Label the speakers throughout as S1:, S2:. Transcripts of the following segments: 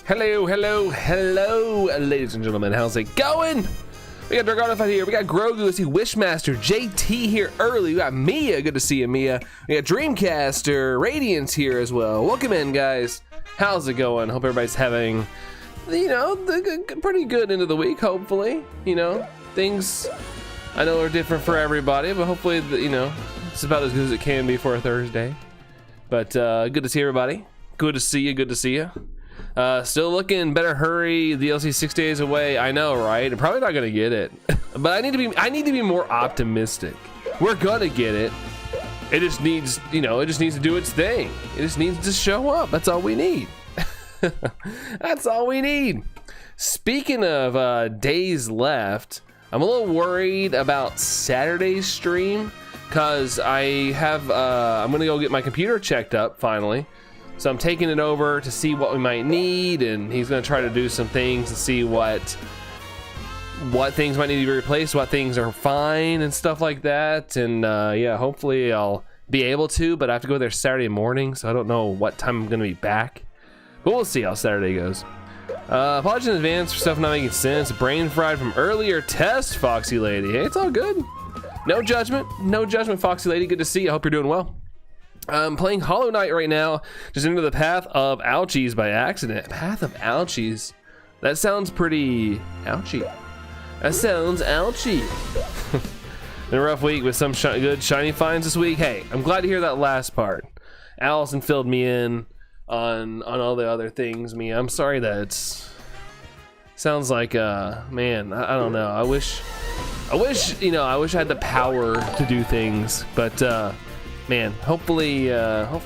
S1: Hello, ladies and gentlemen. How's it going? We got Dragonify here. We got Grogu. Let's see, Wishmaster, JT here early. We got Mia. Good to see you, Mia. We got Dreamcaster, Radiance here as well. Welcome in, guys. How's it going? Hope everybody's having, the pretty good end of the week, hopefully. Things I know are different for everybody, but hopefully, it's about as good as it can be for a Thursday. But good to see everybody. Good to see you. Still looking, better hurry. DLC 6 days away. I know, right? I'm probably not gonna get it, but I need to be more optimistic. We're gonna get it. It just needs, to do its thing. It just needs to show up. That's all we need. That's all we need. Speaking of days left, I'm a little worried about Saturday's stream because I'm gonna go get my computer checked up finally. So I'm taking it over to see what we might need, and he's going to try to do some things to see what things might need to be replaced, what things are fine and stuff like that. And yeah, hopefully I'll be able to, but I have to go there Saturday morning, so I don't know what time I'm going to be back. But we'll see how Saturday goes. Apologies in advance for stuff not making sense. Brain fried from earlier test, Foxy Lady. Hey, it's all good. No judgment, Foxy Lady. Good to see you. I hope you're doing well. I'm playing Hollow Knight right now, just into the Path of Ouchies by accident. Path of Ouchies. That sounds pretty ouchy. That sounds ouchy. Been a rough week with some good shiny finds this week. Hey, I'm glad to hear that last part. Allison filled me in on all the other things. I'm sorry that it's sounds like man, I don't know. I wish I had the power to do things, but man, hopefully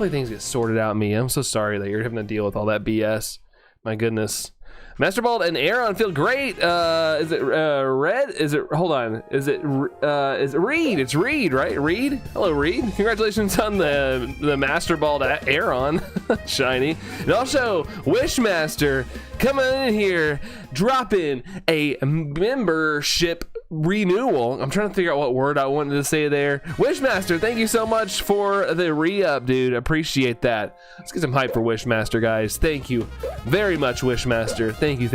S1: things get sorted out. I'm so sorry that you're having to deal with all that BS. My goodness. Master Bald and Aaron feel great. Is it Red? Is it, hold on. Is it Reed? It's Reed, right? Reed? Hello, Reed. Congratulations on the Master Bald Aaron. Shiny. And also, Wishmaster coming in here, dropping a membership renewal. I'm trying to figure out what word I wanted to say there. Wishmaster, thank you so much for the re-up, dude. Appreciate that. Let's get some hype for Wishmaster, guys. Thank you very much, Wishmaster. Thank you.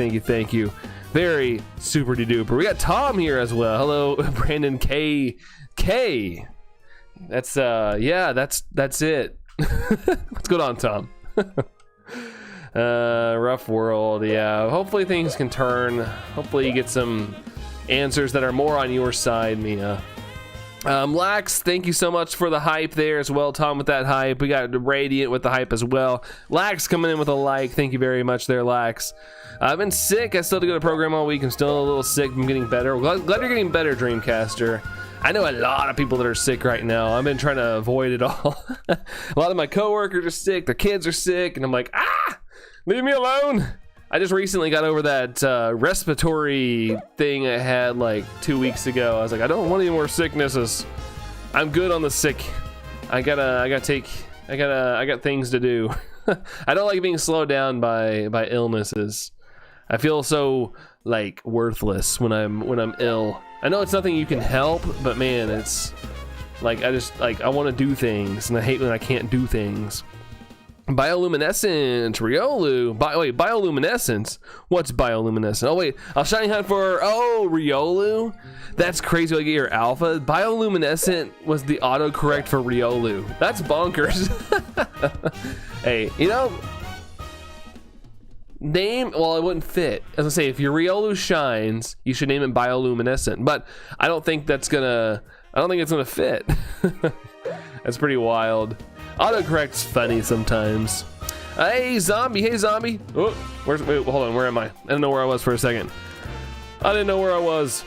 S1: Very super duper. We got Tom here as well. Hello, Brandon K. That's yeah, that's it. What's going on, Tom? Rough world. Yeah, hopefully things can turn. Hopefully you get some answers that are more on your side, Mia. Lax, thank you so much for the hype there as well, Tom, with that hype. We got Radiant with the hype as well. Lax coming in with a like. Thank you very much there, Lax. I've been sick. I still have to go to program all week. I'm still a little sick. I'm getting better. Glad you're getting better, Dreamcaster. I know a lot of people that are sick right now. I've been trying to avoid it all. A lot of my coworkers are sick. Their kids are sick. And I'm like, leave me alone. I just recently got over that respiratory thing I had like 2 weeks ago. I was like, I don't want any more sicknesses. I'm good on the sick. I got things to do. I don't like being slowed down by illnesses. I feel so like worthless when I'm ill. I know it's nothing you can help, but man, it's like I want to do things, and I hate when I can't do things. Bioluminescent, Riolu. Bioluminescence. What's bioluminescent? Oh wait, I'll shiny hunt for Riolu. That's crazy. I get your alpha. Bioluminescent was the autocorrect for Riolu. That's bonkers. Hey, name. Well, it wouldn't fit. As I say, if your Riolu shines, you should name it bioluminescent. But I don't think it's gonna fit. That's pretty wild. Autocorrect's funny sometimes. Hey zombie. Oh, wait, hold on, where am I? I didn't know where I was for a second. Let's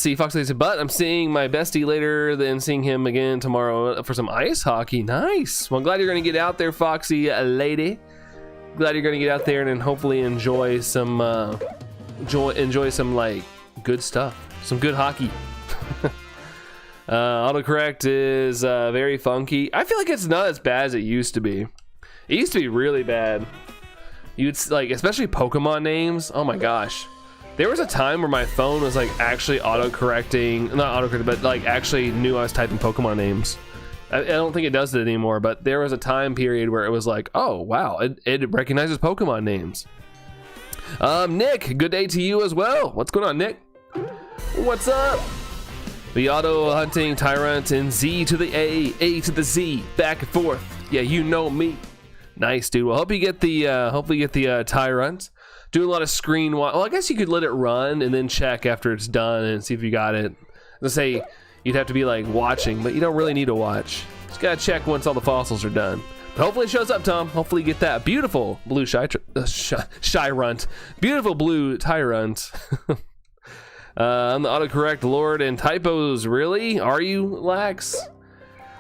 S1: see, Fox said, but I'm seeing my bestie later, then seeing him again tomorrow for some ice hockey. Nice. Well, I'm glad you're gonna get out there, Foxy lady. Glad you're gonna get out there and then hopefully enjoy some like good stuff, some good hockey. Autocorrect is very funky. I feel like it's not as bad as it used to be. It used to be really bad. You'd like, especially Pokemon names. Oh my gosh. There was a time where my phone was like actually autocorrecting, not autocorrecting, but like actually knew I was typing Pokemon names. I don't think it does it anymore, but there was a time period where it was like, oh wow, it recognizes Pokemon names. Nick, good day to you as well. What's going on, Nick? What's up? The auto hunting tyrant and Z to the A to the Z, back and forth. Yeah, you know me. Nice, dude. Well, hope you get the hopefully you get the tyrant. Doing a lot of screen well, I guess you could let it run and then check after it's done and see if you got it. Let's say you'd have to be like watching, but you don't really need to watch. Just gotta check once all the fossils are done. But hopefully it shows up, Tom. Hopefully you get that beautiful blue shy runt. Beautiful blue tyrant. I'm the autocorrect lord and typos. Really? Are you, Lax?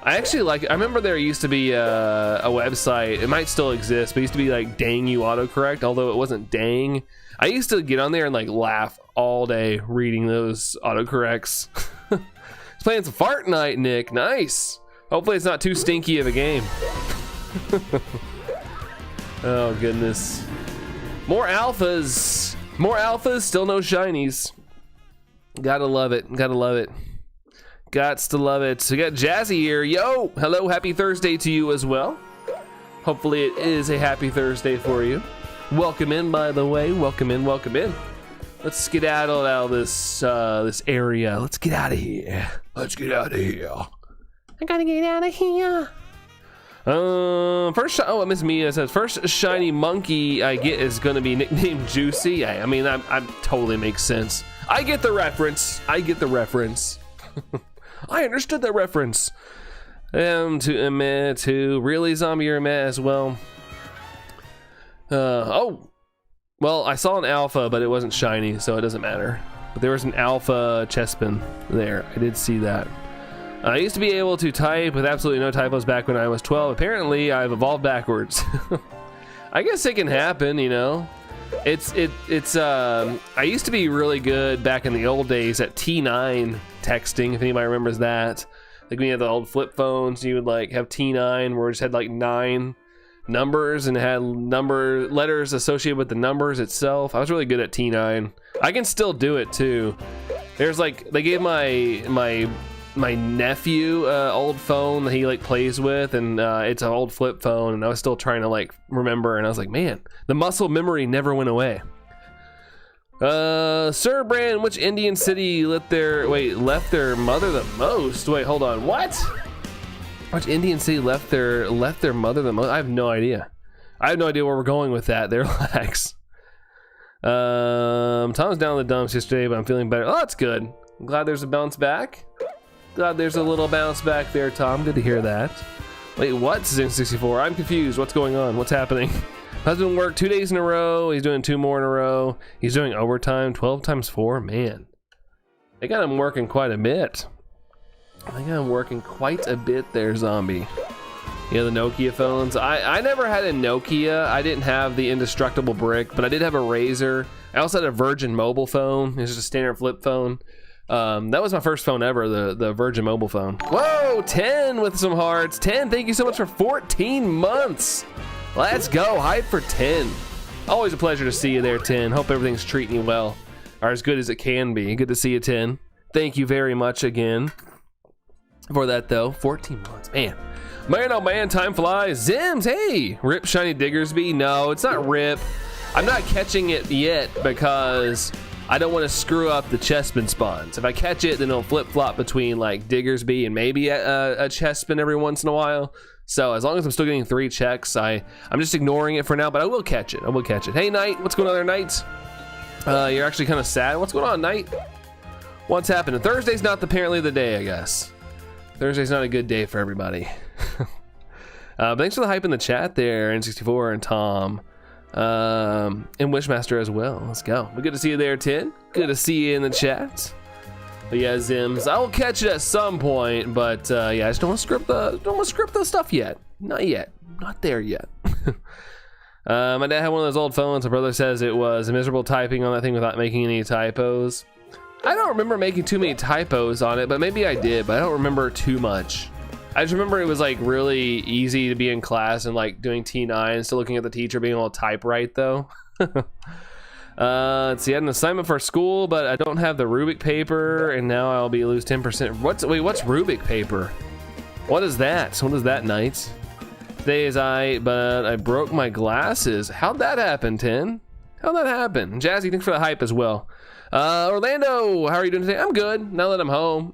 S1: I actually like it. I remember there used to be a website, it might still exist, but it used to be like Dang You Autocorrect, although it wasn't dang. I used to get on there and like laugh all day reading those autocorrects. It's playing some Fart Night, Nick. Nice. Hopefully it's not too stinky of a game. Oh goodness. More alphas. More alphas, still no shinies. Gotta love it. Gotta love it. Gots to love it. We got Jazzy here. Yo, hello, happy Thursday to you as well. Hopefully it is a happy Thursday for you. Welcome in, by the way. Welcome in, welcome in. Let's skedaddle out of this this area. Let's get out of here. Let's get out of here. I gotta get out of here. Oh, Miss Mia says first shiny monkey I get is gonna be nicknamed Juicy. I mean, I totally makes sense. I get the reference. I get the reference. I understood that reference. To really zombie or meh as well. Oh, well, I saw an alpha, but it wasn't shiny, so it doesn't matter. But there was an alpha Chespin there. I did see that. I used to be able to type with absolutely no typos back when I was 12. Apparently, I've evolved backwards. I guess it can happen, you know. I used to be really good back in the old days at T9 texting, if anybody remembers that. Like when you had the old flip phones, you would like have T9 where it just had like 9 numbers and it had letters associated with the numbers itself. I was really good at T9. I can still do it too. There's like, they gave my nephew old phone that he like plays with, and it's an old flip phone, and I was still trying to like remember, and I was like, man, the muscle memory never went away. Sir Brand, which Indian city left their mother the most? Wait, hold on, what? Which Indian city left their mother the most? I have no idea. I have no idea where we're going with that. They're lax. Tom was down in the dumps yesterday, but I'm feeling better. Oh, that's good. I'm glad there's a bounce back. Glad there's a little bounce back there, Tom. Good to hear that. Wait, what? Zim64. I'm confused. What's going on? What's happening? Husband worked 2 days in a row. He's doing 2 more in a row. He's doing overtime. 12 times 4. Man. They got him working quite a bit. I got him working quite a bit there, zombie. Yeah, the Nokia phones. I never had a Nokia. I didn't have the indestructible brick, but I did have a Razor. I also had a Virgin mobile phone. It's just a standard flip phone. That was my first phone ever, the Virgin mobile phone. Whoa, 10 with some hearts. 10, thank you so much for 14 months. Let's go, hype for 10. Always a pleasure to see you there, 10. Hope everything's treating you well, or as good as it can be. Good to see you, 10. Thank you very much again for that, though. 14 months, man. Man, oh man, time flies. Zims, hey, Rip Shiny Diggersby. No, it's not Rip. I'm not catching it yet because I don't want to screw up the Chespin spawns. If I catch it, then it'll flip-flop between like Diggersby and maybe a Chespin every once in a while. So as long as I'm still getting 3 checks, I'm just ignoring it for now, but I will catch it. I will catch it. Hey, Knight, what's going on there, Knight? You're actually kind of sad. What's going on, Knight? What's happening? Thursday's not apparently the day, I guess. Thursday's not a good day for everybody. Thanks for the hype in the chat there, N64 and Tom. And Wishmaster as well. Let's go. We're good to see you there, 10. Good to see you in the chat. But yeah, Zims, I will catch it at some point, but yeah, I just don't want to script the stuff yet. Not yet. Not there yet. My dad had one of those old phones. My brother says it was miserable typing on that thing without making any typos. I don't remember making too many typos on it, but maybe I did, but I don't remember too much. I just remember it was like really easy to be in class and like doing T9, still looking at the teacher being able to type right though. Let's see, I had an assignment for school, but I don't have the Rubik paper, and now I'll be lose 10%. What's Rubik paper? What is that? What is that, Knights? Today is but I broke my glasses. How'd that happen, Tin? How'd that happen? Jazzy, thanks for the hype as well. Orlando, how are you doing today? I'm good, now that I'm home.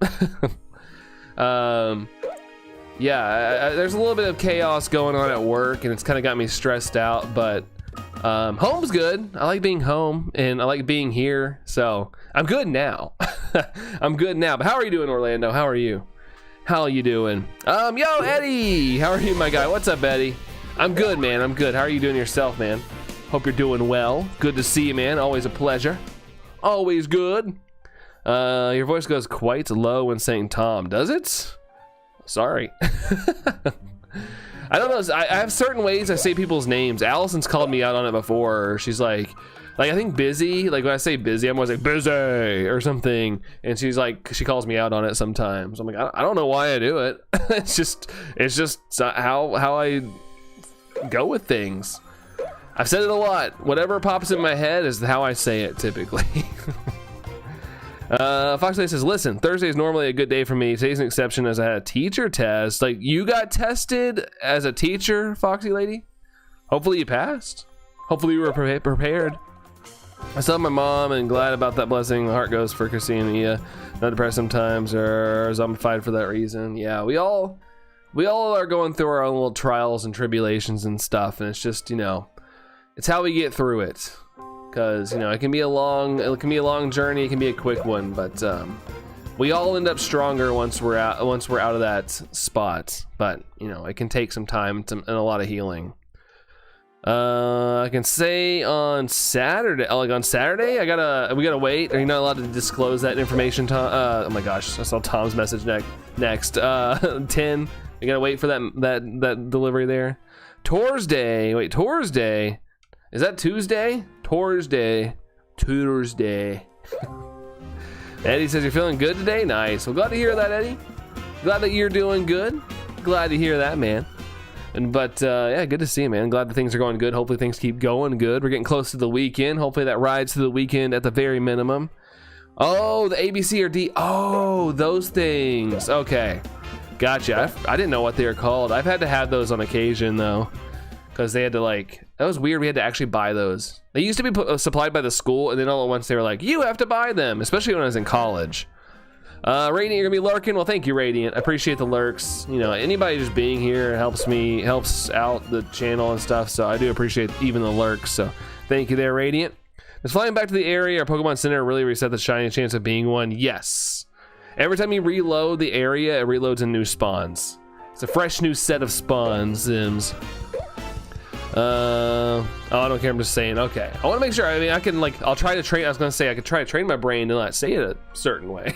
S1: Yeah, there's a little bit of chaos going on at work, and it's kind of got me stressed out, but home's good. I like being home, and I like being here, so I'm good now. I'm good now, but how are you doing, Orlando? How are you? How are you doing? Yo, Eddie, how are you, my guy? What's up, Eddie? I'm good, man. I'm good. How are you doing yourself, man? Hope you're doing well. Good to see you, man. Always a pleasure. Always good. Your voice goes quite low when saying Tom. Does it? Sorry. I don't know. I have certain ways I say people's names. Allison's called me out on it before. She's like I think busy. Like when I say busy, I'm always like busy or something. And she's like, she calls me out on it sometimes. I'm like, I don't know why I do it. it's just how I go with things. I've said it a lot. Whatever pops in my head is how I say it typically. Foxley says, listen, Thursday is normally a good day for me. Today's an exception as I had a teacher test. Like, you got tested as a teacher, Foxy lady? Hopefully you passed. Hopefully you were prepared. I still have my mom and glad about that blessing. My heart goes for Christine and Mia. Not depressed sometimes or zombified for that reason. Yeah, we all are going through our own little trials and tribulations and stuff, and it's just, you know, it's how we get through it. Because, you know, it can be a long journey, it can be a quick one, but we all end up stronger once we're out of that spot. But, you know, it can take some time and a lot of healing. I can say on Saturday, we gotta wait. Are you not allowed to disclose that information, Tom? Oh my gosh, I saw Tom's message next. 10. We gotta wait for that delivery there. Thursday. Is that Tuesday? Thursday. Eddie says you're feeling good today. Nice. Well, glad to hear that, Eddie. Glad that you're doing good. Glad to hear that, man. But yeah, good to see you, man. Glad that things are going good. Hopefully things keep going good. We're getting close to the weekend. Hopefully that rides to the weekend at the very minimum. Oh, the ABC or D. Oh, those things. Okay. Gotcha. I didn't know what they were called. I've had to have those on occasion, though. Because they had to, like, that was weird. We had to actually buy those. They used to be supplied by the school, and then all at once they were like, you have to buy them, especially when I was in college. Radiant, you're gonna be lurking? Well, thank you, Radiant. I appreciate the lurks. You know, anybody just being here helps out the channel and stuff, so I do appreciate even the lurks, so thank you there, Radiant. Is flying back to the area or Pokemon Center really reset the shiny chance of being one? Yes. Every time you reload the area, it reloads in new spawns. It's a fresh new set of spawns, Sims. Oh, I don't care, I'm just saying. Okay, I want to make sure. I mean, I can, like, I'll try to train. I was gonna say I could try to train my brain to not say it a certain way.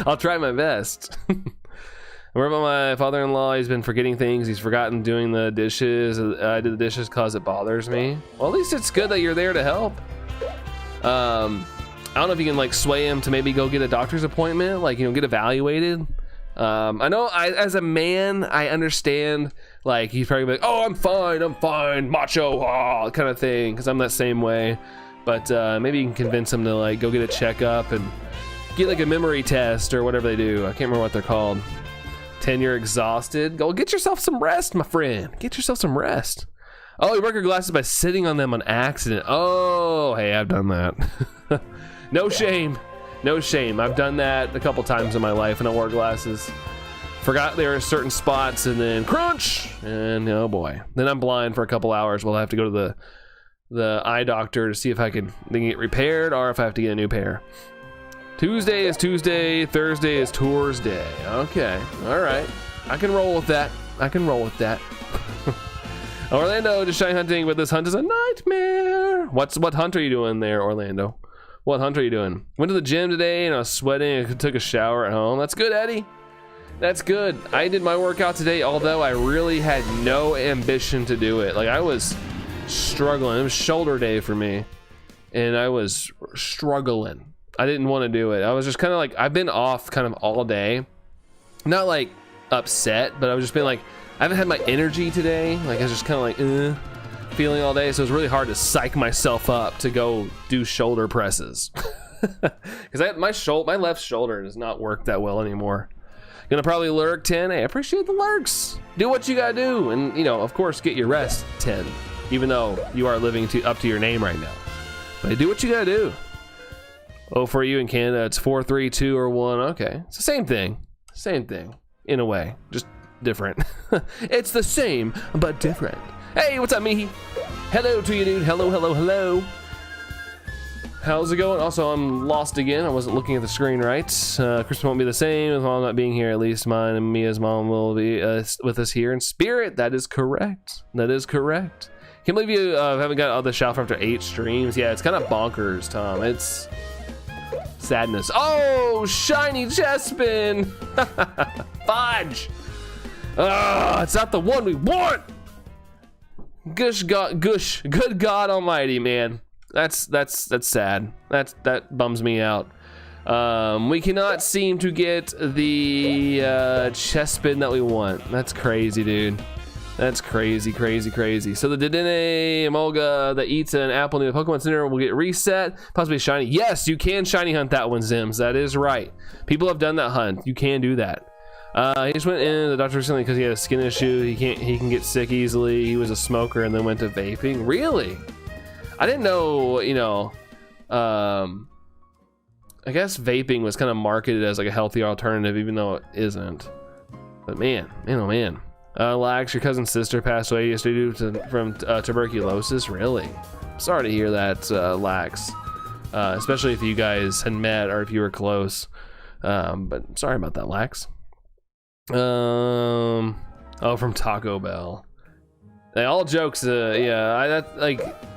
S1: I'll try my best. What about my father-in-law? He's been forgetting things. He's forgotten doing the dishes. I did the dishes cause it bothers me. Well, at least it's good that you're there to help. I don't know if you can, like, sway him to maybe go get a doctor's appointment, like, you know, get evaluated. I know as a man, I understand, like, he's probably like, oh, I'm fine, macho, kind of thing, because I'm that same way. But maybe you can convince him to, like, go get a checkup and get, like, a memory test or whatever they do. I can't remember what they're called. 10, you're exhausted. Go get yourself some rest, my friend. Get yourself some rest. Oh, you broke your glasses by sitting on them on accident. Oh, hey, I've done that. No shame. No shame. I've done that a couple times in my life, and I wore glasses. Forgot there were certain spots, and then crunch, and oh boy. Then I'm blind for a couple hours. We'll have to go to the eye doctor to see if they can get repaired, or if I have to get a new pair. Tuesday is Tuesday. Thursday is Tours Day. Okay. All right. I can roll with that. Orlando, just shiny hunting, but this hunt is a nightmare. What hunt are you doing there, Orlando? What hunt are you doing? Went to the gym today and I was sweating and took a shower at home. That's good, Eddie. That's good. I did my workout today, although I really had no ambition to do it. Like, I was struggling. It was shoulder day for me, and I was struggling. I didn't want to do it. I was just kind of like, I've been off kind of all day. Not like upset, but I was just being like, I haven't had my energy today. Like, I was just kind of like, feeling all day, so it was really hard to psych myself up to go do shoulder presses. Because my left shoulder does not work that well anymore. Gonna probably lurk 10. Hey, I appreciate the lurks. Do what you gotta do, and you know, of course, get your rest 10. Even though you are living up to your name right now, but do what you gotta do. Oh, for you in Canada, it's 4, 3, 2, or 1. Okay, it's the same thing. Same thing in a way, just different. It's the same but different. Hey, what's up, Mihi? Hello to you, dude. Hello, hello, hello. How's it going? Also, I'm lost again. I wasn't looking at the screen right. Christmas won't be the same with mom not being here. At least mine and Mia's mom will be with us here in spirit. That is correct. That is correct. Can't believe you haven't got all the shelf after 8 streams. Yeah, it's kind of bonkers, Tom. It's sadness. Oh, shiny Chespin. Fudge. It's not the one we want. Gush, God, gush. Good God Almighty, man. That's sad. That bums me out. We cannot seem to get the Chespin that we want. That's crazy, dude. That's crazy, crazy, crazy. So the Dedenne Emolga that eats an apple near the Pokemon Center will get reset, possibly shiny. Yes, you can shiny hunt that one, Zims. That is right. People have done that hunt. You can do that. He just went in the doctor recently because he had a skin issue. He can get sick easily. He was a smoker and then went to vaping. Really? I didn't know, you know, I guess vaping was kind of marketed as like a healthy alternative, even though it isn't. But man, oh man. Lax, your cousin's sister passed away yesterday from tuberculosis. Really? Sorry to hear that, Lax. Especially if you guys had met or if you were close. But sorry about that, Lax. Oh, from Taco Bell. Like, all jokes, yeah.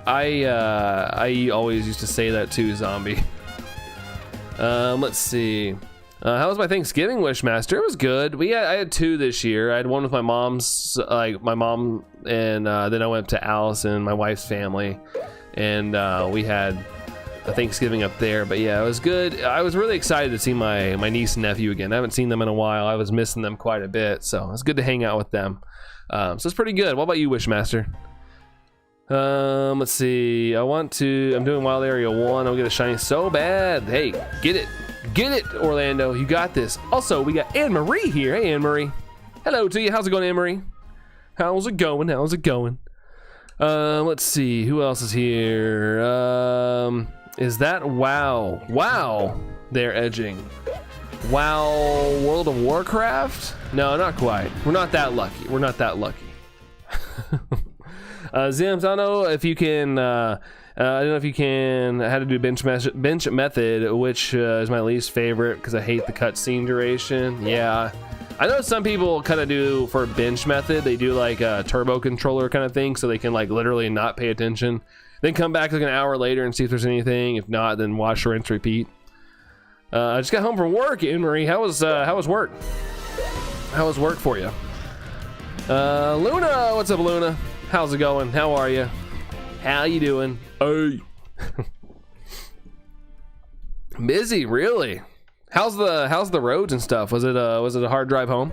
S1: I always used to say that too, Zombie. Let's see. How was my Thanksgiving, Wishmaster? It was good. I had 2 this year. I had one with my mom's, my mom, and then I went to Allison, my wife's family, and we had a Thanksgiving up there. But yeah, it was good. I was really excited to see my niece and nephew again. I haven't seen them in a while. I was missing them quite a bit, so it was good to hang out with them. So it's pretty good. What about you, Wishmaster? Let's see. I'm doing Wild Area 1. I'll get a shiny so bad. Hey, get it. Get it, Orlando. You got this. Also, we got Anne Marie here. Hey, Anne Marie. Hello to you. How's it going, Anne Marie? How's it going? How's it going? Let's see. Who else is here? Is that WoW? WoW. They're edging. WoW World of Warcraft? No, not quite. We're not that lucky. We're not that lucky. Zims, I don't know if you can... I don't know if you can how to do bench method, which is my least favorite because I hate the cutscene duration. Yeah, I know some people kind of do for bench method. They do like a turbo controller kind of thing, so they can like literally not pay attention, then come back like an hour later and see if there's anything. If not, then wash, rinse, repeat. I just got home from work, Anne Marie. How was work? How was work for you? Luna, what's up, Luna? How's it going? How are you? How you doing? Hey. Busy, really? How's the roads and stuff? Was it a hard drive home?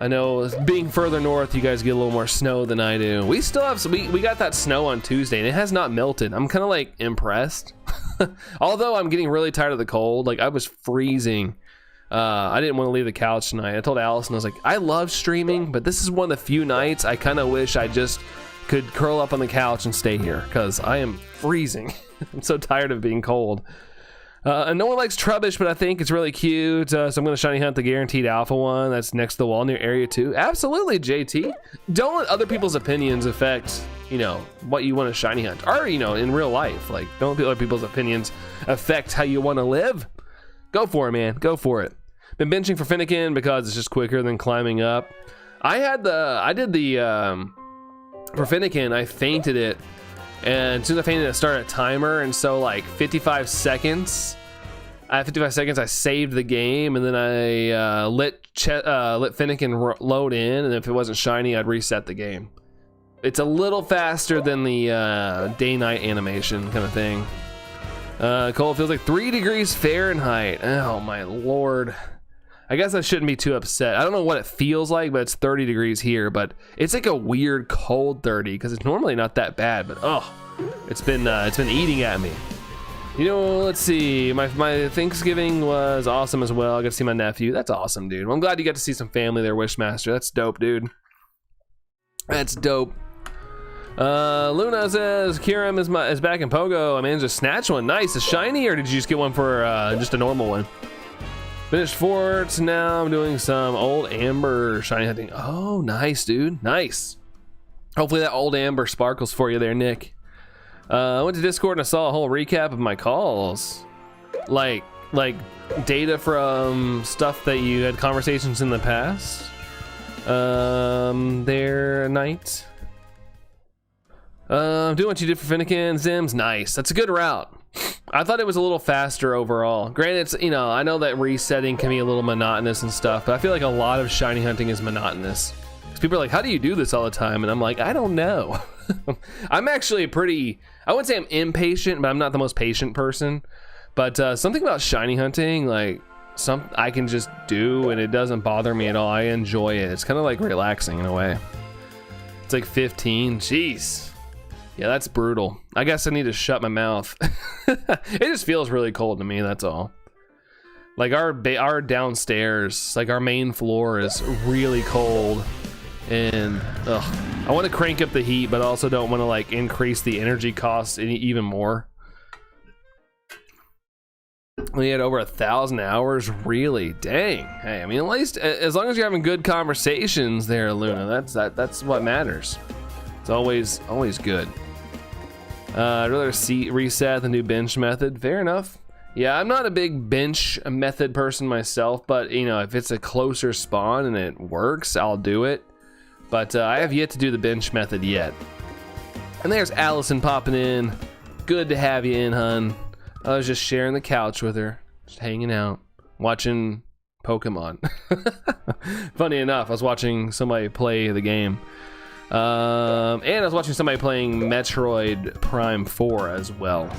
S1: I know being further north, you guys get a little more snow than I do. We still have we got that snow on Tuesday and it has not melted. I'm kind of like impressed. Although I'm getting really tired of the cold. Like I was freezing. I didn't want to leave the couch tonight. I told Allison, I was like, I love streaming, but this is one of the few nights I kind of wish I just could curl up on the couch and stay here because I am freezing. I'm so tired of being cold. And no one likes Trubbish, but I think it's really cute. So I'm going to shiny hunt the guaranteed alpha one that's next to the wall near area 2. Absolutely, JT. Don't let other people's opinions affect, you know, what you want to shiny hunt. Or, you know, in real life. Like, don't let other people's opinions affect how you want to live. Go for it, man. Go for it. Been benching for Finnegan because it's just quicker than climbing up. For Finnegan, I fainted it, and as soon as I fainted, it started a timer, and so like 55 seconds. At 55 seconds, I saved the game, and then I let Finnegan load in, and if it wasn't shiny, I'd reset the game. It's a little faster than the day-night animation kind of thing. Cold feels like 3 degrees Fahrenheit. Oh my lord. I guess I shouldn't be too upset. I don't know what it feels like, but it's 30 degrees here, but it's like a weird cold 30 because it's normally not that bad, but oh, it's been eating at me. You know, let's see. My Thanksgiving was awesome as well. I got to see my nephew. That's awesome, dude. Well, I'm glad you got to see some family there, Wishmaster. That's dope, dude. That's dope. Luna says Kiram is back in Pogo. I managed to snatch one. Nice. A shiny, or did you just get one for just a normal one? Finished forts. Now I'm doing some old amber shiny hunting. Oh, nice, dude. Nice. Hopefully that old amber sparkles for you there, Nick. I went to Discord and I saw a whole recap of my calls, like data from stuff that you had conversations in the past. There, Knight. Doing what you did for Finnegan, Zims. Nice. That's a good route. I thought it was a little faster overall. Granted, it's, you know, I know that resetting can be a little monotonous and stuff, but I feel like a lot of shiny hunting is monotonous. Because people are like, how do you do this all the time? And I'm like, I don't know. I'm actually I wouldn't say I'm impatient, but I'm not the most patient person. But something about shiny hunting, like I can just do and it doesn't bother me at all. I enjoy it. It's kind of like relaxing in a way. It's like 15. Jeez. Yeah, that's brutal. I guess I need to shut my mouth. It just feels really cold to me, that's all. Like our downstairs, like our main floor is really cold. And I want to crank up the heat, but also don't want to like increase the energy costs even more. We had over 1,000 hours, really? Dang. Hey, I mean, at least as long as you're having good conversations there, Luna, that's what matters. It's always good. I'd rather reset the new bench method. Fair enough. Yeah, I'm not a big bench method person myself, but you know, if it's a closer spawn and it works, I'll do it. But I have yet to do the bench method yet. And there's Allison popping in. Good to have you in, hun. I was just sharing the couch with her, just hanging out, watching Pokemon. Funny enough, I was watching somebody play the game. And I was watching somebody playing Metroid Prime 4 as well.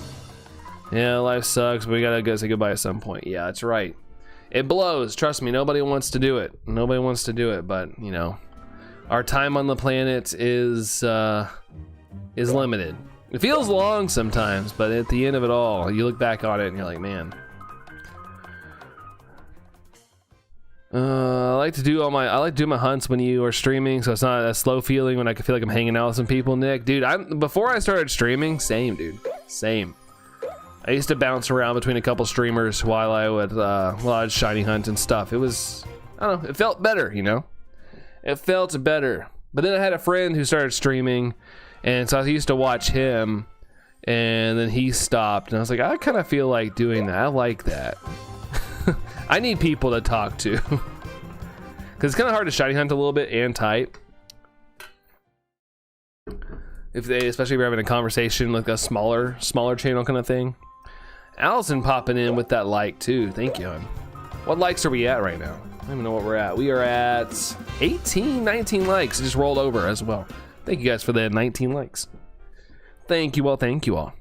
S1: Yeah, life sucks, but we gotta go say goodbye at some point. Yeah, that's right. It blows, trust me, nobody wants to do it. Nobody wants to do it, but, you know, our time on the planet is limited. It feels long sometimes, but at the end of it all, you look back on it and you're like, man. I like to do my hunts when you are streaming, so it's not a slow feeling when I can feel like I'm hanging out with some people, Nick. Dude, before I started streaming, same, dude. Same. I used to bounce around between a couple streamers while I'd shiny hunt and stuff. It was, I don't know, it felt better, you know? It felt better. But then I had a friend who started streaming, and so I used to watch him, and then he stopped, and I was like, I kind of feel like doing that. I like that. I need people to talk to. Because it's kind of hard to shiny hunt a little bit and type. Especially if you're having a conversation, like a smaller channel kind of thing. Allison popping in with that like too. Thank you, hon. What likes are we at right now? I don't even know what we're at. We are at 19 likes. It just rolled over as well. Thank you guys for the 19 likes. Thank you all. Thank you all.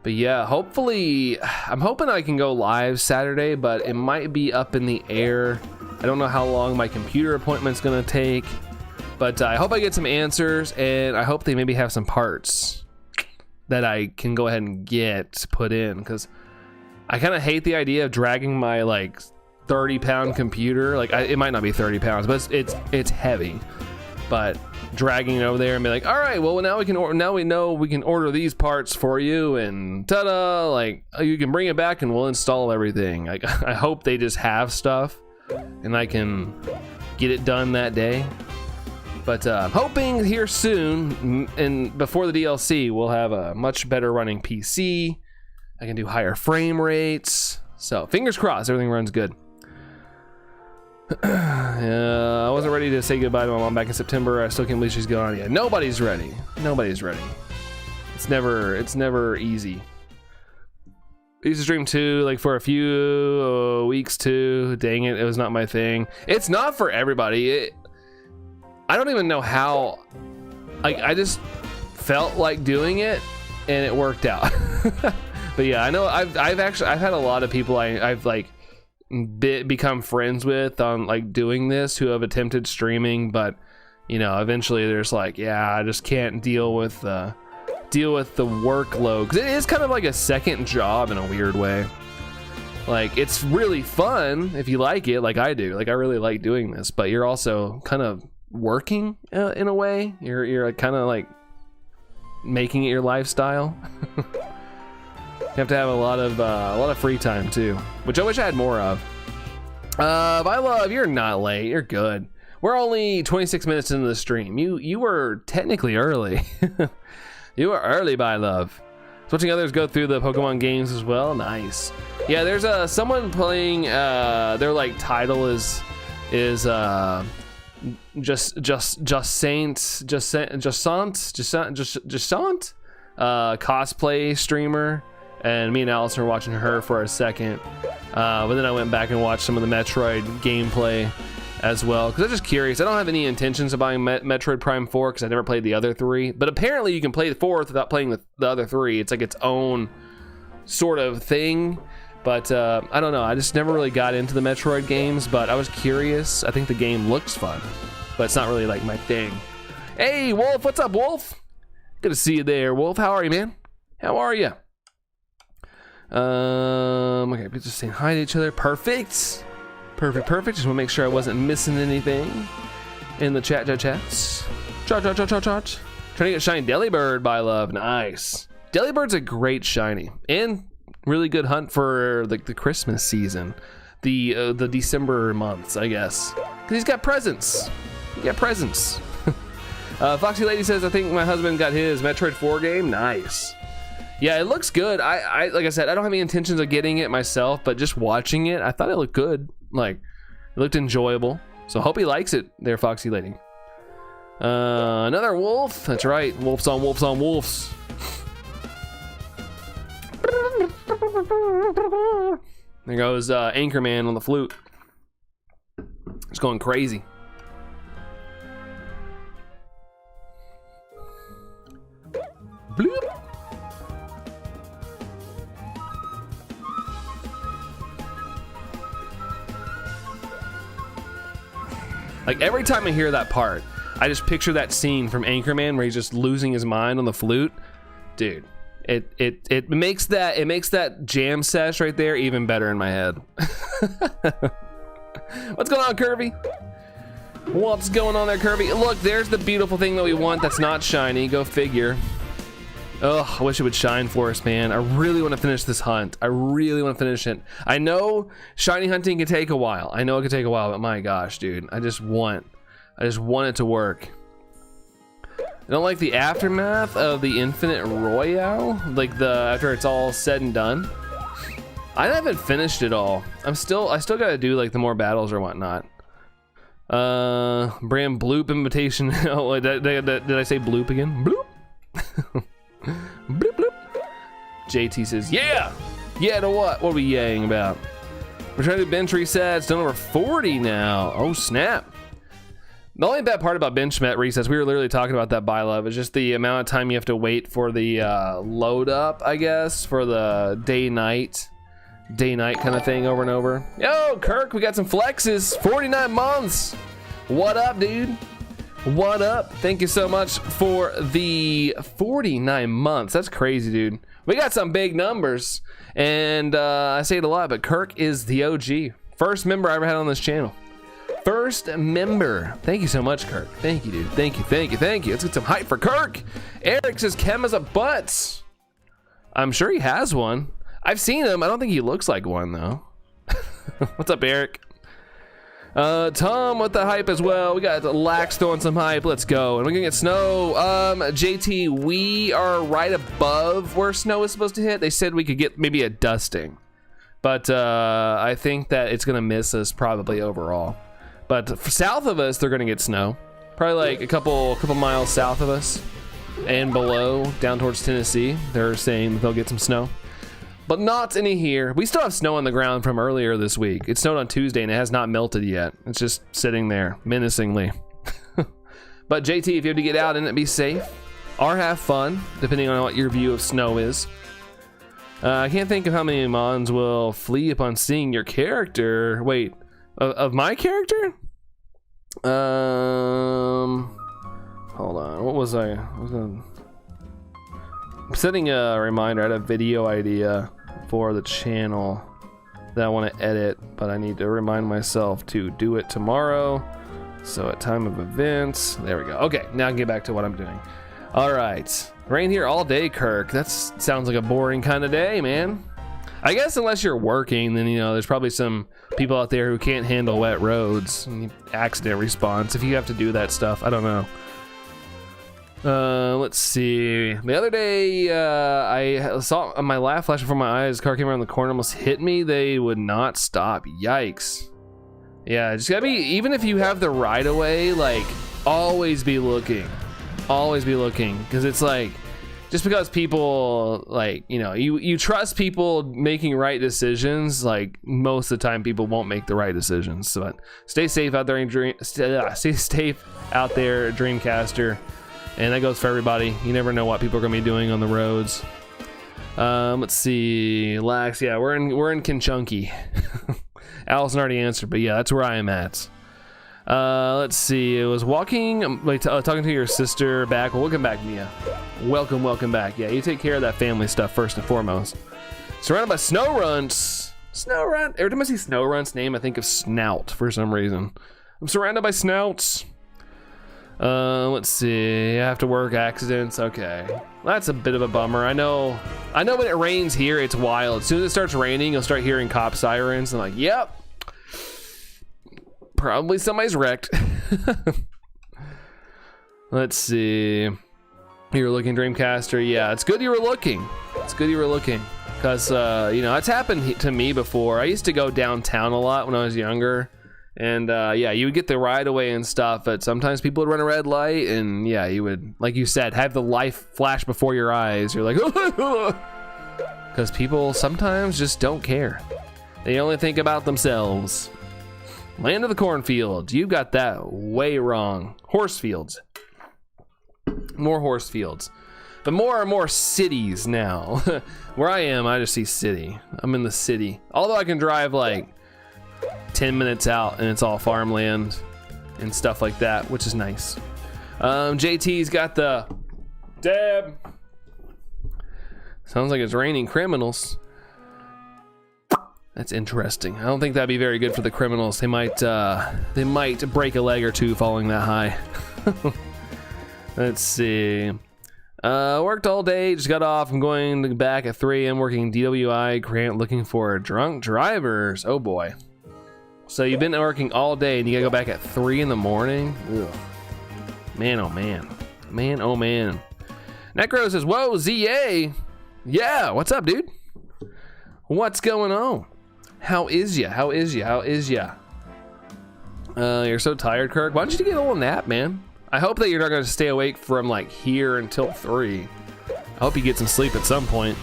S1: But yeah, hopefully, I'm hoping I can go live Saturday, but it might be up in the air. I don't know how long my computer appointment's gonna take, but I hope I get some answers, and I hope they maybe have some parts that I can go ahead and get put in, because I kind of hate the idea of dragging my like 30-pound computer. Like it might not be 30 pounds, but it's heavy. But dragging it over there and be like, all right, well now we know we can order these parts for you, and ta-da, like you can bring it back and we'll install everything. Like I hope they just have stuff and I can get it done that day. But I'm hoping here soon, and before the DLC, we'll have a much better running PC. I can do higher frame rates. So fingers crossed, everything runs good. I wasn't ready to say goodbye to my mom back in September. I still can't believe she's gone. Yeah, nobody's ready. Nobody's ready. It's never easy. I used to stream too, like for a few weeks too. Dang it, it was not my thing. It's not for everybody. I don't even know how. Like I just felt like doing it, and it worked out. But yeah, I know I've had a lot of people I've like become friends with on like doing this who have attempted streaming, but you know, eventually there's like, yeah, I just can't deal with deal with the workload, because it is kind of like a second job in a weird way. Like, it's really fun if you like it, like I do. Like, I really like doing this, but you're also kind of working in a way. You're like, kind of like making it your lifestyle. You have to have a lot of free time too, which I wish I had more of. I love, you're not late, you're good. We're only 26 minutes into the stream. You were technically early. You were early, by love. Watching others go through the Pokemon games as well. Nice. Yeah, there's someone playing. Their like title is just cosplay streamer, and me and Allison were watching her for a second. But then I went back and watched some of the Metroid gameplay as well, because I'm just curious. I don't have any intentions of buying Metroid Prime 4 because I never played the other three, but apparently you can play the fourth without playing the other three. It's like its own sort of thing, but I don't know. I just never really got into the Metroid games, but I was curious. I think the game looks fun, but it's not really like my thing. Hey, Wolf, what's up, Wolf? Good to see you there, Wolf. How are you, man? How are you? Okay, we're just saying hi to each other. Perfect. Perfect. Just want to make sure I wasn't missing anything in the chats. Trying to get shiny Delibird, by love. Nice. Delibird's a great shiny and really good hunt for like the Christmas season, the December months, I guess, because he's got presents. Foxy Lady says, I think my husband got his Metroid 4 game. Nice. Yeah, it looks good. I like I said, I don't have any intentions of getting it myself, but just watching it, I thought it looked good. Like, it looked enjoyable. So hope he likes it there, Foxy Lady. Another wolf. That's right. Wolves on wolves on wolves. There goes Anchorman on the flute. It's going crazy. Bloop. Like, every time I hear that part, I just picture that scene from Anchorman where he's just losing his mind on the flute. Dude, it makes that jam sesh right there even better in my head. What's going on, Kirby? What's going on there, Kirby? Look, there's the beautiful thing that we want that's not shiny. Go figure. Oh, I wish it would shine for us, man. I really want to finish this hunt. I really want to finish it. I know shiny hunting can take a while. I know it can take a while, but my gosh, dude. I just want it to work. I don't like the aftermath of the Infinite Royale, like after it's all said and done. I haven't finished it all. I still gotta do like the more battles or whatnot. Brand Bloop invitation. Oh, did I say Bloop again? Bloop. Bloop bloop. JT says, yeah to what are we yaying about? We're trying to do bench resets. Done over 40 now. Oh snap. The only bad part about bench resets, we were literally talking about that, by love, is just the amount of time you have to wait for the load up, I guess, for the day night kind of thing over and over. Yo, Kirk, we got some flexes. 49 months. What up, dude? What up? Thank you so much for the 49 months. That's crazy, dude. We got some big numbers, and I say it a lot, but Kirk is the OG. First member I ever had on this channel. First member. Thank you so much, Kirk. Thank you, dude. Thank you. Let's get some hype for Kirk. Eric says Chem is a butts. I'm sure he has one. I've seen him. I don't think he looks like one, though. What's up, Eric? Tom with the hype as well. We got Lax throwing some hype. Let's go. And we're gonna get snow. JT, we are right above where snow is supposed to hit. They said we could get maybe a dusting, but I think that it's gonna miss us probably overall. But south of us, they're gonna get snow. Probably like a couple miles south of us and below, down towards Tennessee. They're saying they'll get some snow. But not any here. We still have snow on the ground from earlier this week. It snowed on Tuesday and it has not melted yet. It's just sitting there menacingly. But JT, if you have to get out and be safe or have fun, depending on what your view of snow is. I can't think of how many Mons will flee upon seeing your character. Wait, of my character? Hold on. What was I? I'm setting a reminder. I had a video idea for the channel that I want to edit, but I need to remind myself to do it tomorrow. So at time of events, there we go. Okay, now I can get back to what I'm doing. All right, rain here all day, Kirk. That sounds like a boring kind of day, man. I guess unless you're working, then, you know, there's probably some people out there who can't handle wet roads and accident response if you have to do that stuff. I don't know. Let's see. The other day, I saw my laugh flash before my eyes. Car came around the corner, almost hit me. They would not stop. Yikes. Yeah, just gotta be, even if you have the right of way, like, always be looking. Always be looking. Because it's like, just because people, like, you know, you trust people making right decisions, like, most of the time people won't make the right decisions. So stay safe out there, stay safe out there, Dreamcaster. And that goes for everybody. You never know what people are gonna be doing on the roads. Let's see, Lax. Yeah, we're in Kinchunky. Allison already answered, but yeah, that's where I am at. Let's see. It was walking, like, talking to your sister back. Well, welcome back, Mia. Welcome back. Yeah, you take care of that family stuff first and foremost. Surrounded by snow runts. Snow runt. Every time I see snow runt's name, I think of Snout for some reason. I'm surrounded by snouts. Let's see. I have to work accidents. Okay, that's a bit of a bummer. I know when it rains here, it's wild. As soon as it starts raining, you'll start hearing cop sirens. I'm like, yep, probably somebody's wrecked. Let's see. You were looking, Dreamcaster. Yeah, it's good you were looking. It's good you were looking, because you know, it's happened to me before. I used to go downtown a lot when I was younger. And yeah, you would get the right of way and stuff, but sometimes people would run a red light, and yeah, you would, like you said, have the life flash before your eyes. You're like, because people sometimes just don't care. They only think about themselves. Land of the cornfields. You got that way wrong. Horse fields. More horse fields. But more and more cities now. Where I am, I just see city. I'm in the city. Although I can drive like 10 minutes out and it's all farmland and stuff like that, which is nice. JT's got the dab. Sounds like it's raining criminals. That's interesting. I don't think that'd be very good for the criminals. They might break a leg or two falling that high. Let's see. Worked all day, just got off. I'm going back at 3 a.m. working DWI grant, looking for drunk drivers. Oh boy. So you've been working all day and you gotta go back at 3 in the morning? Ugh. Man, oh man. Man, oh man. Necro says, whoa, ZA. Yeah, what's up, dude? What's going on? How is ya? How is ya? How is ya? You're so tired, Kirk. Why don't you get a little nap, man? I hope that you're not gonna stay awake from like here until 3. I hope you get some sleep at some point.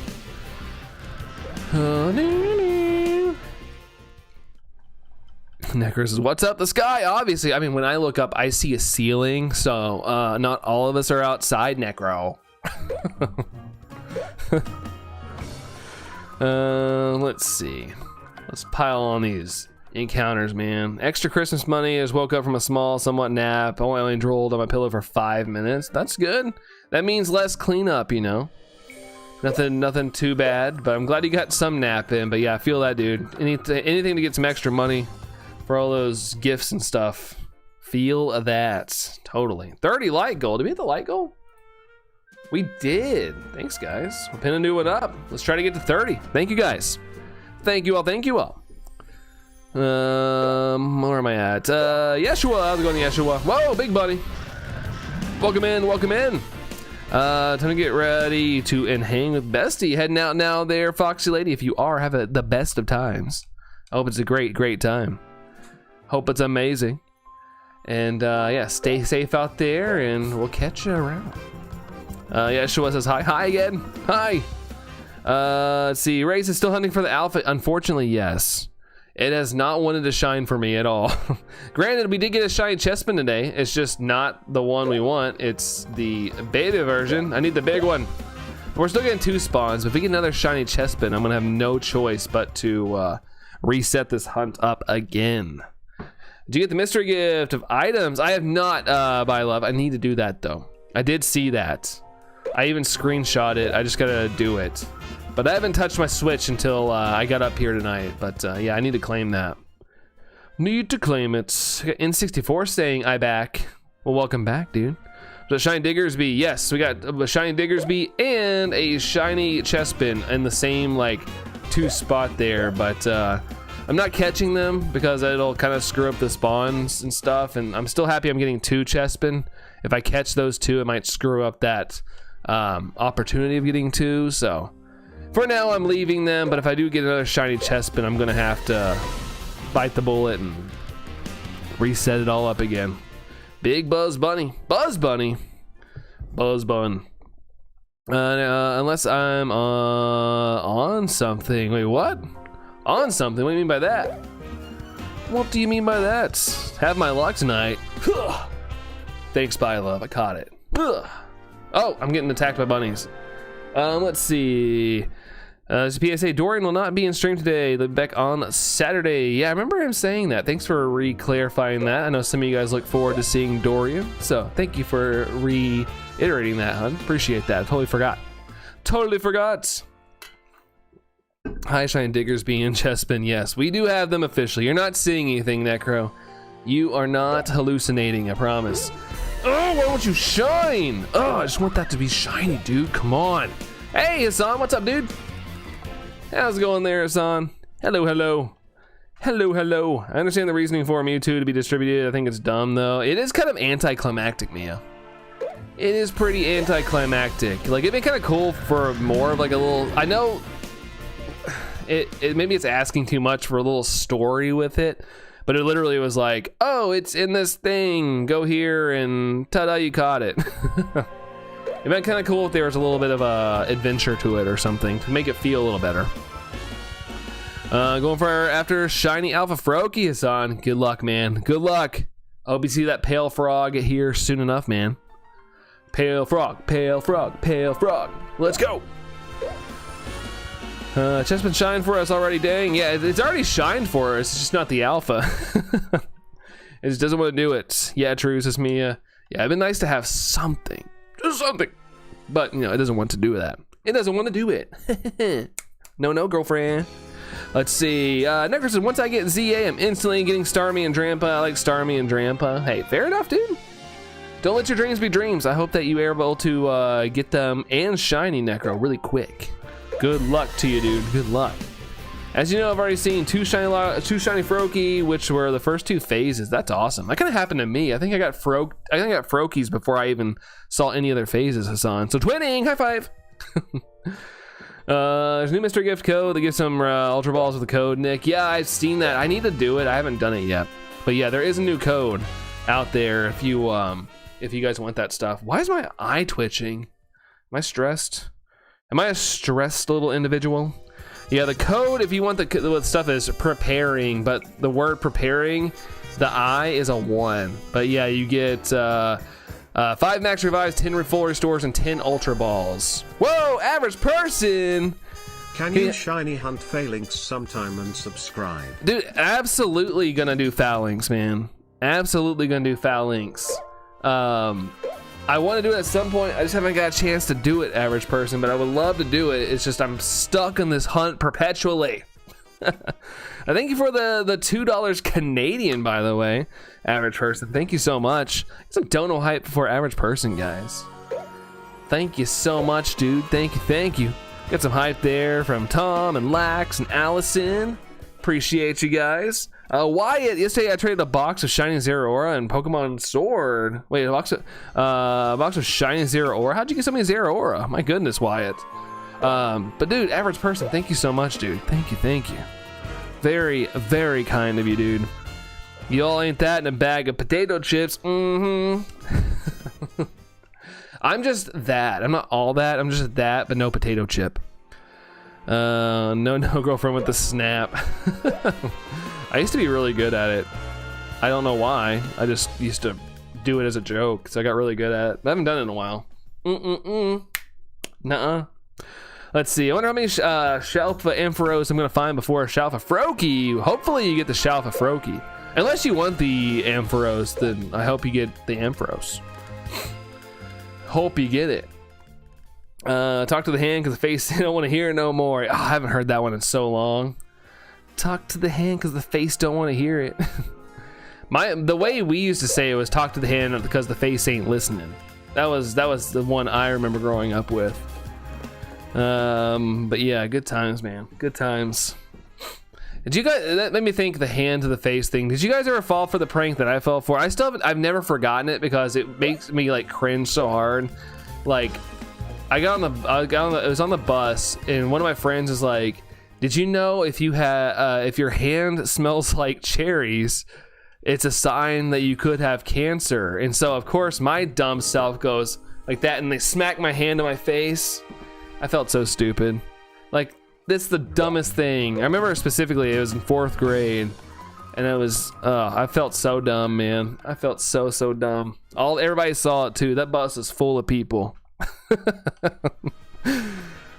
S1: Necro says, what's up the sky? Obviously, I mean, when I look up, I see a ceiling, so not all of us are outside, Necro. Let's see. Let's pile on these encounters, man. Extra Christmas money. I just woke up from a small, somewhat nap. I only drooled on my pillow for 5 minutes. That's good. That means less cleanup, you know. Nothing too bad, but I'm glad you got some nap in. But yeah, I feel that, dude. Anything to get some extra money for all those gifts and stuff. Feel that. Totally. 30 light goal. Did we hit the light goal? We did. Thanks, guys. We're pinning a new one up. Let's try to get to 30. Thank you, guys. Thank you all. Thank you all. Where am I at? Yeshua. How's it going, Yeshua? Whoa, big buddy. Welcome in. Welcome in. Time to get ready to and hang with Bestie. Heading out now there, Foxy Lady. If you are, have the best of times. I hope it's a great time. Hope it's amazing. And yeah, stay safe out there, and we'll catch you around. Yeshua says hi. Hi again. Hi. Let's see. Race is still hunting for the alpha. Unfortunately, yes. It has not wanted to shine for me at all. Granted, we did get a shiny Chespin today. It's just not the one we want. It's the beta version. I need the big one. We're still getting 2 spawns, but if we get another shiny Chespin, I'm gonna have no choice but to reset this hunt up again. Did you get the mystery gift of items? I have not, by love. I need to do that though. I did see that. I even screenshot it. I just gotta do it. But I haven't touched my Switch until I got up here tonight. But yeah, I need to claim that. Need to claim it. N64 saying I back. Well, welcome back, dude. So shiny Diggersby, yes, we got a shiny Diggersby and a shiny Chespin in the same like 2 spot there, but I'm not catching them because it'll kind of screw up the spawns and stuff, and I'm still happy I'm getting 2 Chespin. If I catch those 2, it might screw up that opportunity of getting 2, so for now I'm leaving them, but if I do get another shiny Chespin, I'm gonna have to bite the bullet and reset it all up again. Big Buzz Bunny. Buzz Bunny. Buzz Bun. Unless I'm on something. Wait, what? On something? What do you mean by that? What do you mean by that? Have my luck tonight. Thanks, Spy Love. I caught it. Oh, I'm getting attacked by bunnies. Let's see. PSA, Dorian will not be in stream today. They'll be back on Saturday. Yeah, I remember him saying that. Thanks for re-clarifying that. I know some of you guys look forward to seeing Dorian, so thank you for reiterating that, hun. Appreciate that. Totally forgot. Totally forgot. Hi, Shine Diggersby and Chespin. Yes, we do have them officially. You're not seeing anything, Necro. You are not hallucinating, I promise. Oh, why won't you shine? Oh, I just want that to be shiny, dude. Come on. Hey, Hassan, what's up, dude? How's it going there, Hassan? Hello, hello. Hello, hello. I understand the reasoning for Mewtwo to be distributed. I think it's dumb, though. It is kind of anticlimactic, Mia. It is pretty anticlimactic. Like, it'd be kind of cool for more of like a little... I know it maybe it's asking too much for a little story with it, but it literally was like, oh, it's in this thing. Go here and ta-da, you caught it. It'd been kind of cool if there was a little bit of a adventure to it or something to make it feel a little better. Going for after shiny Alpha Froakie, Hassan. Good luck, man. Good luck. I hope you see that pale frog here soon enough, man. Pale frog, pale frog, pale frog. Let's go. Chespin shined for us already, dang. Yeah, it's already shined for us. It's just not the alpha. It just doesn't want to do it. Yeah, true, says Mia. Yeah, it'd been nice to have something. Just something. But, you know, it doesn't want to do that. It doesn't want to do it. No, girlfriend. Let's see. Necro says, once I get ZA, I'm instantly getting Starmie and Drampa. I like Starmie and Drampa. Hey, fair enough, dude. Don't let your dreams be dreams. I hope that you are able to get them and shiny Necro really quick. Good luck to you, dude. Good luck. As you know, I've already seen two shiny Froakie, which were the first 2 phases. That's awesome. That kind of happened to me. I think I got Froakies before I even saw any other phases, Hassan. So twinning, high five. There's a new mystery gift code. They give some Ultra Balls with the code, Nick. Yeah, I've seen that. I need to do it. I haven't done it yet. But yeah, there is a new code out there if you guys want that stuff. Why is my eye twitching? Am I stressed? Am I a stressed little individual? Yeah, the code, if you want the stuff, is preparing, but the word preparing, the I is a 1. But yeah, you get 5 max revives, 10 full restores, and 10 ultra balls. Whoa, average person!
S2: Can you shiny hunt phalanx sometime and subscribe?
S1: Dude, absolutely gonna do phalanx, man. Absolutely gonna do phalanx. I want to do it at some point. I just haven't got a chance to do it, average person, but I would love to do it. It's just I'm stuck in this hunt perpetually. I thank you for the $2 Canadian, by the way, average person. Thank you so much. Get some dono hype for average person, guys. Thank you so much, dude. Thank you. Got some hype there from Tom and Lax and Allison. Appreciate you guys. Wyatt, yesterday I traded a box of Shiny Zeraora and Pokemon Sword. Wait, a box of Shiny Zeraora? How'd you get so many Zeraora? My goodness, Wyatt. But dude, average person, thank you so much, dude. Thank you. Very, very kind of you, dude. Y'all ain't that in a bag of potato chips. I'm just that. I'm not all that. I'm just that, but no potato chip. No girlfriend with the snap. I used to be really good at it. I don't know why. I just used to do it as a joke, so I got really good at it. I haven't done it in a while. Nuh-uh. Let's see. I wonder how many Shalfa Ampharos I'm gonna find before a Shalfa Froakie. Hopefully you get the Shalfa Froakie. Unless you want the Ampharos, then I hope you get the Ampharos. Hope you get it. Talk to the hand because the face don't want to hear it no more. Oh, I haven't heard that one in so long. Talk to the hand because the face don't want to hear it. The way we used to say it was talk to the hand because the face ain't listening. That was the one I remember growing up with. But yeah, good times, man. Good times. Did you guys, that made me think the hand to the face thing. Did you guys ever fall for the prank that I fell for? I've never forgotten it because it makes me like cringe so hard. Like it was on the bus and one of my friends is like, did you know if your hand smells like cherries, it's a sign that you could have cancer? And so of course my dumb self goes like that and they smack my hand to my face. I felt so stupid. Like, that's the dumbest thing. I remember specifically it was in 4th grade and it was I felt so dumb, man. I felt so dumb. Everybody saw it too. That bus is full of people.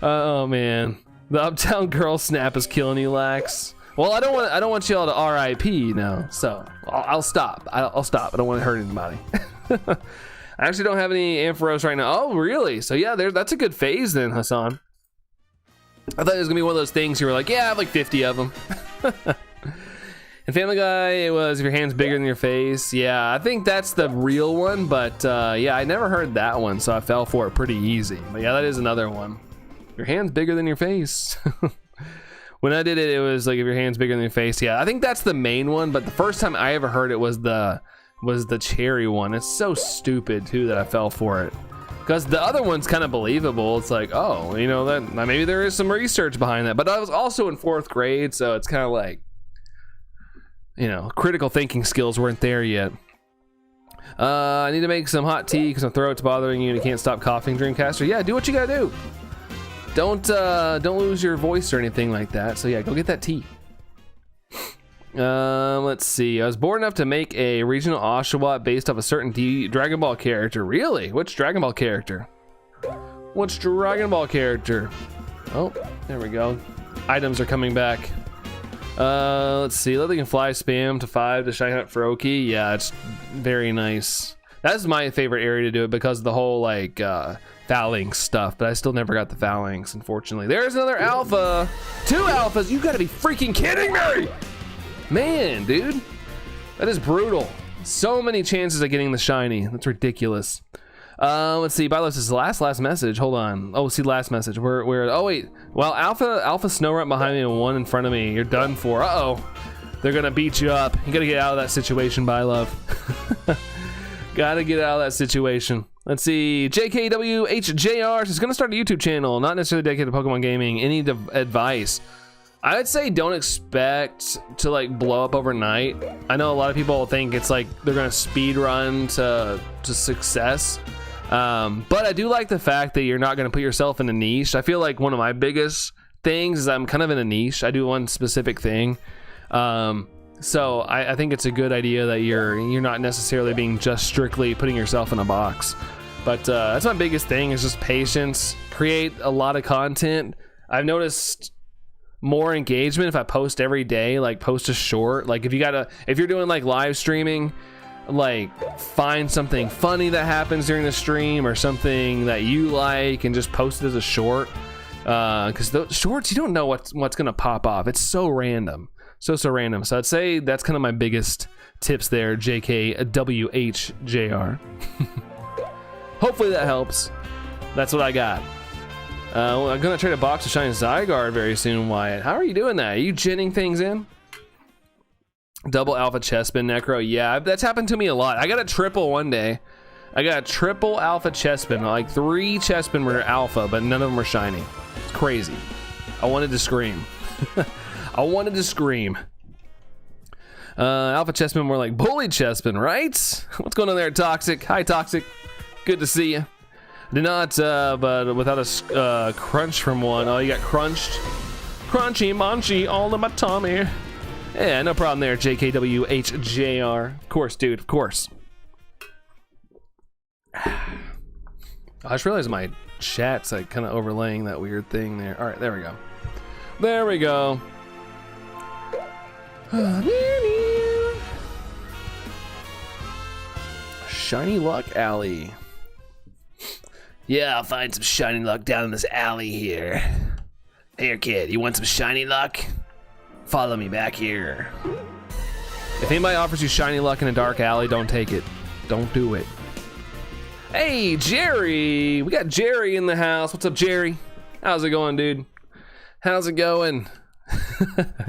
S1: Oh man, the Uptown Girl snap is killing you, Lax. Well, I don't want y'all to RIP now, so I'll stop. I'll stop. I don't want to hurt anybody. I actually don't have any Ampharos right now. Oh really? So yeah, that's a good phase then, Hassan. I thought it was gonna be one of those things you were like, yeah, I have like 50 of them. In Family Guy, it was if your hand's bigger than your face. Yeah, I think that's the real one, but yeah, I never heard that one, so I fell for it pretty easy. But yeah, that is another one. Your hand's bigger than your face. When I did it, it was like if your hand's bigger than your face. Yeah, I think that's the main one, but the first time I ever heard it was the cherry one. It's so stupid too that I fell for it. Because the other one's kind of believable. It's like, oh, you know, that maybe there is some research behind that. But I was also in 4th grade, so it's kind of like, you know, critical thinking skills weren't there yet. I need to make some hot tea because my throat's bothering you and you can't stop coughing, Dreamcaster. Yeah, do what you gotta do. Don't lose your voice or anything like that. So yeah, go get that tea. Let's see. I was bored enough to make a regional Oshawott based off a certain Dragon Ball character. Really? Which Dragon Ball character? Which Dragon Ball character? Oh, there we go. Items are coming back. Let's see. Let can fly spam to 5 to Shiny Hunt Froakie. Yeah, it's very nice. That's my favorite area to do it because of the whole like Phalanx stuff, but I still never got the Phalanx, unfortunately. There's another alpha. 2 alphas. You gotta be freaking kidding me! Man, dude, that is brutal. So many chances of getting the shiny. That's ridiculous. Let's see. Bylos is the last message. Hold on. Oh, see, last message. Where? Oh wait. Well, Alpha Snow right behind me and 1 in front of me. You're done for. Uh-oh. They're gonna beat you up. You gotta get out of that situation, Bylove. Gotta get out of that situation. Let's see. JKWHJR is gonna start a YouTube channel, not necessarily dedicated to Pokemon gaming. Any advice? I would say don't expect to like blow up overnight. I know a lot of people think it's like they're gonna speed run to success, but I do like the fact that you're not gonna put yourself in a niche. I feel like one of my biggest things is I'm kind of in a niche. I do one specific thing, so I think it's a good idea that you're not necessarily being just strictly putting yourself in a box. But that's my biggest thing is just patience. Create a lot of content. I've noticed more engagement if I post every day, like post a short. Like if you're doing like live streaming, like find something funny that happens during the stream or something that you like and just post it as a short, because the shorts, you don't know what's gonna pop off. It's so random, so random. So I'd say that's kind of my biggest tips there, JKWHJR. Hopefully that helps. That's what I got. Well, I'm gonna trade a box of Shiny Zygarde very soon, Wyatt. How are you doing that? Are you ginning things in? Double alpha chestbin necro. Yeah, that's happened to me a lot. I got a triple one day. I got a triple alpha chestbin. Like 3 chestbin were alpha, but none of them were shiny. It's crazy. I wanted to scream. I wanted to scream. Alpha chestbin more like bully chestbin, right? What's going on there, Toxic? Hi, Toxic. Good to see you. Did not, but without a crunch from one. Oh, you got crunched. Crunchy, munchy, all in my tummy. Yeah, no problem there, JKWHJR. Of course, dude, of course. I just realized my chat's like kind of overlaying that weird thing there. All right, there we go. There we go. Shiny Luck Alley. Yeah, I'll find some shiny luck down in this alley here. Here, kid, you want some shiny luck? Follow me back here. If anybody offers you shiny luck in a dark alley, don't take it. Don't do it. Hey, Jerry! We got Jerry in the house. What's up, Jerry? How's it going, dude? How's it going?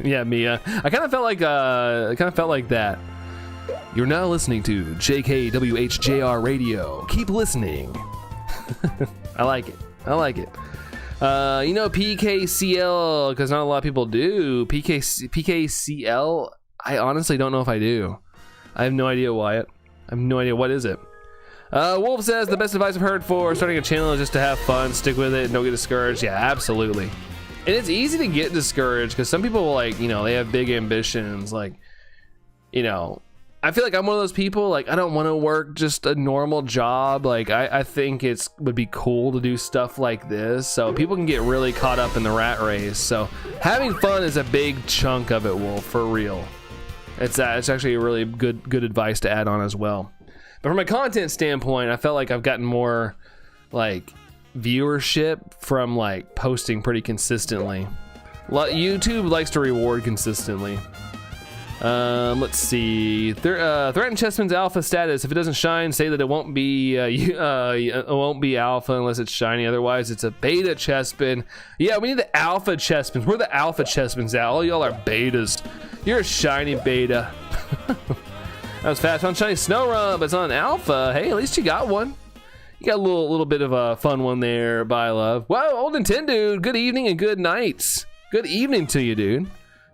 S1: Yeah, Mia. I kind of felt like that. You're now listening to JKWHJR Radio. Keep listening. I like it. I like it. You know PKCL, because not a lot of people do. PKCL, I honestly don't know if I do. I have no idea, Wyatt. I have no idea. What is it? Wolf says, the best advice I've heard for starting a channel is just to have fun, stick with it, and don't get discouraged. Yeah, absolutely. And it's easy to get discouraged because some people, like, you know, they have big ambitions. Like, you know, I feel like I'm one of those people, like, I don't want to work just a normal job. Like, I think would be cool to do stuff like this. So people can get really caught up in the rat race. So having fun is a big chunk of it, Wolf, for real. It's actually a really good advice to add on as well. But from a content standpoint, I felt like I've gotten more, like, viewership from, like, posting pretty consistently. YouTube likes to reward consistently. Let's see. Threaten Chessman's alpha status. If it doesn't shine, say that it won't be it won't be alpha unless it's shiny. Otherwise, it's a beta Chespin. Yeah, we need the alpha Chespins. Where are the alpha Chespins at? All y'all are betas. You're a shiny beta. That was fast. On shiny snow run, but it's on alpha. Hey, at least you got one. You got a little bit of a fun one there, by love. Whoa, old Nintendo, good evening and good nights. Good evening to you, dude.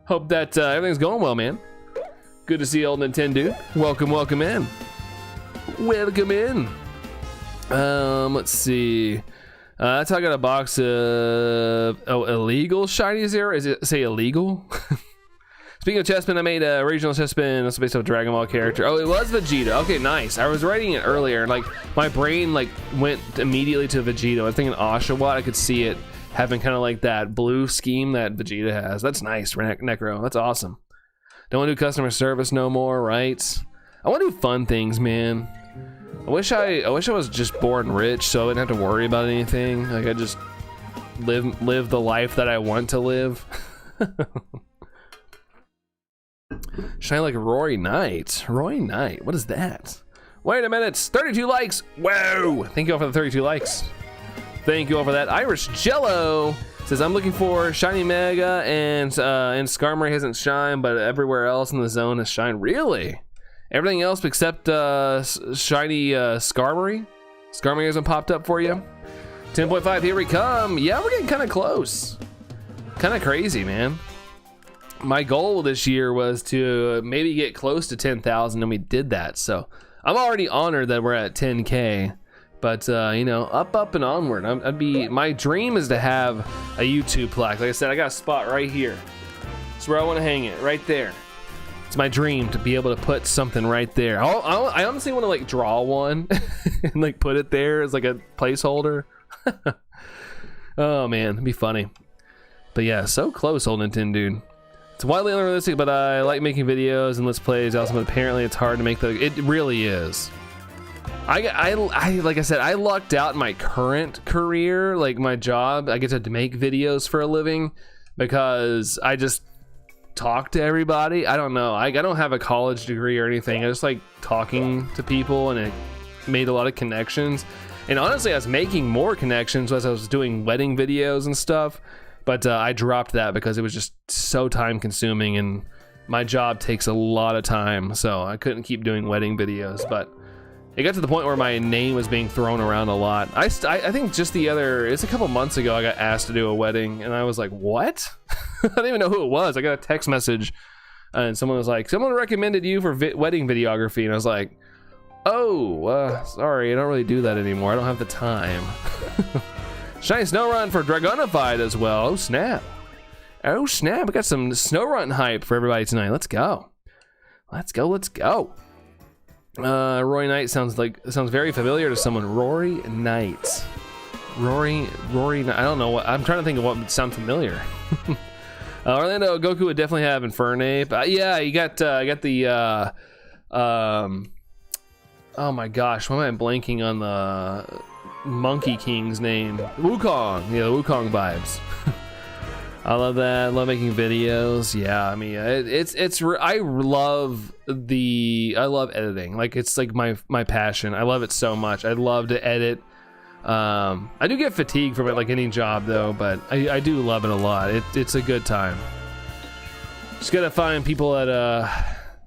S1: Hope that everything's going well, man. Good to see old Nintendo. Welcome in. Welcome in. Let's see. That's how I got a box of illegal shinies there. Is it say illegal? Speaking of Chespin, I made a regional Chespin. That's based on a Dragon Ball character. Oh, it was Vegeta. Okay, nice. I was writing it earlier, and like my brain like went immediately to Vegeta. I was thinking Oshawott. I could see it having kind of like that blue scheme that Vegeta has. That's nice, Necro. That's awesome. Don't want to do customer service no more, right? I want to do fun things, man. I wish I was just born rich, so I wouldn't have to worry about anything. Like I just live the life that I want to live. Shine like Roy Knight. Roy Knight. What is that? Wait a minute. 32 likes. Whoa. Thank you all for the 32 likes. Thank you all for that. Irish Jello says, I'm looking for Shiny Mega and Skarmory hasn't shined, but everywhere else in the zone has shined. Really? Everything else except Shiny Skarmory? Skarmory hasn't popped up for you? 10.5, here we come. Yeah, we're getting kind of close. Kind of crazy, man. My goal this year was to maybe get close to 10,000, and we did that. So I'm already honored that we're at 10K. But you know, up and onward. My dream is to have a YouTube plaque. Like I said, I got a spot right here. It's where I want to hang it, right there. It's my dream to be able to put something right there. I honestly want to like draw one and like put it there as like a placeholder. Oh man, it'd be funny. But yeah, so close, old Nintendo dude. It's widely unrealistic, but I like making videos and let's plays. Also, but apparently it's hard to make it really is. I like I said, I lucked out in my current career, like my job. I get to make videos for a living because I just talk to everybody. I don't know. I don't have a college degree or anything. I just like talking to people, and it made a lot of connections. And honestly, I was making more connections as I was doing wedding videos and stuff. But I dropped that because it was just so time consuming, and my job takes a lot of time, so I couldn't keep doing wedding videos. But it got to the point where my name was being thrown around a lot. I think just it's a couple months ago, I got asked to do a wedding, and I was like, what? I didn't even know who it was. I got a text message, and someone was like, someone recommended you for wedding videography, and I was like, oh, sorry, I don't really do that anymore. I don't have the time. Shiny Snow for Dragonified as well. Oh snap. Oh snap. We got some Snow hype for everybody tonight. Let's go. Let's go. Roy Knight sounds very familiar to someone. Rory Knight. Rory Knight. I don't know what. I'm trying to think of what would sound familiar. Orlando Goku would definitely have Infernape. Yeah, you got the oh my gosh, why am I blanking on the Monkey King's name? Wukong. Yeah, the Wukong vibes. I love that. I love making videos. Yeah, I mean, I love editing. Like, it's like my passion. I love it so much. I love to edit. I do get fatigued from it, like any job though, but I do love it a lot. It's a good time. Just gotta find people that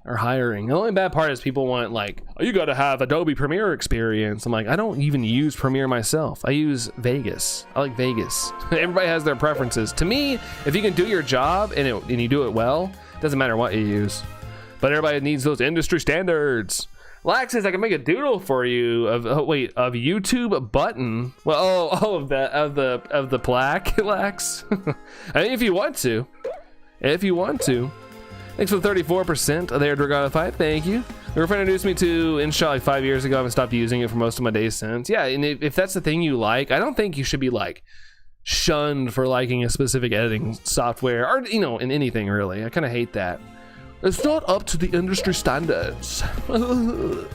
S1: are hiring. The only bad part is people want, like, oh, you gotta have Adobe Premiere experience. I'm like, I don't even use Premiere myself. I use Vegas. I like Vegas. Everybody has their preferences. To me, if you can do your job and you do it well, it doesn't matter what you use. But everybody needs those industry standards. Lax says I can make a doodle for you of YouTube button. Well, of the plaque, Lax. I mean, if you want to. Thanks for the 34% there, Dragonified. Thank you. My girlfriend introduced me to InShot like 5 years ago. I haven't stopped using it for most of my days since. Yeah, and if that's the thing you like, I don't think you should be like shunned for liking a specific editing software or, you know, in anything really. I kind of hate that. It's not up to the industry standards. The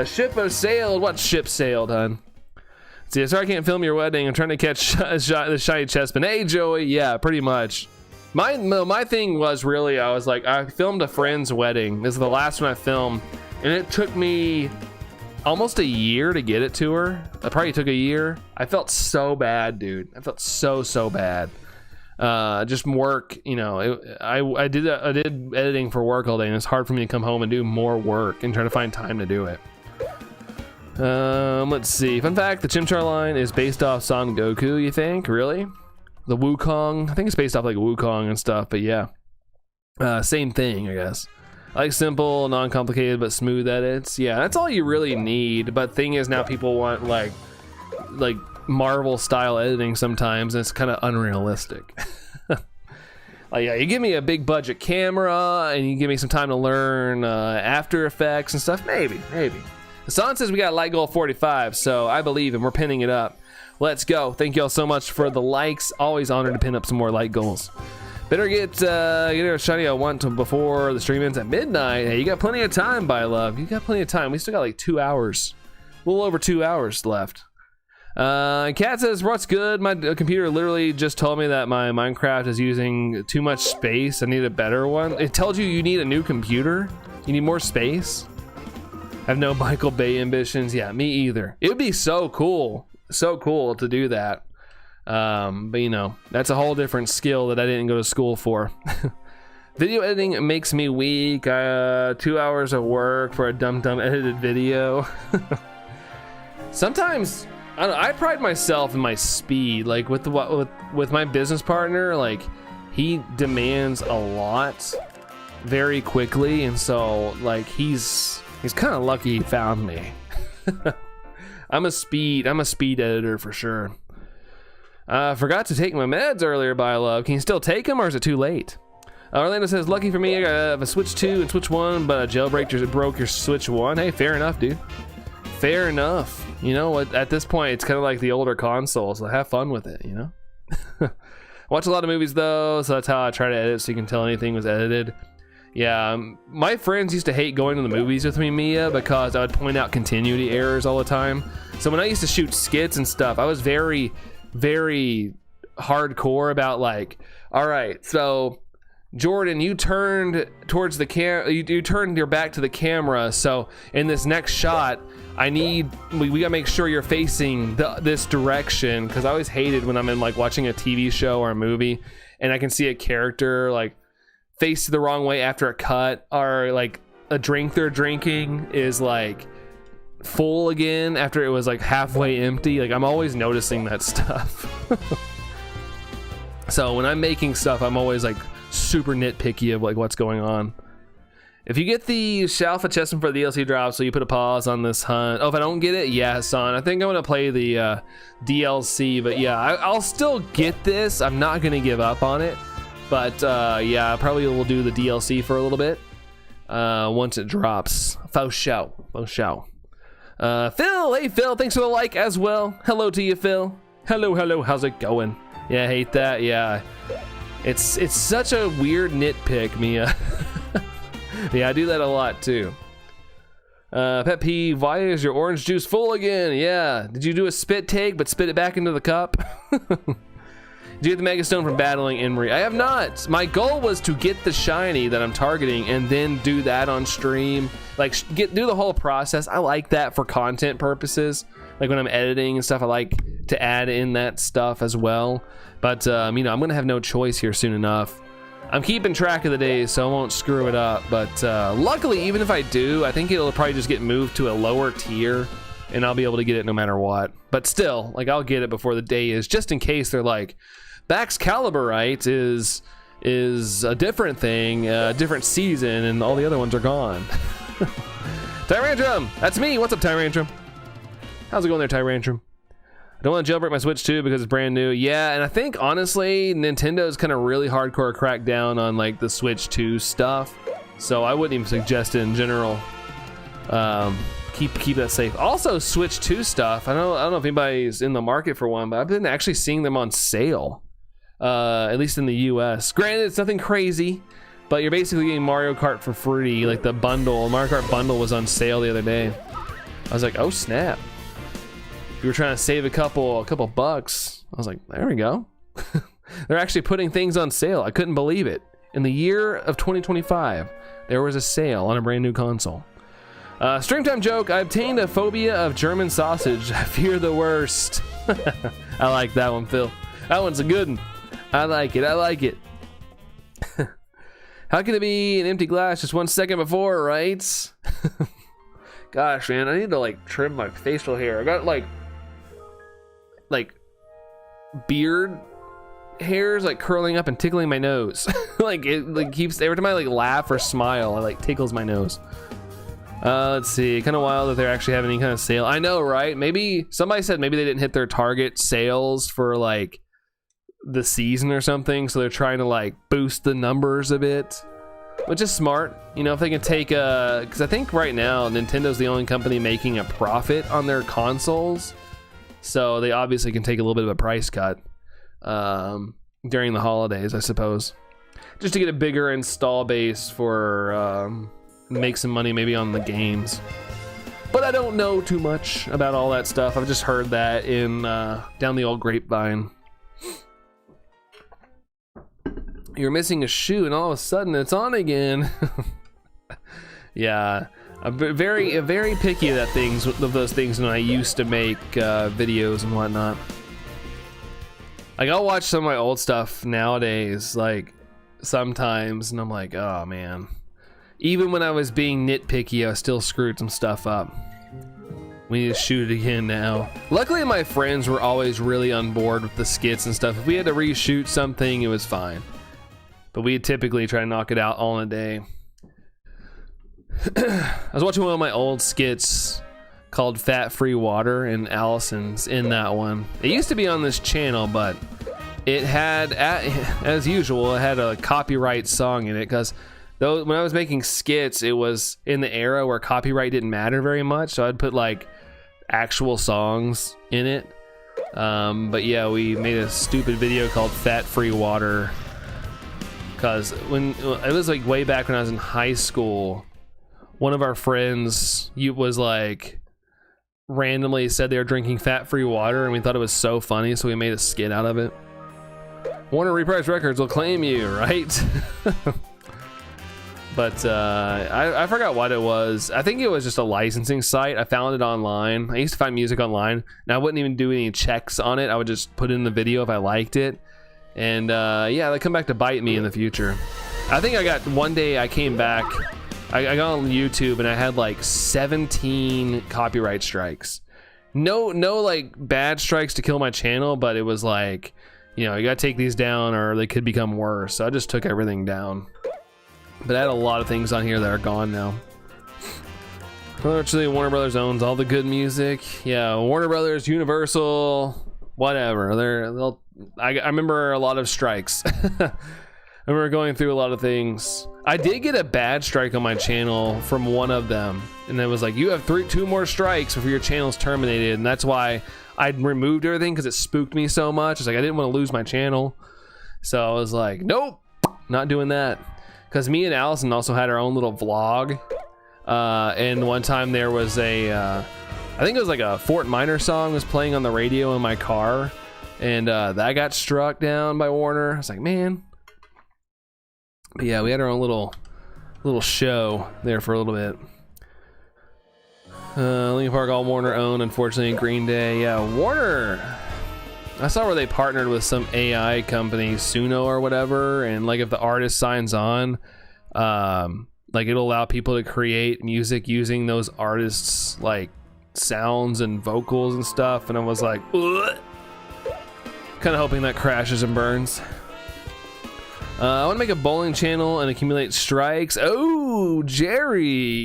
S1: ship has sailed. What ship sailed, hon? See, sorry I can't film your wedding. I'm trying to catch the shiny chestman. Hey, Joey. Yeah, pretty much. My thing was really, I was like, I filmed a friend's wedding. This is the last one I filmed, and it took me almost a year to get it to her. It probably took a year. I felt so bad, dude. I felt so bad. Just work, you know. I did editing for work all day, and it's hard for me to come home and do more work and try to find time to do it. Let's see. Fun fact: the Chimchar line is based off Son Goku. You think? Really? The Wukong, I think it's based off like Wukong and stuff, but yeah, same thing, I guess. I like simple, non-complicated, but smooth edits. Yeah, that's all you really need. But thing is, now people want like Marvel style editing sometimes, and it's kind of unrealistic. Like, yeah, you give me a big budget camera and you give me some time to learn After Effects and stuff, maybe. Hassan says we got light goal 45, so I believe him. We're pinning it up. Let's go. Thank you all so much for the likes. Always honored to pin up some more light goals. Better get a shiny I want to before the stream ends at midnight. Hey, you got plenty of time, by love. You got plenty of time. We still got like 2 hours. A little over 2 hours left. Kat says, what's good? My computer literally just told me that my Minecraft is using too much space. I need a better one. It tells you need a new computer. You need more space. I have no Michael Bay ambitions. Yeah, me either. It would be so cool. So cool to do that. But you know, that's a whole different skill that I didn't go to school for. Video editing makes me weak. 2 hours of work for a dumb edited video. Sometimes I pride myself in my speed. Like with my business partner, like he demands a lot very quickly, and so like he's kind of lucky he found me. I'm a speed editor for sure. Forgot to take my meds earlier, by love. Can you still take them, or is it too late? Orlando says, lucky for me, I have a Switch 2 and Switch 1, but a jailbreak broke your Switch 1. Hey, fair enough, dude. Fair enough. You know what? At this point, it's kind of like the older consoles, so have fun with it, you know? Watch a lot of movies, though, so that's how I try to edit, so you can tell anything was edited. Yeah, my friends used to hate going to the movies with me, Mia, because I would point out continuity errors all the time. So when I used to shoot skits and stuff, I was very, very hardcore about like, all right, so Jordan, you turned towards the you turned your back to the camera, so in this next shot, we gotta make sure you're facing this direction, because I always hated when I'm in like watching a TV show or a movie, and I can see a character like face the wrong way after a cut, or like a drink they're drinking is like full again after it was like halfway empty. Like I'm always noticing that stuff. So when I'm making stuff, I'm always like super nitpicky of like what's going on. If you get the Shalfa Chessman for the DLC drop, so you put a pause on this hunt. Oh, if I don't get it, yeah, son, I think I'm gonna play the DLC, but yeah, I'll still get this. I'm not gonna give up on it. But yeah, I probably will do the DLC for a little bit once it drops. Faux show. Phil, hey Phil, thanks for the like as well. Hello to you, Phil. Hello, how's it going? Yeah, I hate that. Yeah, it's such a weird nitpick, Mia. Yeah, I do that a lot too. Pet peeve, why is your orange juice full again? Yeah, did you do a spit take but spit it back into the cup? Did you get the Mega Stone from battling Emery? I have not. My goal was to get the shiny that I'm targeting and then do that on stream. Like, do the whole process. I like that for content purposes. Like when I'm editing and stuff, I like to add in that stuff as well. But, you know, I'm going to have no choice here soon enough. I'm keeping track of the days, so I won't screw it up. But luckily, even if I do, I think it'll probably just get moved to a lower tier. And I'll be able to get it no matter what. But still, like, I'll get it before the day is, just in case they're like, Bax Caliburite is a different thing, a different season, and all the other ones are gone. Tyrantrum, that's me. What's up, Tyrantrum? How's it going there, Tyrantrum? I don't want to jailbreak my Switch 2 because it's brand new. Yeah, and I think honestly, Nintendo's kind of really hardcore cracked down on like the Switch 2 stuff, so I wouldn't even suggest it in general. Keep that safe. Also, Switch 2 stuff. I don't know if anybody's in the market for one, but I've been actually seeing them on sale. At least in the US. Granted, it's nothing crazy, but you're basically getting Mario Kart for free. Like the bundle, Mario Kart bundle was on sale the other day. I was like, oh snap. You were trying to save a couple bucks. I was like, there we go. They're actually putting things on sale. I couldn't believe it. In the year of 2025, there was a sale on a brand new console. Streamtime joke, I obtained a phobia of German sausage. I fear the worst. I like that one, Phil. That one's a good one. I like it. How can it be an empty glass just 1 second before, right? Gosh, man, I need to like trim my facial hair. I got like beard hairs like curling up and tickling my nose. Like it like keeps, every time I like laugh or smile, it like tickles my nose. Let's see, kind of wild that they're actually having any kind of sale. I know, right? Maybe somebody said maybe they didn't hit their target sales for like the season or something, so they're trying to like boost the numbers a bit, which is smart. You know, if they can take because I think right now Nintendo's the only company making a profit on their consoles, so they obviously can take a little bit of a price cut during the holidays, I suppose, just to get a bigger install base for make some money maybe on the games. But I don't know too much about all that stuff. I've just heard that in down the old grapevine. You're missing a shoe and all of a sudden it's on again. Yeah, I'm very picky of those things when I used to make videos and whatnot. Like I'll watch some of my old stuff nowadays, like sometimes, and I'm like, oh man. Even when I was being nitpicky, I still screwed some stuff up. We need to shoot it again now. Luckily, my friends were always really on board with the skits and stuff. If we had to reshoot something, it was fine. But we typically try to knock it out all in a day. I was watching one of my old skits called Fat Free Water, and Allison's in that one. It used to be on this channel, but it had, as usual, it had a copyright song in it, because when I was making skits, it was in the era where copyright didn't matter very much, so I'd put like actual songs in it. But yeah, we made a stupid video called Fat Free Water, because when it was like way back when I was in high school, one of our friends was like randomly said they were drinking fat free water, and we thought it was so funny, so we made a skit out of it. Warner Reprise Records will claim you, right? But I forgot what it was. I think it was just a licensing site. I found it online. I used to find music online, and I wouldn't even do any checks on it. I would just put it in the video if I liked it. And yeah, they come back to bite me in the future. I think I got, one day I came back, I got on YouTube and I had like 17 copyright strikes. No like bad strikes to kill my channel, but it was like, you know, you gotta take these down or they could become worse. So I just took everything down. But I had a lot of things on here that are gone now. Actually, Warner Brothers owns all the good music. Yeah, Warner Brothers, Universal, whatever. I remember a lot of strikes. I remember going through a lot of things. I did get a bad strike on my channel from one of them, and it was like, you have two more strikes before your channel's terminated, and that's why I removed everything, because it spooked me so much. It's like I didn't want to lose my channel, so I was like, nope, not doing that. Because me and Allison also had our own little vlog And one time there was I think it was like a Fort Minor song was playing on the radio in my car, and that got struck down by Warner. I was like, man. But yeah, we had our own little show there for a little bit. Linkin Park, all Warner owned, unfortunately. Green Day, yeah, Warner. I saw where they partnered with some AI company, Suno or whatever, and like if the artist signs on, like it'll allow people to create music using those artists' like sounds and vocals and stuff. And I was like, kind of hoping that crashes and burns. I want to make a bowling channel and accumulate strikes. Oh, Jerry.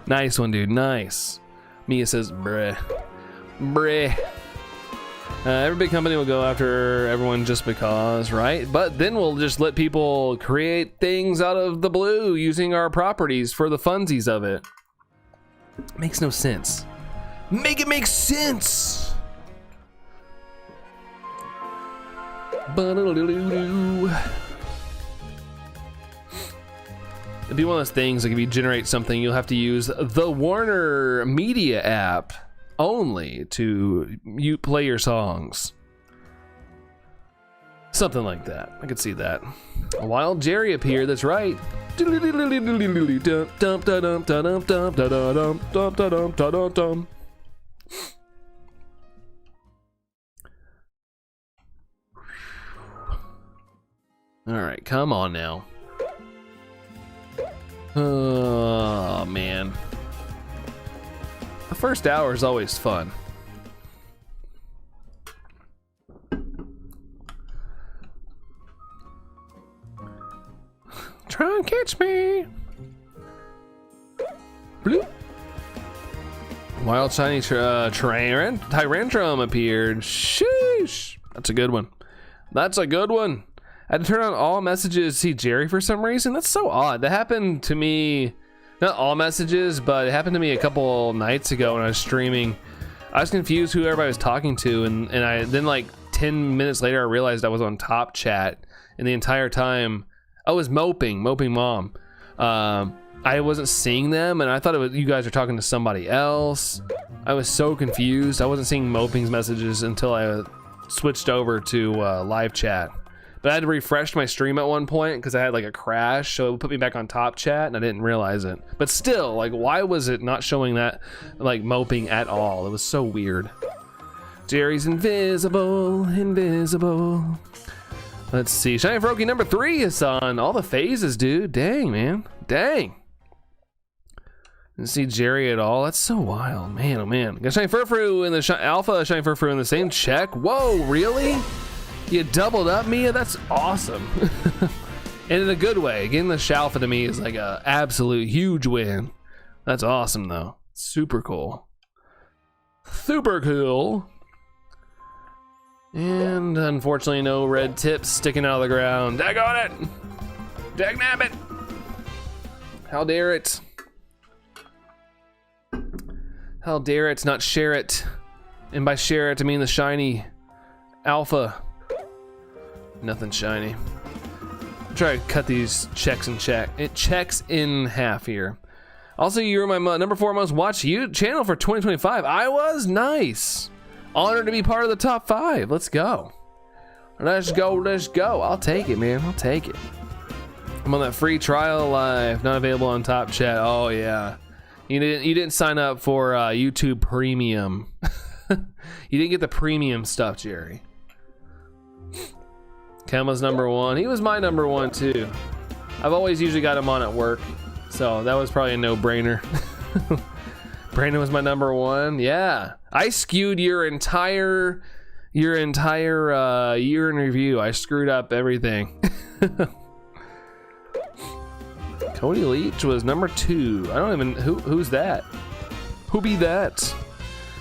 S1: Nice one, dude. Nice. Mia says, bruh. Every big company will go after everyone just because, right? But then we'll just let people create things out of the blue using our properties for the funsies of it. Makes no sense. Make it make sense. It'd be one of those things, like if you generate something, you'll have to use the Warner Media app only to play your songs. Something like that. I could see that. A wild Jerry appeared, that's right. All right, come on now. Oh, man. The first hour is always fun. Try and catch me. Bloop. Wild shiny Tyrantrum appeared. Sheesh. That's a good one. That's a good one. I had to turn on all messages to see Jerry for some reason. That's so odd. That happened to me, not all messages, but it happened to me a couple nights ago when I was streaming. I was confused who everybody was talking to, and I then like 10 minutes later I realized I was on top chat, and the entire time I was moping mom. I wasn't seeing them, and I thought it was you guys were talking to somebody else. I was so confused. I wasn't seeing moping's messages until I switched over to live chat. But I had to refresh my stream at one point because I had like a crash, so it put me back on top chat and I didn't realize it. But still, like, why was it not showing that like moping at all? It was so weird. Jerry's invisible. Let's see. Shiny Froakie number 3 is on all the phases, dude. Dang, man. Dang. Didn't see Jerry at all. That's so wild, man. Oh man. Got Shiny Furfrou in the Alpha, Shiny Furfrou in the same check. Whoa, really? You doubled up, Mia? That's awesome. And in a good way. Getting the Shalfa to me is like a absolute huge win. That's awesome, though. Super cool. Super cool. And unfortunately, no red tips sticking out of the ground. Dag on it! Dag nabbit! How dare it? How dare it not share it? And by share it, I mean the shiny Alpha. Nothing shiny. Try to cut these checks in half here. Also, you were my number 4 most watched channel for 2025. I was nice. Honored to be part of the top 5. Let's go. Let's go. I'll take it, man. I'll take it. I'm on that free trial live, not available on top chat. Oh yeah. You didn't sign up for YouTube Premium. You didn't get the premium stuff, Jerry. Kema's number 1. He was my number 1 too. I've always usually got him on at work, so that was probably a no-brainer. Brandon was my number 1. Yeah, I skewed your entire year in review. I screwed up everything. Cody Leach was number 2. I don't even who's that? Who be that?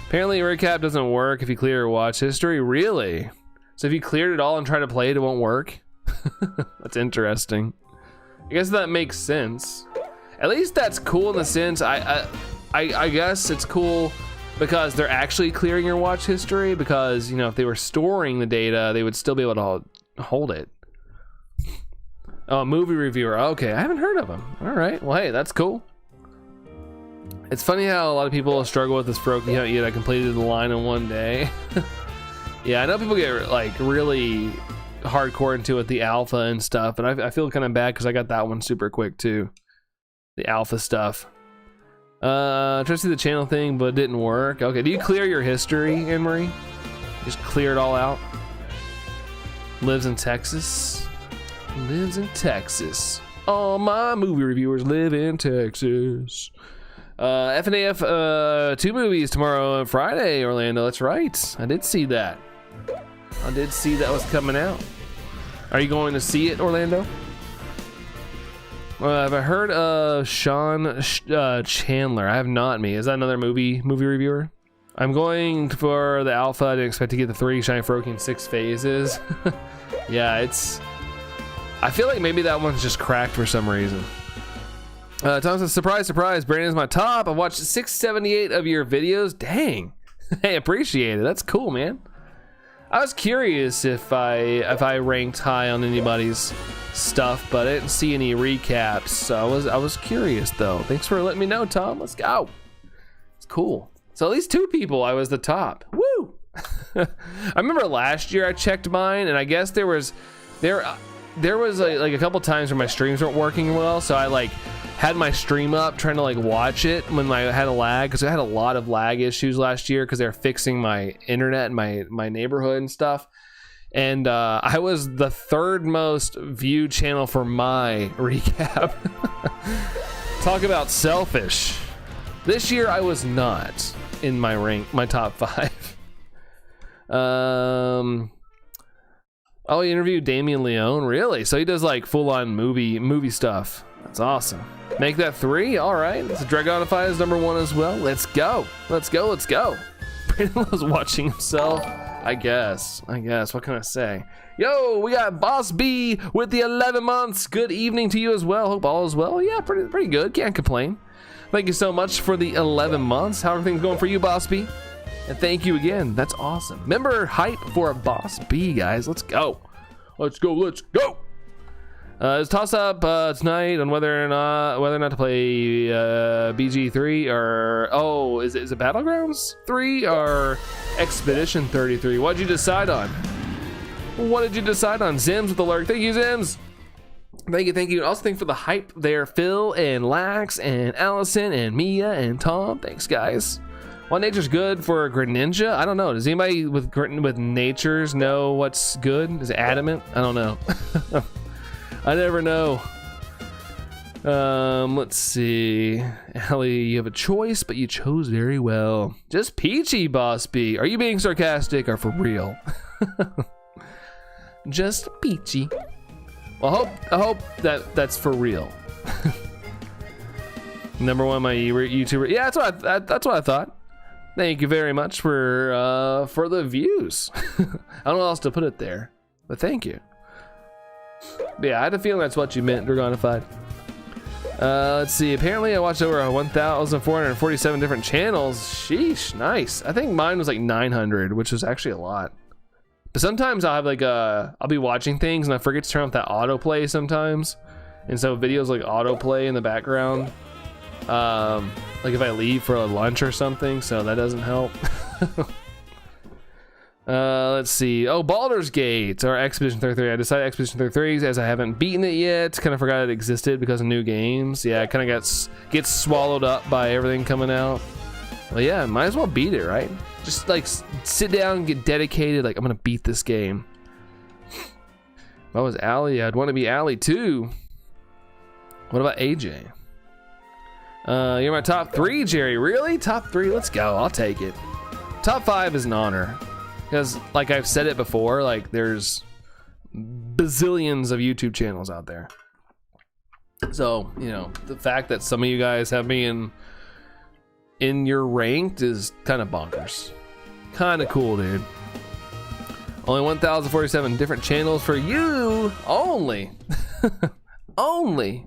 S1: Apparently, recap doesn't work if you clear your watch history. Really? So if you cleared it all and try to play it, it won't work? That's interesting. I guess that makes sense. At least that's cool in the sense, I guess it's cool because they're actually clearing your watch history, because, you know, if they were storing the data, they would still be able to hold it. Oh, movie reviewer. Okay, I haven't heard of him. All right. Well, hey, that's cool. It's funny how a lot of people struggle with this Froakie hunt, yet I completed the line in one day. Yeah, I know people get like really hardcore into it, the alpha and stuff, and I feel kind of bad because I got that one super quick too. The alpha stuff. Tried to see the channel thing, but it didn't work. Okay, do you clear your history, Anne-Marie? Just clear it all out? Lives in Texas. Lives in Texas. All my movie reviewers live in Texas. FNAF 2 movies tomorrow and Friday, Orlando. That's right. I did see that. I did see that was coming out. Are you going to see it, Orlando? Have I heard of Sean Chandler? I have not. Me. Is that another movie reviewer? I'm going for the alpha. I didn't expect to get the 3 Shiny Froakie in 6 phases. Yeah, it's... I feel like maybe that one's just cracked for some reason. Tom says, surprise, surprise, Brandon's my top. I watched 678 of your videos. Dang. Hey, appreciate it. That's cool, man. I was curious if I ranked high on anybody's stuff, but I didn't see any recaps. So I was curious though. Thanks for letting me know, Tom. Let's go. It's cool. So at least 2 people I was the top. Woo! I remember last year I checked mine, and I guess there was like a couple times where my streams weren't working well, so I like had my stream up trying to like watch it when I had a lag, because I had a lot of lag issues last year because they were fixing my internet and my neighborhood and stuff. And I was the 3rd most viewed channel for my recap. Talk about selfish. This year I was not in my top 5. Oh, he interviewed Damien Leone, really? So he does like full-on movie stuff. That's awesome. Make that 3. All right. Let's Dragonify is number 1 as well. Let's go. Let's go. Let's go. Brandon was watching himself. I guess. What can I say? Yo, we got Boss B with the 11 months. Good evening to you as well. Hope all is well. Yeah, pretty good. Can't complain. Thank you so much for the 11 months. How are things going for you, Boss B? And thank you again. That's awesome. Remember, hype for a Boss B, guys. Let's go. Let's go. Let's go. It's toss up tonight on whether or not to play BG3 or is it Battlegrounds 3 or Expedition 33? What did you decide on? Zims with the lurk. Thank you, Zims. Thank you. Also, thank for the hype there, Phil and Lax and Allison and Mia and Tom. Thanks, guys. While nature's good for Greninja, I don't know. Does anybody with natures know what's good? Is it adamant? I don't know. I never know. Let's see. Allie, you have a choice, but you chose very well. Just peachy, Boss B. Are you being sarcastic or for real? Just peachy. Well, I hope that's for real. Number 1, my YouTuber. Yeah, that's what I thought. Thank you very much for the views. I don't know how else to put it there, but thank you. Yeah, I had a feeling that's what you meant, Dragonified. Let's see. Apparently, I watched over 1,447 different channels. Sheesh, nice. I think mine was like 900, which was actually a lot. But sometimes I'll have like I'll be watching things and I forget to turn off that autoplay sometimes, and so videos like autoplay in the background. Like if I leave for a lunch or something, so that doesn't help. Let's see. Oh, Baldur's Gate or Expedition 33. I decided Expedition 33 as I haven't beaten it yet. Kind of forgot it existed because of new games. Yeah, it kind of gets swallowed up by everything coming out. Well, yeah, might as well beat it, right? Just like sit down and get dedicated. Like, I'm gonna beat this game. If I was Allie, I'd want to be Allie too. What about AJ? You're my top 3, Jerry. Really? Top 3? Let's go. I'll take it. Top 5 is an honor. Because, like I've said it before, like there's bazillions of YouTube channels out there. So, you know, the fact that some of you guys have me in your ranked is kind of bonkers. Kind of cool, dude. Only 1,047 different channels for you. Only. Only.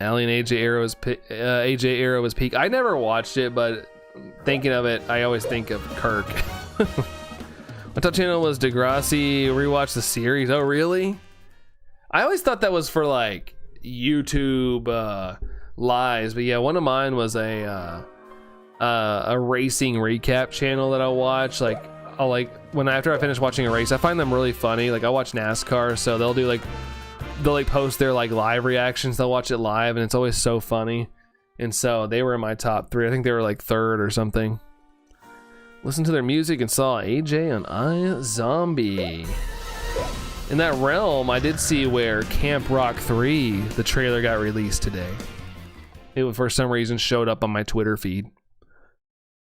S1: Allie and AJ Arrow was peak. I never watched it, but thinking of it, I always think of Kirk. My top channel was Degrassi. Rewatch the series. Oh, really? I always thought that was for like YouTube lives, but yeah, one of mine was a racing recap channel that I watch. Like, I'll after I finish watching a race, I find them really funny. Like, I watch NASCAR, so they'll post their like live reactions. They'll watch it live, and it's always so funny. And so they were in my top 3. I think they were like 3rd or something. Listened to their music and saw AJ on iZombie. In that realm, I did see where Camp Rock 3, the trailer got released today. It for some reason showed up on my Twitter feed.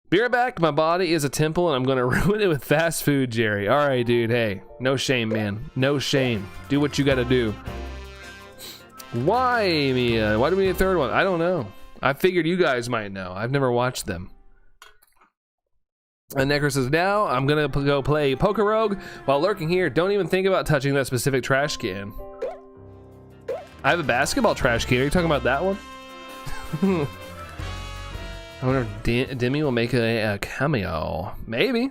S1: Be right back. My body is a temple and I'm gonna ruin it with fast food, Jerry. All right, dude. Hey, no shame, man. No shame. Do what you gotta do. Why, Mia? Why do we need a 3rd one? I don't know. I figured you guys might know. I've never watched them. And Necro says, now I'm gonna go play Poker Rogue while lurking here. Don't even think about touching that specific trash can. I have a basketball trash can. Are you talking about that one? I wonder if Demi will make a cameo. Maybe.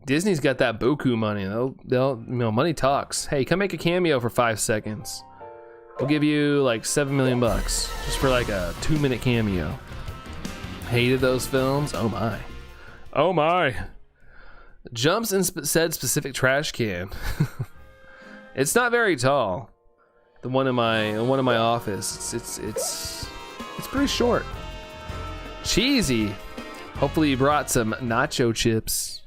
S1: Disney's got that buku money. They'll money talks. Hey, come make a cameo for 5 seconds. We'll give you like $7 million just for like a 2-minute cameo. Hated those films. Oh my. Oh my. Jumps in said specific trash can. It's not very tall. The one in my office. It's pretty short. Cheesy. Hopefully you brought some nacho chips.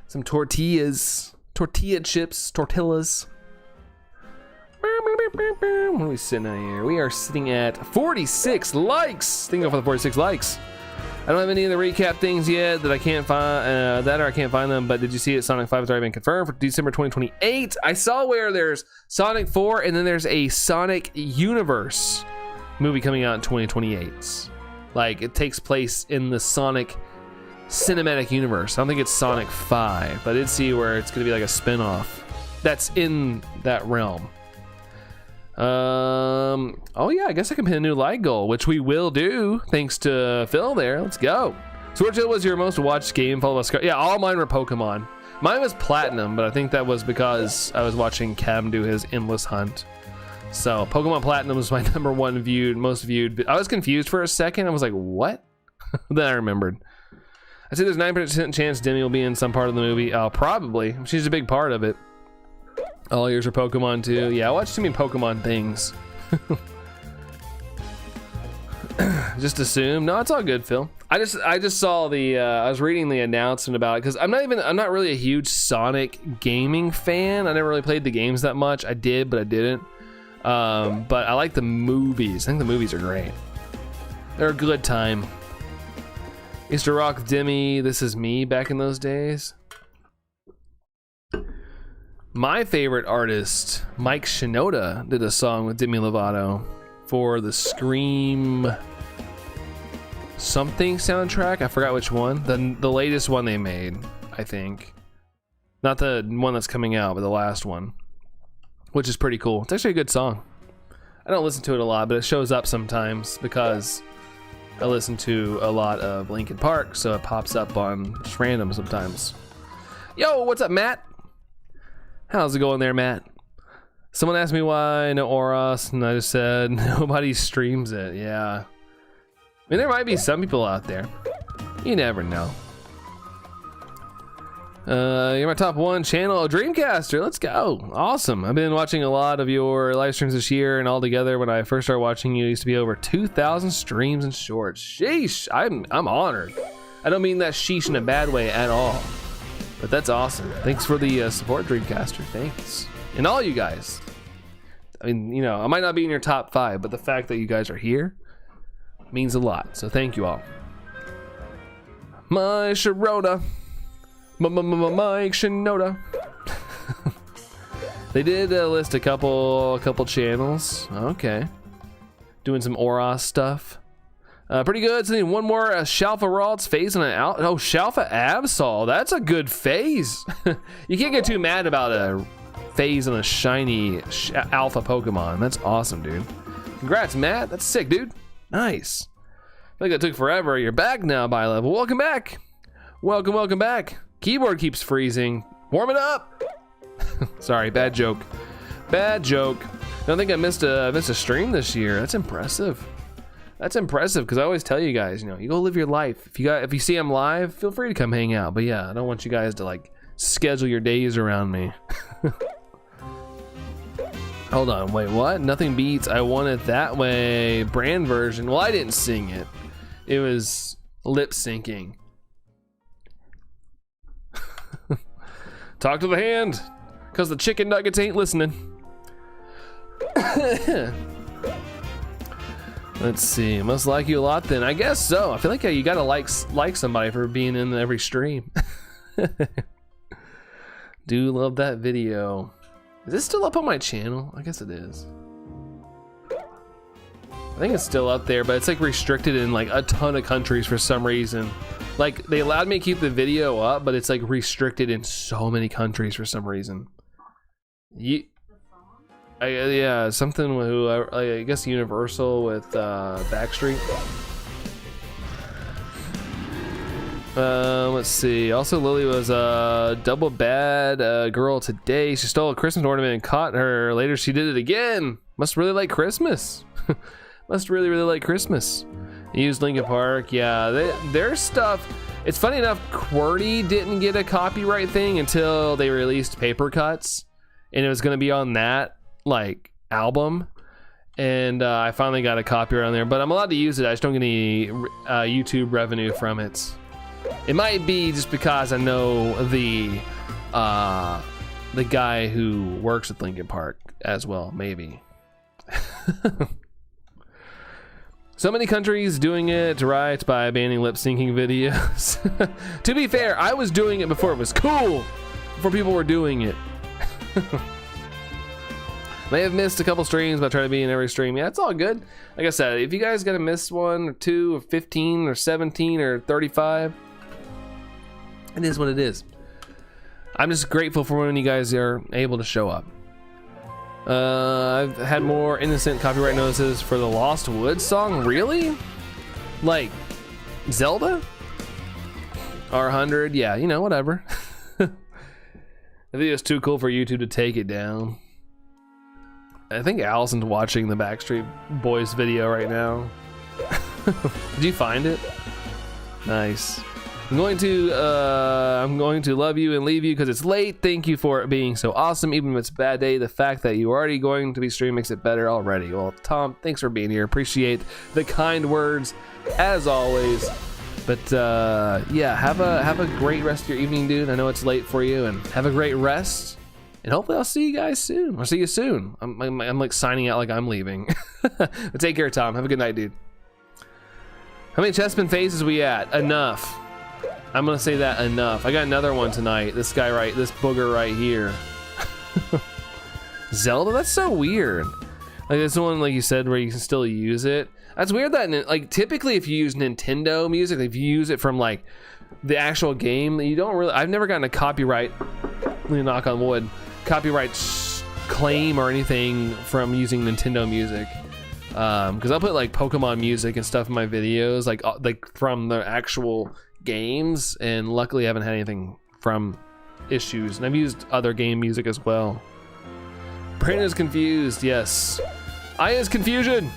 S1: Some tortillas. Tortilla chips. Tortillas. What are we sitting at here? We are sitting at 46 likes. Thank you for the 46 likes. I don't have any of the recap things yet that I can't find, I can't find them, but did you see it? Sonic 5 has already been confirmed for December 2028. I saw where there's Sonic 4 and then there's a Sonic Universe movie coming out in 2028. Like, it takes place in the Sonic cinematic universe. I don't think it's Sonic 5, but I did see where it's going to be like a spin-off that's in that realm. Oh yeah, I guess I can pin a new like goal, which we will do thanks to Phil there. Let's go. So which was your most watched game followed by Scar? Yeah, all mine were Pokemon. Mine was Platinum, but I think that was because I was watching Cam do his endless hunt. So Pokemon Platinum was my #1 most viewed. I was confused for a second. I was like, what? Then I remembered. I say there's 9% chance Demi will be in some part of the movie. Probably. She's a big part of it. All yours are Pokemon too. Yeah, I watch too many Pokemon things. Just assume. No, it's all good, Phil. I just saw the I was reading the announcement about it because I'm not really a huge Sonic gaming fan. I never really played the games that much. I did, but I didn't. But I like the movies. I think the movies are great. They're a good time. Used to rock Demi, This Is Me back in those days. My favorite artist, Mike Shinoda, did a song with Demi Lovato for the Scream something soundtrack. I forgot which one. The latest one they made, I think. Not the one that's coming out, but the last one, which is pretty cool. It's actually a good song. I don't listen to it a lot, but it shows up sometimes because I listen to a lot of Linkin Park, so it pops up on just random sometimes. Yo, what's up, Matt? How's it going there, Matt? Someone asked me why no Oros, and I just said nobody streams it. Yeah. I mean, there might be some people out there. You never know. You're my top 1 channel, Dreamcaster. Let's go. Awesome. I've been watching a lot of your live streams this year, and altogether, when I first started watching you, it used to be over 2,000 streams and shorts. Sheesh. I'm honored. I don't mean that sheesh in a bad way at all. But that's awesome. Thanks for the support, Dreamcaster. Thanks. And all you guys. I mean, you know, I might not be in your top 5, but the fact that you guys are here means a lot. So thank you all. My Sharona. Mike Shinoda. They did list a couple channels. Okay. Doing some Oros stuff. Pretty good. So one more Shalfa Ralt's phase on an out. Oh, Shalfa Absol. That's a good phase. You can't get too mad about a phase on a shiny alpha Pokemon. That's awesome, dude. Congrats, Matt. That's sick, dude. Nice. I think that took forever. You're back now, by level. Welcome back. Welcome back. Keyboard keeps freezing. Warm it up. Sorry, bad joke. Bad joke. I don't think I missed a stream this year. That's impressive. That's impressive because I always tell you guys, you know, you go live your life. If you see I'm live, feel free to come hang out. But yeah, I don't want you guys to like schedule your days around me. Hold on, wait, what? Nothing beats I Want It That Way brand version. Well, I didn't sing it. It was lip syncing. Talk to the hand, because the chicken nuggets ain't listening. Let's see, must like you a lot then. I guess so. I feel like you gotta like somebody for being in every stream. Do love that video. Is this still up on my channel? I guess it is. I think it's still up there, but it's like restricted in like a ton of countries for some reason. Like they allowed me to keep the video up, but it's like restricted in so many countries for some reason. Yeah, something with I guess Universal with Backstreet. Let's see. Also, Lily was a double bad girl today. She stole a Christmas ornament and caught her. Later, she did it again. Must really like Christmas. Must really like Christmas. Used Linkin Park. Yeah, their stuff. It's funny enough, QWERTY didn't get a copyright thing until they released Paper Cuts, and it was gonna be on that like album. And I finally got a copyright on there, but I'm allowed to use it. I just don't get any YouTube revenue from it. It might be just because I know the guy who works at Linkin Park as well, maybe. So many countries doing it right by banning lip syncing videos. To be fair, I was doing it before it was cool, before people were doing it. May have missed a couple streams, but I try to be in every stream. Yeah, it's all good. Like I said, if you guys gotta miss one or two or 15 or 17 or 35, it is what it is. I'm just grateful for when you guys are able to show up. I've had more innocent copyright notices for the Lost Woods song. Really? Like Zelda? R100? Yeah, you know, whatever. The video's too cool for YouTube to take it down. I think Allison's watching the Backstreet Boys video right now. Did you find it? Nice. I'm going to love you and leave you because it's late. Thank you for it being so awesome. Even if it's a bad day, the fact that you're already going to be streaming makes it better already. Well, Tom, thanks for being here. Appreciate the kind words as always. But yeah, have a great rest of your evening, dude. I know it's late for you, and have a great rest. And hopefully I'll see you guys soon. I'll see you soon. I'm like signing out like I'm leaving. But take care, Tom. Have a good night, dude. How many chessman phases we at? Enough. I'm gonna say that enough. I got another one tonight. This guy this booger right here. Zelda? That's so weird. Like this one, like you said, where you can still use it. That's weird that, like, typically if you use Nintendo music, if you use it from like the actual game, you don't really, I've never gotten a copyright, let me knock on wood, copyright claim or anything from using Nintendo music. Because I'll put like Pokemon music and stuff in my videos, like from the actual games, and luckily I haven't had anything from issues, and I've used other game music as well. Brain is confused. Yes, I is confusion.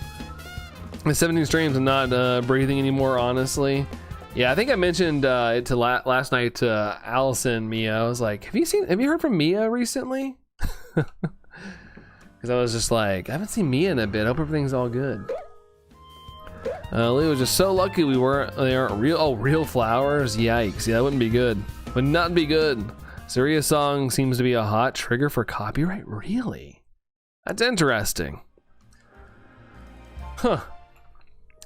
S1: The 17 streams and not breathing anymore, honestly. Yeah, I think I mentioned it to last night to Allison, Mia. I was like, have you heard from Mia recently? Because I was just like, I haven't seen Mia in a bit. I hope everything's all good. Lee was just so lucky they aren't real flowers. Yikes. Yeah, that wouldn't be good. Would not be good. Suria's song seems to be a hot trigger for copyright. Really? That's interesting. Huh.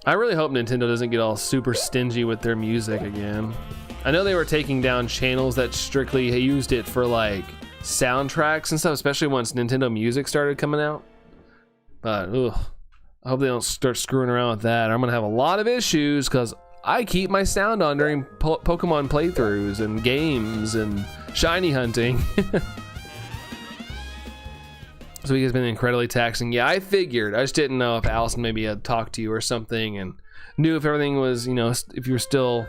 S1: I really hope Nintendo doesn't get all super stingy with their music again. I know they were taking down channels that strictly used it for like soundtracks and stuff, especially once Nintendo Music started coming out. But ugh, I hope they don't start screwing around with that. I'm gonna have a lot of issues because I keep my sound on during Pokemon playthroughs and games and shiny hunting. So he has been incredibly taxing. Yeah, I figured. I just didn't know if Allison maybe had talked to you or something and knew if everything was, you know, if you were still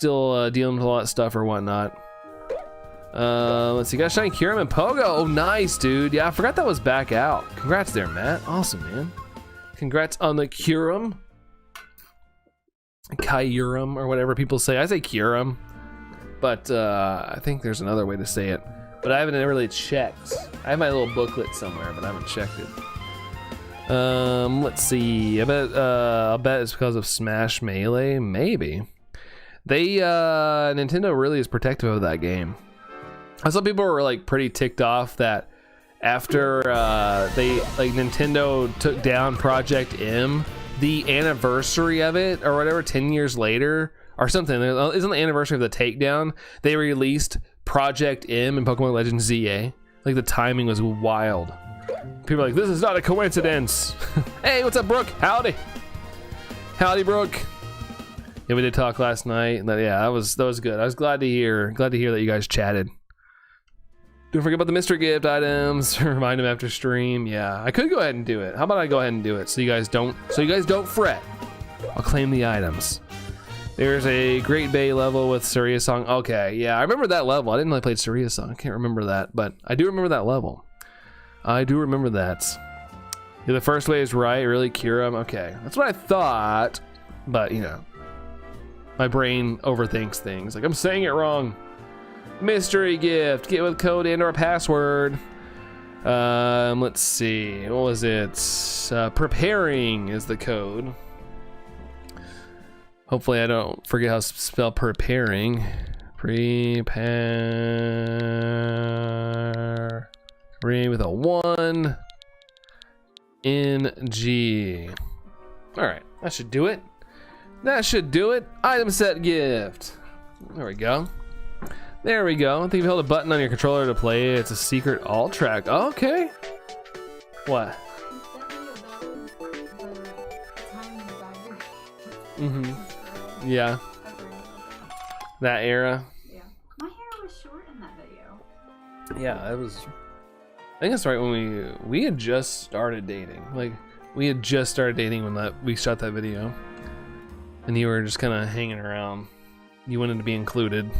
S1: dealing with a lot of stuff or whatnot. Let's see, got Shiny Kyurem and Pogo. Oh, nice, dude. Yeah, I forgot that was back out. Congrats there, Matt. Awesome, man. Congrats on the Kyurem. Kyurem, or whatever people say. I say Kyurem, but I think there's another way to say it. But I haven't really checked. I have my little booklet somewhere, but I haven't checked it. Let's see. I'll bet it's because of Smash Melee. Maybe. Nintendo really is protective of that game. Some people were like pretty ticked off that after Nintendo took down Project M, the anniversary of it or whatever, 10 years later or something, isn't the anniversary of the takedown, they released Project M in Pokemon Legends ZA. Like the timing was wild. People are like, this is not a coincidence. Hey, what's up, Brooke? Howdy. Howdy, Brooke. Yeah, we did talk last night. Yeah, that was good. I was glad to hear that you guys chatted. Don't forget about the mystery gift items. Remind them after stream. Yeah, I could go ahead and do it. How about I go ahead and do it so you guys don't fret. I'll claim the items. There's a Great Bay level with Surya Song. Okay, yeah, I remember that level. I didn't really play Surya Song. I can't remember that, but I do remember that level. I do remember that. Yeah, the first way is right. Really, Kyurem. Okay, that's what I thought, but you know, my brain overthinks things. Like I'm saying it wrong. Mystery gift. Get with code and or password. Let's see. What was it? Preparing is the code. Hopefully I don't forget how to spell preparing. Prepare. With a 1. NG. Alright, that should do it. That should do it. Item set gift. There we go. There we go. I think if you hold a button on your controller to play, it's a secret alt track. Oh, okay. What? Yeah. That era.
S3: Yeah. My hair was short in that video.
S1: Yeah, it was. I think that's right when we had just started dating. Like we had just started dating when we shot that video, and you were just kind of hanging around. You wanted to be included.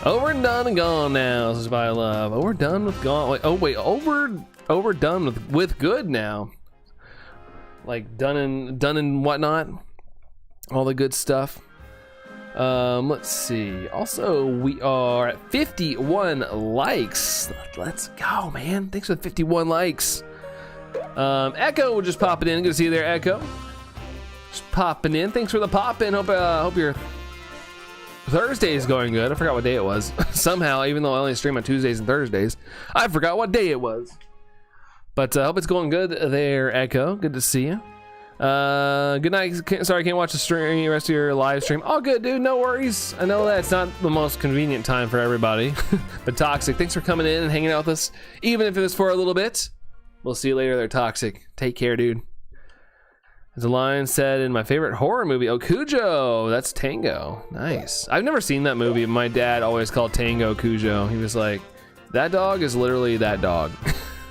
S1: Over and done and gone now. This is by love. Over done with gone. Wait, oh wait, over done with good now. Like done and whatnot. All the good stuff. Let's see. Also, we are at 51 likes. Let's go, man. Thanks for the 51 likes. Echo just popping in. Good to see you there, Echo. Just popping in. Thanks for the pop in. Hope your Thursday is going good. I forgot what day it was. Somehow, even though I only stream on Tuesdays and Thursdays, I forgot what day it was. But I hope it's going good there, Echo. Good to see you. Good night. Sorry, I can't watch the rest of your live stream. All good, dude. No worries. I know that's not the most convenient time for everybody. But Toxic, thanks for coming in and hanging out with us, even if it was for a little bit. We'll see you later there, Toxic. Take care, dude. There's a line said in my favorite horror movie, Oh, Cujo. That's Tango. Nice. I've never seen that movie. My dad always called Tango Cujo. He was like, that dog is literally that dog.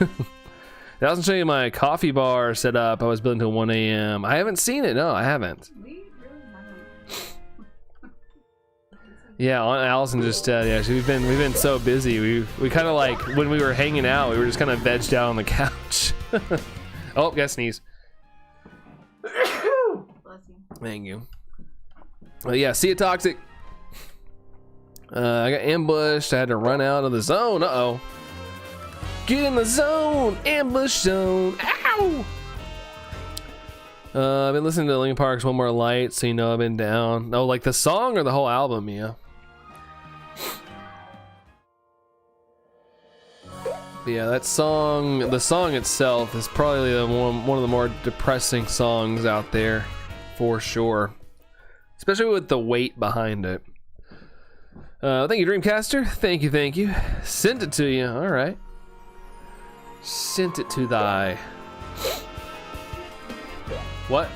S1: I was showing you my coffee bar set up. I was building till 1 a.m. I haven't seen it. No, I haven't.
S3: We really haven't.
S1: Yeah, Allison just said, yeah, we've been so busy. We kind of like, when we were hanging out, we were just kind of vegged out on the couch. Oh, got sneeze.
S3: Bless you.
S1: Thank you. Well, yeah, see you, Toxic. I got ambushed. I had to run out of the zone. Uh-oh. Get in the zone. Ambush zone. Ow! I've been listening to Linkin Park's One More Light, so you know I've been down. Oh, like the song or the whole album, Mia? Yeah, that song, the song itself is probably one of the more depressing songs out there, for sure. Especially with the weight behind it. Thank you, Dreamcaster. Thank you. Sent it to you. All right. Sent it to thy. What?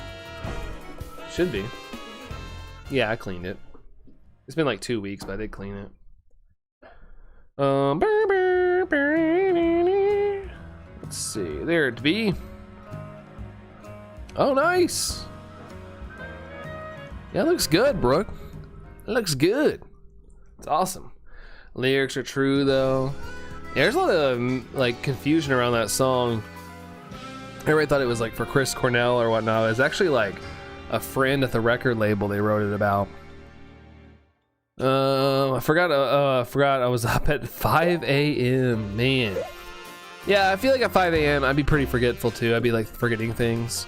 S1: Should be. Yeah, I cleaned it. It's been like 2 weeks, but I did clean it. Let's see. There it be. Oh, nice. Yeah, it looks good, Brooke. It looks good. It's awesome. Lyrics are true though. Yeah, there's a lot of like confusion around that song. Everybody thought it was like for Chris Cornell or whatnot. It's actually like a friend at the record label they wrote it about. I forgot I was up at 5 a.m. Man. Yeah, I feel like at 5 a.m. I'd be pretty forgetful too. I'd be like forgetting things.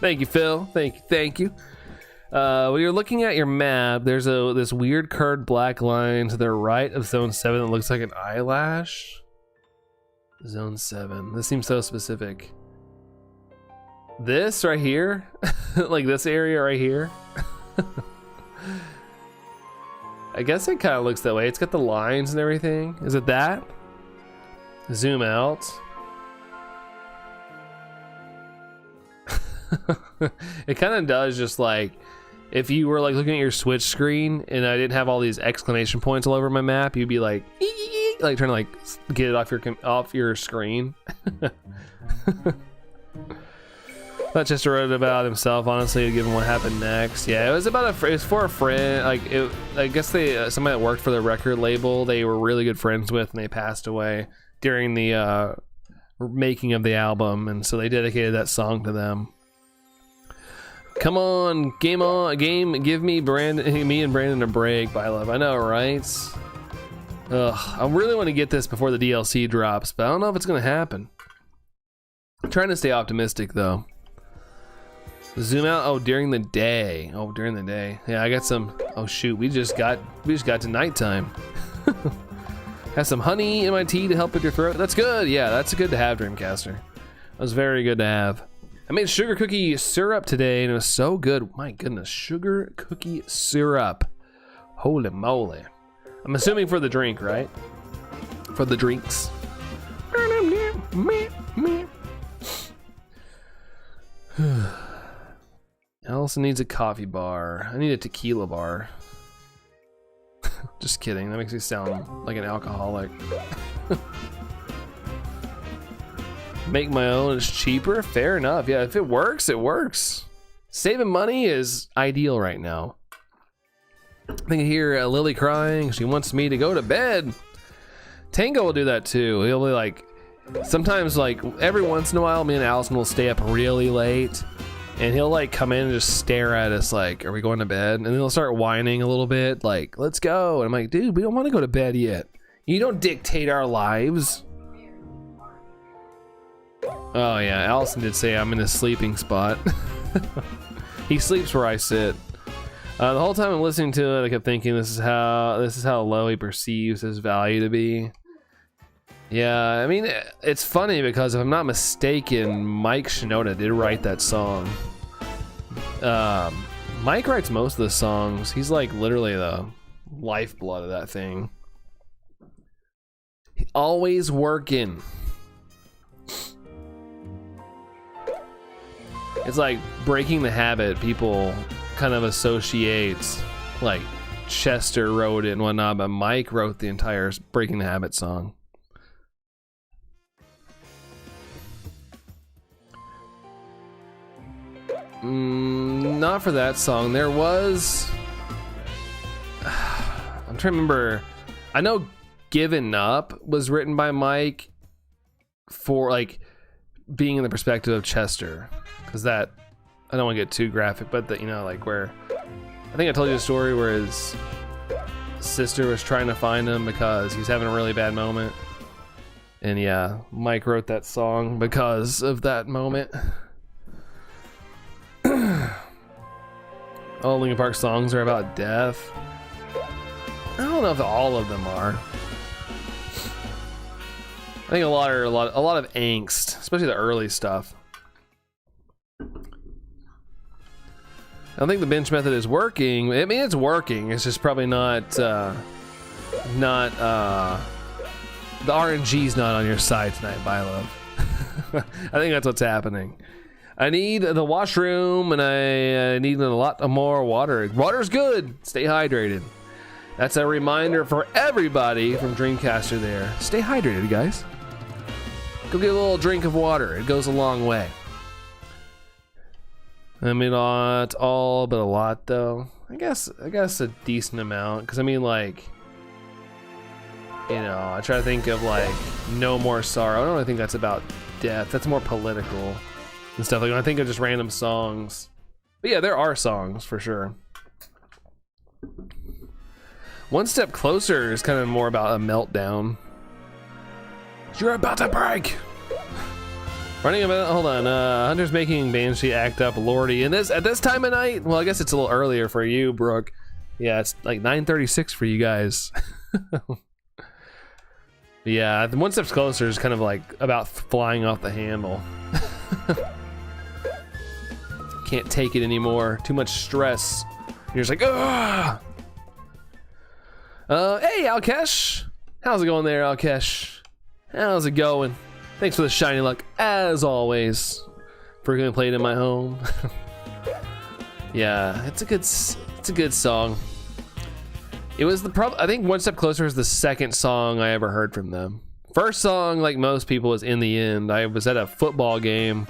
S1: Thank you, Phil. Thank you. When you're looking at your map, there's this weird curved black line to the right of Zone 7 that looks like an eyelash. Zone 7. This seems so specific. This right here? Like this area right here? I guess it kind of looks that way. It's got the lines and everything. Is it that? Zoom out. It kind of does, just like if you were like looking at your Switch screen and I didn't have all these exclamation points all over my map, you'd be like trying to like get it off your screen. Not just wrote about himself, honestly, given what happened next. Yeah, it was about it was for a friend. Like I guess they somebody that worked for the record label they were really good friends with, and they passed away during the making of the album, and so they dedicated that song to them. Come on, game, give me and Brandon a break, by love. I know, right? Ugh, I really want to get this before the DLC drops, but I don't know if it's gonna happen. I'm trying to stay optimistic though. Zoom out. Oh, during the day. Yeah, I got some. Oh shoot, we just got to nighttime. Have some honey in my tea to help with your throat. That's good. Yeah, that's good to have, Dreamcaster. That was very good to have. I made sugar cookie syrup today and it was so good. My goodness, sugar cookie syrup. Holy moly. I'm assuming for the drink, right? For the drinks. Allison needs a coffee bar. I need a tequila bar. Just kidding. That makes me sound like an alcoholic. Make my own is cheaper. Fair enough. Yeah, if it works, it works. Saving money is ideal right now. I think I hear Lily crying. She wants me to go to bed. Tango will do that too. He'll be like, sometimes like every once in a while, me and Allison will stay up really late. And he'll like come in and just stare at us like, are we going to bed? And then he'll start whining a little bit like, let's go. And I'm like, dude, we don't want to go to bed yet. You don't dictate our lives. Oh yeah, Allison did say I'm in a sleeping spot. He sleeps where I sit. The whole time I'm listening to it, I kept thinking this is how low he perceives his value to be. Yeah, I mean, it's funny because if I'm not mistaken, Mike Shinoda did write that song. Mike writes most of the songs. He's like literally the lifeblood of that thing. Always working. It's like Breaking the Habit. People kind of associate like Chester wrote it and whatnot, but Mike wrote the entire Breaking the Habit song. Not for that song. There was I'm trying to remember. I know Given Up was written by Mike for like being in the perspective of Chester, because that, I don't want to get too graphic, but that, you know, like where I think I told you a story where his sister was trying to find him because he's having a really bad moment, and yeah, Mike wrote that song because of that moment. All Linkin Park songs are about death. I don't know if all of them are. I think a lot of angst, especially the early stuff. I don't think the bench method is working. I mean, it's working. It's just probably not the RNG's not on your side tonight, Bilo. I think that's what's happening. I need the washroom and I need a lot more water. Water's good. Stay hydrated. That's a reminder for everybody from Dreamcaster there. Stay hydrated, guys. Go get a little drink of water. It goes a long way. I mean, not all, but a lot though. I guess a decent amount. Because I mean, like, You know, I try to think of like No More Sorrow. I don't really think that's about death. That's more political and stuff. Like when I think of just random songs. But yeah, there are songs for sure. One Step Closer is kind of more about a meltdown. You're about to break. Running a minute. Hold on. Hunter's making Banshee act up, Lordy. And this at this time of night. Well, I guess it's a little earlier for you, Brooke. Yeah, it's like 9:36 for you guys. Yeah, the One Step Closer is kind of like about flying off the handle. Can't take it anymore. Too much stress. You're just like, ugh. Hey, Alkesh. How's it going there, Alkesh? How's it going? Thanks for the shiny luck, as always. Frequently played in my home. Yeah, it's a good song. It was I think One Step Closer is the second song I ever heard from them. First song, like most people, was In the End. I was at a football game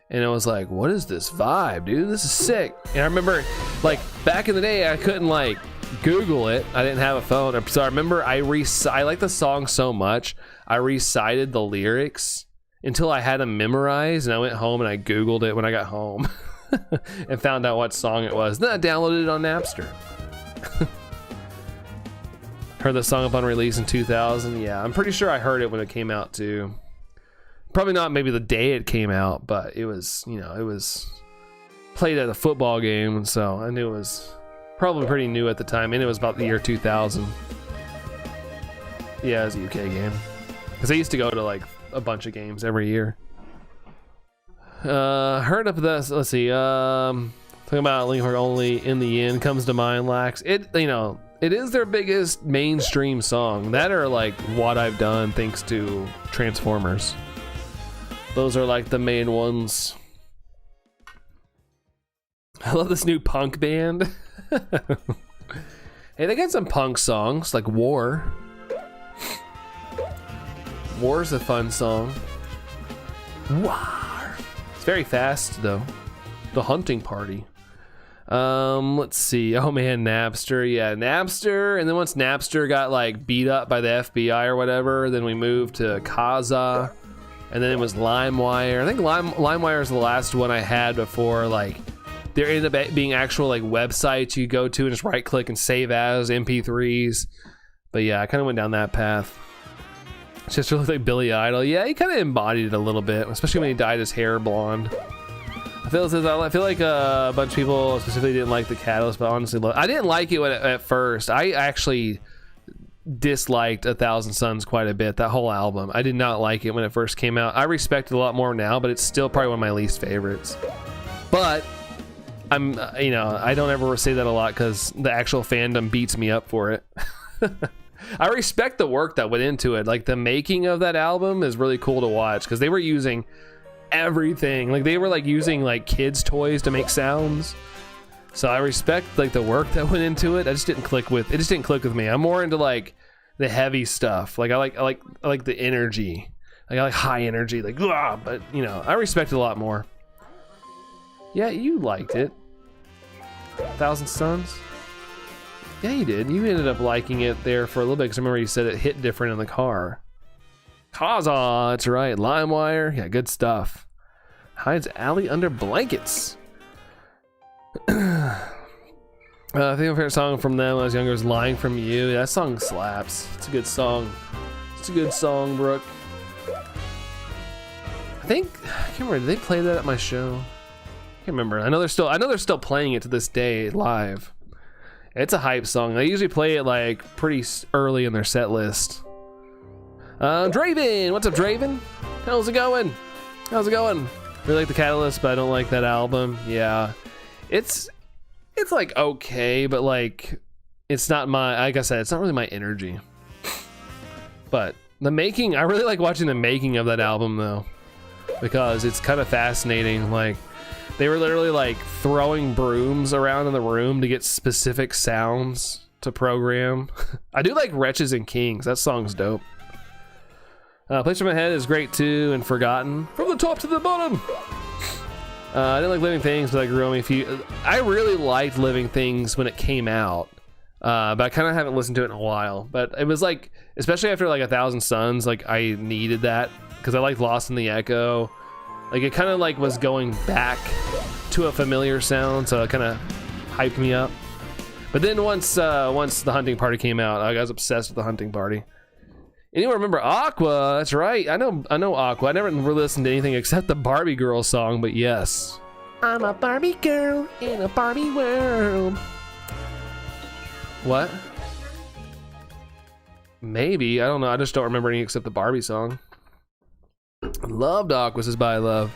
S1: and I was like, what is this vibe, dude? This is sick. And I remember, like, back in the day, I couldn't, like, Google it. I didn't have a phone. So I remember I like the song so much, I recited the lyrics until I had them memorized, and I went home and I Googled it when I got home and found out what song it was. Then I downloaded it on Napster. Heard the song upon release in 2000. Yeah, I'm pretty sure I heard it when it came out too. Probably not maybe the day it came out, but it was, you know, it was played at a football game, and so I knew it was probably pretty new at the time, and it was about the year 2000. Yeah, it was a UK game. Because I used to go to like a bunch of games every year. Heard up this, let's see, talking about Linkin Park only In the End comes to mind, Lax. It, you know, it is their biggest mainstream song. That are like What I've Done thanks to Transformers. Those are like the main ones. I love this new punk band. Hey, they got some punk songs like War. War's a fun song. War. It's very fast though. The Hunting Party. Let's see. Oh man, Napster. Yeah, Napster. And then once Napster got like beat up by the FBI or whatever, then we moved to Kazaa. And then it was LimeWire. I think LimeWire is the last one I had before like there ended up being actual like websites you go to and just right click and save as MP3s. But yeah, I kind of went down that path. It's just really like Billy Idol. Yeah, he kind of embodied it a little bit, especially when he dyed his hair blonde. I feel like a bunch of people specifically didn't like the Catalyst, but honestly, I didn't like it at first. I actually disliked 1,000 Suns quite a bit, that whole album. I did not like it when it first came out. I respect it a lot more now, but it's still probably one of my least favorites. But I'm, you know, I don't ever say that a lot because the actual fandom beats me up for it. I respect the work that went into it. Like the making of that album is really cool to watch because they were using everything. Like they were like using like kids' toys to make sounds. So I respect like the work that went into it. It just didn't click with me. I'm more into like the heavy stuff. Like I like the energy. Like I like high energy. Like but you know, I respect it a lot more. Yeah, you liked it. 1,000 Suns. Yeah, you did. You ended up liking it there for a little bit because I remember you said it hit different in the car. Kazaa, that's right. LimeWire, yeah, good stuff. Hides alley under blankets. I think my favorite song from them when I was younger was Lying From You. That song slaps. It's a good song. It's a good song, Brooke. I can't remember, did they play that at my show? I can't remember. I know they're still playing it to this day live. It's a hype song. They usually play it like pretty early in their set list. Draven, what's up, Draven? How's it going? Really like the Catalyst, but I don't like that album. Yeah, it's like okay, but like it's not my, like I said, it's not really my energy. But the making, I really like watching the making of that album though, because it's kind of fascinating. Like they were literally like throwing brooms around in the room to get specific sounds to program. I do like Wretches and Kings. That song's dope. Place from My Head is great too, and Forgotten. From the top to the bottom. I didn't like Living Things, but I grew on me a few. I really liked Living Things when it came out. But I kind of haven't listened to it in a while. But it was like, especially after like 1,000 Suns, like I needed that because I like Lost in the Echo. Like it kind of like was going back to a familiar sound, so it kind of hyped me up. But then once the Hunting Party came out, I was obsessed with the Hunting Party. Anyone remember Aqua? That's right. I know Aqua. I never really listened to anything except the Barbie Girl song, but yes. I'm a Barbie girl in a Barbie world. What? Maybe. I don't know. I just don't remember any except the Barbie song. Loved Aqua, says by Love.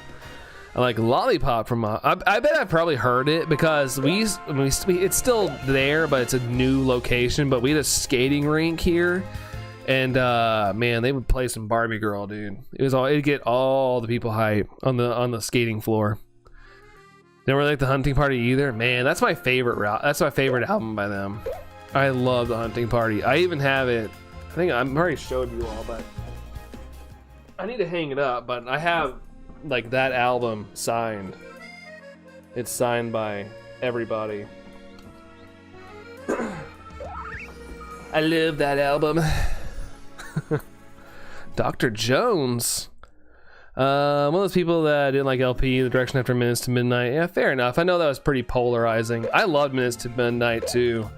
S1: I like Lollipop from I bet I've probably heard it because we it's still there, but it's a new location. But we had a skating rink here, and man, they would play some Barbie Girl, dude. It'd get all the people hype on the skating floor. Never really like the Hunting Party either. Man, that's my favorite route. That's my favorite album by them. I love the Hunting Party. I even have it. I think I've already showed you all, but I need to hang it up. But I have like that album signed. It's signed by everybody. I love that album. Dr. Jones. One of those people that didn't like LP, The Direction After Minutes to Midnight. Yeah, fair enough. I know that was pretty polarizing. I loved Minutes to Midnight too.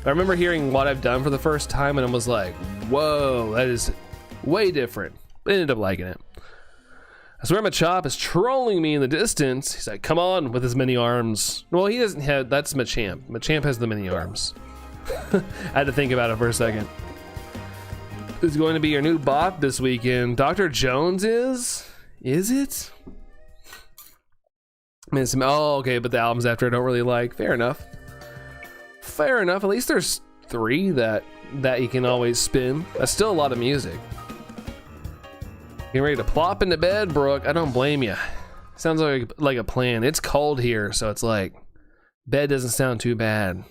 S1: I remember hearing What I've Done for the first time and I was like, whoa, that is way different. I ended up liking it. I swear Machop is trolling me in the distance. He's like, come on with his many arms. Well, he doesn't have, that's Machamp. Machamp has the many arms. I had to think about it for a second. Who's going to be your new bot this weekend? Dr. Jones is? Is it? I mean, oh, okay, but the albums after I don't really like. Fair enough. Fair enough. At least there's 3 that you can always spin. That's still a lot of music. Getting ready to plop into bed, Brooke. I don't blame you. Sounds like a plan. It's cold here, so it's like bed doesn't sound too bad.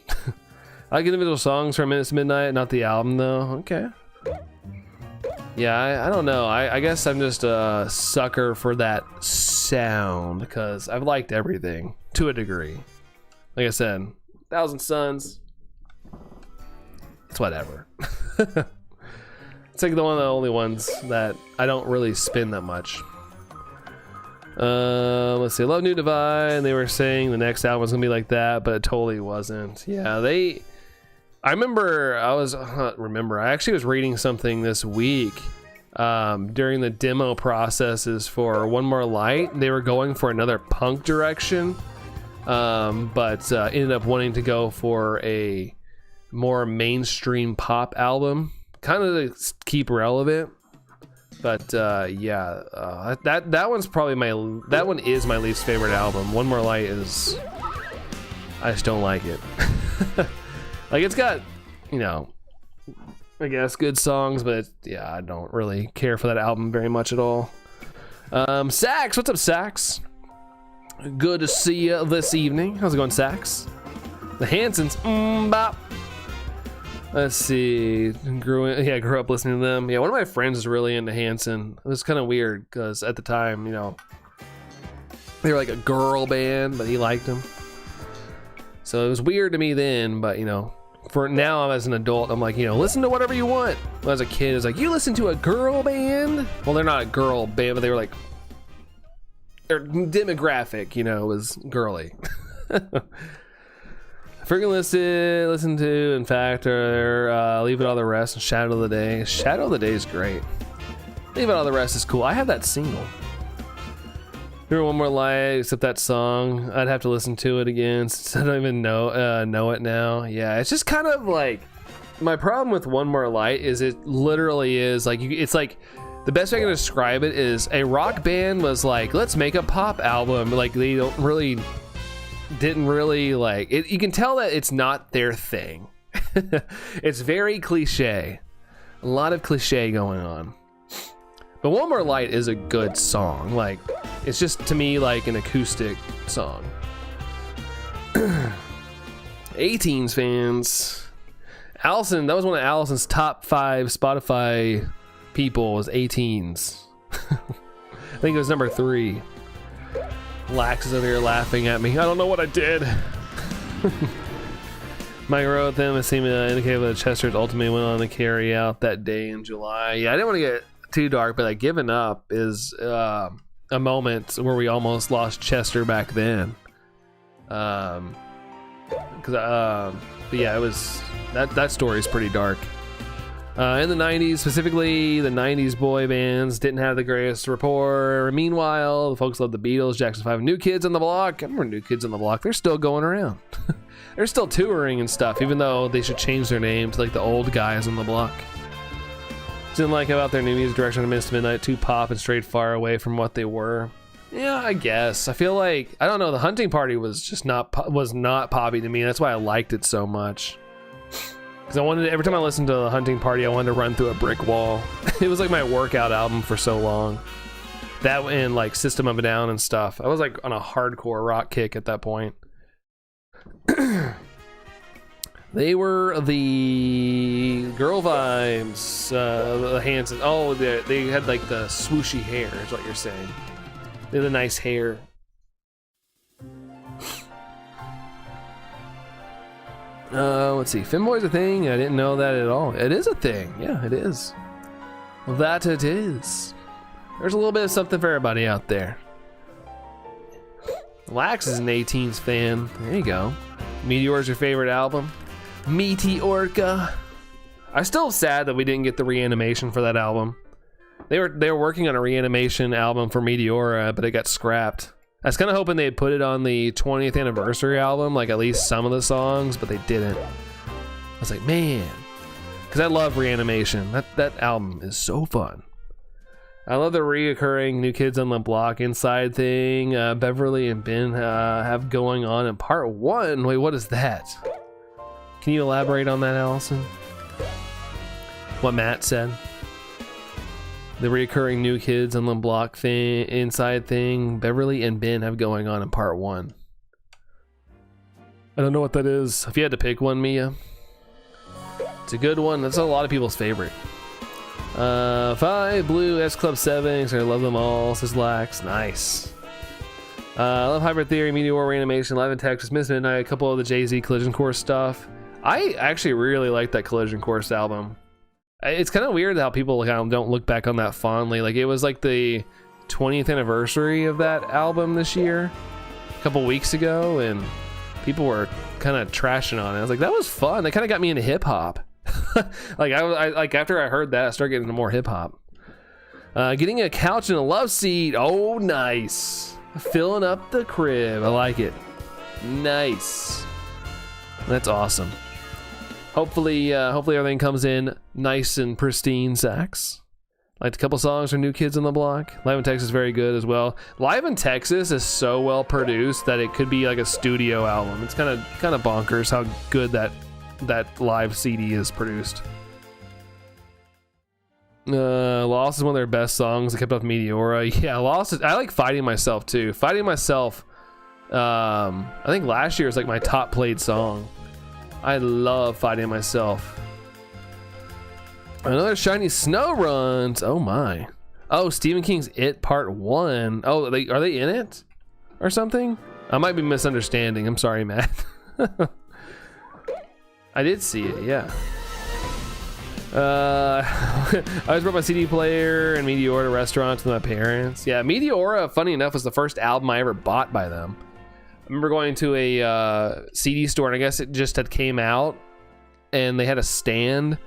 S1: I like individual songs from Minutes to Midnight, not the album though. Okay. Yeah, I don't know. I guess I'm just a sucker for that sound because I've liked everything to a degree. Like I said, 1,000 Suns. It's whatever. It's like one of the only ones that I don't really spin that much. Let's see. Love New Divide. They were saying the next album was gonna be like that, but it totally wasn't. Yeah, I remember I actually was reading something this week during the demo processes for One More Light. They were going for another punk direction, but ended up wanting to go for a more mainstream pop album, kind of to keep relevant. But yeah, that one's probably that one is my least favorite album. One More Light is, I just don't like it. Like it's got, you know, I guess good songs, but yeah, I don't really care for that album very much at all. Sax, what's up, Sax? Good to see you this evening. How's it going, Sax? The Hansons, bop. Let's see. Grew up listening to them. Yeah, one of my friends is really into Hanson. It was kind of weird because at the time, you know, they were like a girl band, but he liked them. So it was weird to me then, but you know, for now as an adult, I'm like, you know, listen to whatever you want. When I was a kid, it was like, you listen to a girl band? Well, they're not a girl band, but they were like, their demographic, you know, was girly. Freaking listen to, in fact, or Leave It All the Rest and Shadow of the Day. Shadow of the Day is great. Leave It All the Rest is cool. I have that single. Hear One More Light, except that song. I'd have to listen to it again since I don't even know it now. Yeah, it's just kind of like, my problem with One More Light is it literally is like, it's like, the best way I can describe it is a rock band was like, let's make a pop album. Like they didn't really like it. You can tell that it's not their thing. It's very cliche. A lot of cliche going on. But One More Light is a good song. Like, it's just to me like an acoustic song. 18s fans. Allison, that was one of Allison's top 5 Spotify people was 18s. I think it was number 3. Lax is over here laughing at me. I don't know what I did. Mike wrote them and seemed to indicate that Chester's ultimately went on to carry out that day in July. Yeah, I didn't want to get too dark, but like giving up is a moment where we almost lost Chester back then. But yeah, it was that story is pretty dark. In the 90s, specifically the 90s boy bands didn't have the greatest rapport. Meanwhile, the folks loved the Beatles, Jackson 5, New Kids on the Block. I remember New Kids on the Block. They're still going around. They're still touring and stuff, even though they should change their name to like the old guys on the block. Didn't like about their new music direction of Minutes to Midnight, too pop and straight far away from what they were. Yeah, I guess. I feel like, I don't know, the Hunting Party was just not poppy to me. That's why I liked it so much. Because I wanted, every time I listened to the Hunting Party, I wanted to run through a brick wall. It was like my workout album for so long. That and like System of a Down and stuff. I was like on a hardcore rock kick at that point. They were the girl vibes, the hands. Oh, they had like the swooshy hair, is what you're saying. They had the nice hair. Let's see. Femboy's a thing. I didn't know that at all. It is a thing. Yeah, it is. Well, that it is. There's a little bit of something for everybody out there. Lax is an 18s fan. There you go. Meteor's your favorite album? Meteorca. I'm still sad that we didn't get the reanimation for that album. They were working on a reanimation album for Meteora, but it got scrapped. I was kind of hoping they'd put it on the 20th anniversary album, like at least some of the songs, but they didn't. I was like, man, because I love Reanimation. That album is so fun. I love the reoccurring New Kids on the Block inside thing Beverly and Ben have going on in part 1. Wait, what is that? Can you elaborate on that, Allison? What Matt said? The reoccurring New Kids on the Block thing, inside thing Beverly and Ben have going on in part 1. I don't know what that is. If you had to pick one, Mia, it's a good one. That's a lot of people's favorite. 5 Blue S Club 7. I love them all. Says Lax. Nice. I love Hybrid Theory, Meteor, Reanimation, Live in Texas, Miss Midnight, a couple of the Jay-Z Collision Course stuff. I actually really like that Collision Course album. It's kind of weird how people kind of don't look back on that fondly. Like, it was like the 20th anniversary of that album this year, a couple weeks ago, and people were kind of trashing on it. I was like, that was fun. That kind of got me into hip hop. Like, I like after I heard that, I started getting into more hip hop. Getting a couch and a love seat. Oh, nice. Filling up the crib. I like it. Nice. That's awesome. Hopefully everything comes in nice and pristine, Sax. Liked a couple songs from New Kids on the Block. Live in Texas is very good as well. Live in Texas is so well produced that it could be like a studio album. It's kind of bonkers how good that live CD is produced. Lost is one of their best songs. They kept up with Meteora. Yeah, Lost is, I like Fighting Myself too. Fighting Myself, I think last year was like my top played song. I love Fighting Myself. Another Shiny Snow Runs. Oh my. Oh, Stephen King's It Part 1. Oh, are they in it or something? I might be misunderstanding. I'm sorry, Matt. I did see it, yeah. I always brought my CD player and Meteora to restaurants with my parents. Yeah, Meteora, funny enough, was the first album I ever bought by them. I remember going to a CD store, and I guess it just had came out, and they had a stand,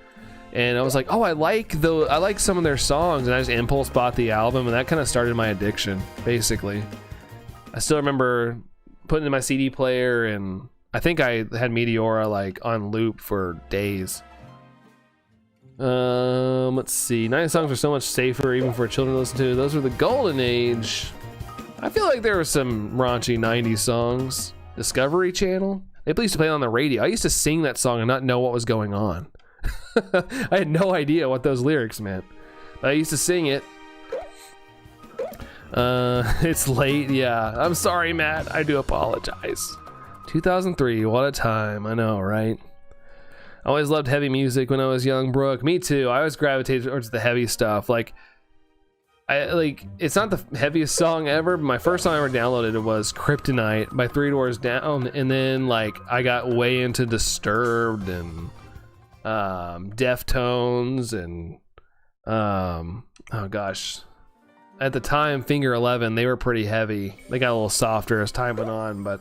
S1: and I was like, oh, I like some of their songs, and I just impulse bought the album, and that kind of started my addiction, basically. I still remember putting in my CD player, and I think I had Meteora like on loop for days. Let's see. 90 songs are so much safer, even for children to listen to. Those were the golden age. I feel like there were some raunchy 90s songs. Discovery Channel. They used to play it on the radio. I used to sing that song and not know what was going on. I had no idea what those lyrics meant. But I used to sing it. It's late. Yeah. I'm sorry, Matt. I do apologize. 2003. What a time. I know, right? I always loved heavy music when I was young, Brooke. Me too. I always gravitated towards the heavy stuff. Like, it's not the heaviest song ever, but my first song I ever downloaded was Kryptonite by Three Doors Down, and then like I got way into Disturbed and Deftones and oh gosh, at the time Finger 11, they were pretty heavy. They got a little softer as time went on, but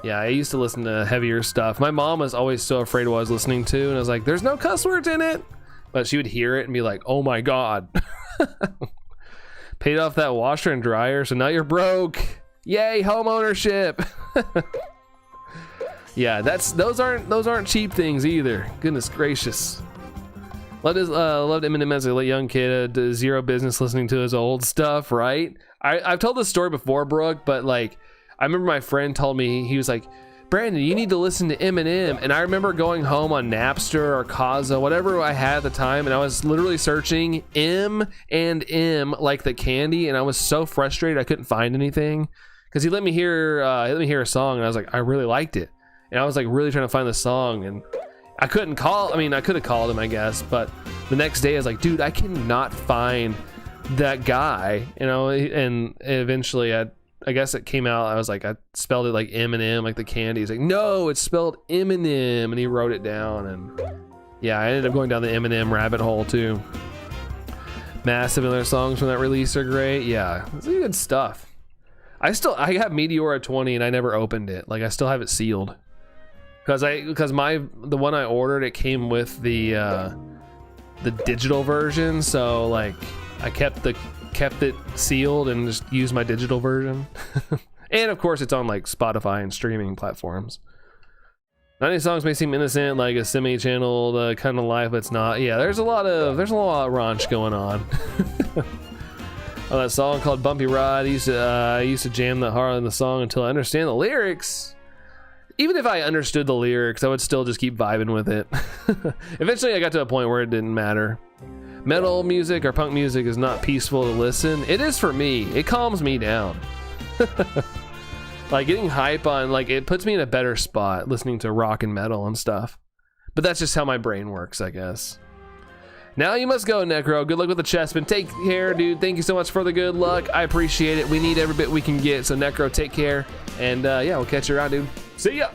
S1: yeah, I used to listen to heavier stuff. My mom was always so afraid of what I was listening to, and I was like, there's no cuss words in it, but she would hear it and be like, oh my god. Paid off that washer and dryer, so now you're broke. Yay, home ownership. Yeah, those aren't cheap things either. Goodness gracious. Loved Eminem as a young kid. Had zero business listening to his old stuff, right? I've told this story before, Brooke, but like I remember my friend told me, he was like, Brandon, you need to listen to Eminem. And I remember going home on Napster or Kazaa, whatever I had at the time, and I was literally searching M like the candy, and I was so frustrated I couldn't find anything because he let me hear a song, and I was like, I really liked it, and I was like really trying to find the song, and I couldn't call. I mean, I could have called him, I guess, but the next day I was like, dude, I cannot find that guy, you know. And eventually I guess it came out, I was like, I spelled it like Eminem, like the candy. He's like, no, it's spelled Eminem, and he wrote it down, and yeah, I ended up going down the Eminem rabbit hole too. Massive and other songs from that release are great. Yeah, it's good stuff. I got Meteora 20 and I never opened it. Like I still have it sealed. Because the one I ordered, it came with the digital version, so like I kept it sealed and just used my digital version. And of course it's on like Spotify and streaming platforms. 90 songs may seem innocent, like a semi-channeled kind of life, but it's not. Yeah, there's a lot of raunch going on. Oh, that song called Bumpy Ride, I used to jam that hard in the song until I understand the lyrics. Even if I understood the lyrics, I would still just keep vibing with it. Eventually I got to a point where it didn't matter. Metal music or punk music is not peaceful to listen. It is for me. It calms me down. Like getting hype on, like it puts me in a better spot listening to rock and metal and stuff. But that's just how my brain works, I guess. Now you must go, Necro. Good luck with the chessman. Take care, dude. Thank you so much for the good luck. I appreciate it. We need every bit we can get. So Necro, take care. And yeah, we'll catch you around, dude. See ya.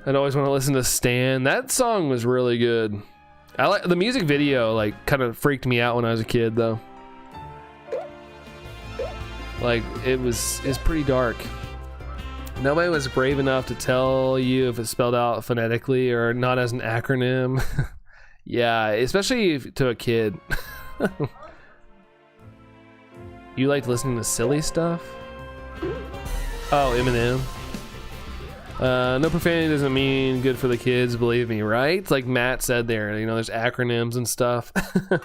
S1: I'd always want to listen to Stan. That song was really good. I like the music video, like kind of freaked me out when I was a kid though. Like it's pretty dark. Nobody was brave enough to tell you if it's spelled out phonetically or not as an acronym. Yeah, especially to a kid. You liked listening to silly stuff? Oh, Eminem. No profanity doesn't mean good for the kids, believe me, right? Like Matt said there, you know, there's acronyms and stuff. You're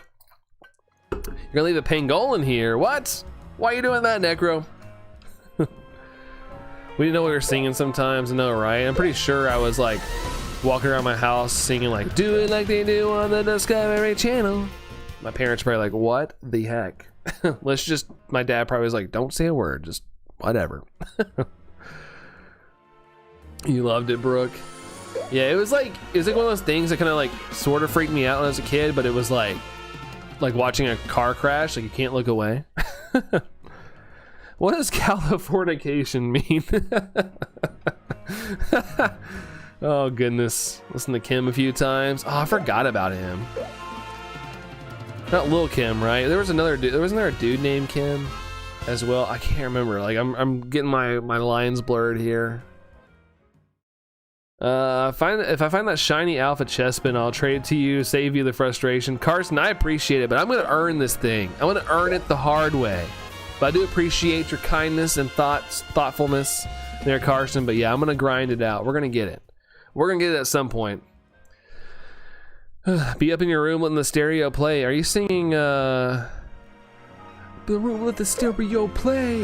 S1: gonna leave a pangolin here. What? Why are you doing that, Necro? We didn't know we were singing sometimes, no, right? I'm pretty sure I was like walking around my house singing like, do it like they do on the Discovery Channel. My parents probably like, what the heck? My dad probably was like, don't say a word, just whatever. You loved it, Brooke. Yeah, it was like one of those things that kind of like sort of freaked me out when I was a kid, but it was like watching a car crash, like you can't look away. What does Californication mean? Oh goodness. Listen to Kim a few times. Oh, I forgot about him. Not Lil Kim, right? There wasn't there a dude named Kim as well? I can't remember. Like I'm getting my lines blurred here. If I find that shiny alpha chestpin, I'll trade it to you, save you the frustration. Carson, I appreciate it, but I'm gonna earn this thing. I want to earn it the hard way. But I do appreciate your kindness and thoughtfulness there, Carson. But yeah, I'm gonna grind it out. We're gonna get it. We're gonna get it at some point. Be up in your room letting the stereo play. Are you singing the room let the stereo play?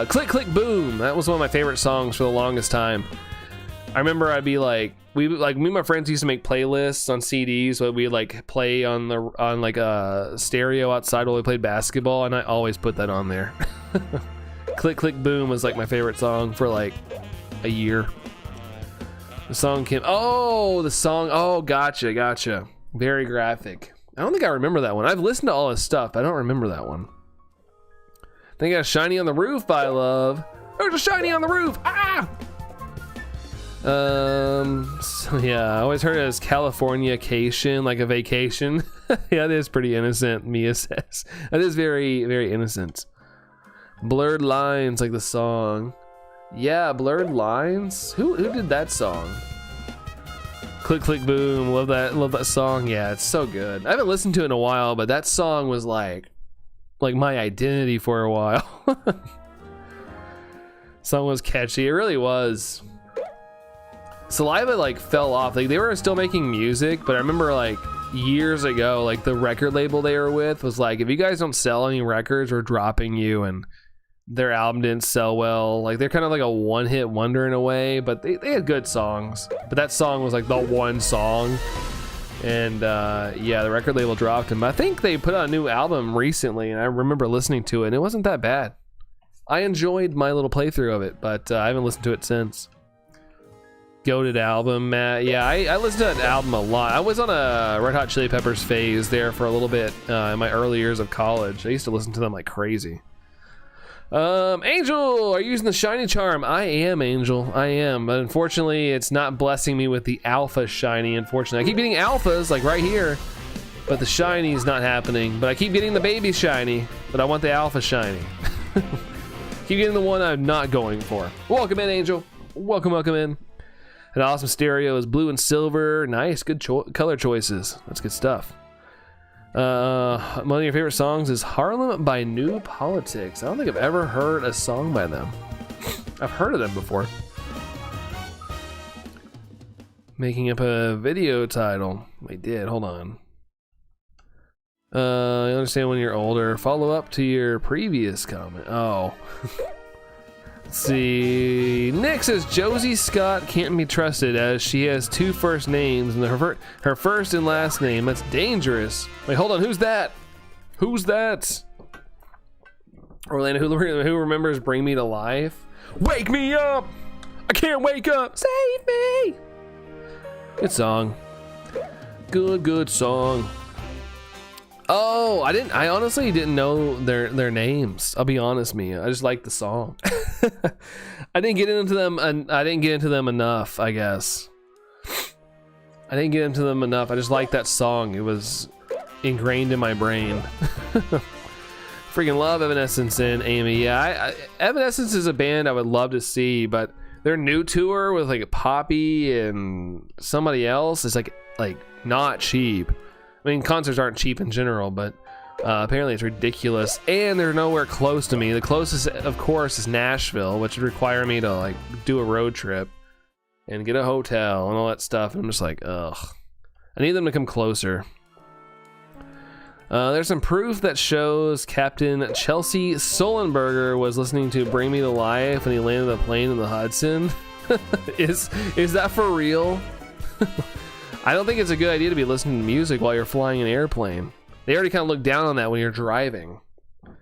S1: Click click boom. That was one of my favorite songs for the longest time. I remember I'd be like, me and my friends used to make playlists on CDs, so we'd like play on like a stereo outside while we played basketball, and I always put that on there. Click Click Boom was like my favorite song for like a year. The song came, oh, gotcha. Very graphic. I don't think I remember that one. I've listened to all his stuff, but I don't remember that one. Then you got Shiny on the Roof by Love. There's a shiny on the roof! Ah! So yeah, I always heard it as Californication, like a vacation. Yeah, that is pretty innocent, Mia says. That is very, very innocent. Blurred Lines, like the song. Yeah, Blurred Lines? Who did that song? Click Click Boom, love that song. Yeah, it's so good. I haven't listened to it in a while, but that song was like my identity for a while. Song was catchy, it really was. Saliva like fell off. Like they were still making music, but I remember like years ago, like the record label they were with was like, if you guys don't sell any records, we're dropping you. And their album didn't sell well. Like they're kind of like a one-hit wonder in a way, but they had good songs. But that song was like the one song. And yeah, the record label dropped him. I think they put out a new album recently, and I remember listening to it, and it wasn't that bad. I enjoyed my little playthrough of it, but I haven't listened to it since. Goated album, Matt. Yeah, I listened to that album a lot. I was on a Red Hot Chili Peppers phase there for a little bit in my early years of college. I used to listen to them like crazy. Angel, are you using the shiny charm? I am, Angel. I am, but unfortunately, it's not blessing me with the alpha shiny. Unfortunately, I keep getting alphas like right here, but the shiny is not happening. But I keep getting the baby shiny, but I want the alpha shiny. Keep getting the one I'm not going for. Welcome in, Angel. Welcome in. An awesome stereo is blue and silver. Nice, good color choices. That's good stuff. One of your favorite songs is Harlem by New Politics. I don't think I've ever heard a song by them. I've heard of them before. Making up a video title. I did, hold on. You understand when you're older. Follow up to your previous comment. Oh. Let's see. Nick says Josie Scott can't be trusted as she has two first names and her first and last name. That's dangerous. Wait, hold on. Who's that? Who's that? Orlando, who remembers Bring Me to Life? Wake me up! I can't wake up! Save me! Good song. Good song. Oh, I honestly didn't know their names. I'll be honest, Mia. I just like the song. I didn't get into them, and I didn't get into them enough, I guess. I didn't get into them enough. I just like that song. It was ingrained in my brain. Freaking love Evanescence and Amy. Yeah, Evanescence is a band I would love to see, but their new tour with like Poppy and somebody else is like not cheap. I mean, concerts aren't cheap in general, but apparently it's ridiculous, and they're nowhere close to me. The closest, of course, is Nashville, which would require me to like do a road trip and get a hotel and all that stuff. And I'm just like, ugh. I need them to come closer. There's some proof that shows Captain Chelsea Sullenberger was listening to Bring Me to Life when he landed a plane in the Hudson. Is that for real? I don't think it's a good idea to be listening to music while you're flying an airplane. They already kind of look down on that when you're driving. Got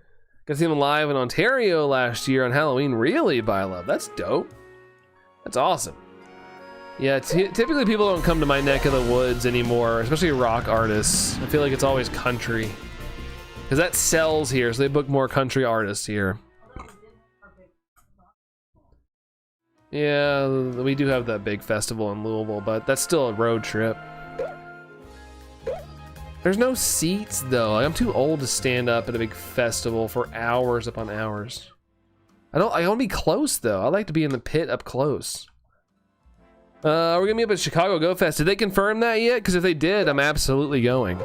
S1: to see them live in Ontario last year on Halloween. Really, by love. That's dope. That's awesome. Yeah, typically people don't come to my neck of the woods anymore, especially rock artists. I feel like it's always country. Because that sells here, so they book more country artists here. Yeah, we do have that big festival in Louisville, but that's still a road trip. There's no seats though. I'm too old to stand up at a big festival for hours upon hours. I want to be close though. I like to be in the pit up close. We're gonna be up at Chicago Go Fest. Did they confirm that yet? Because if they did, I'm absolutely going.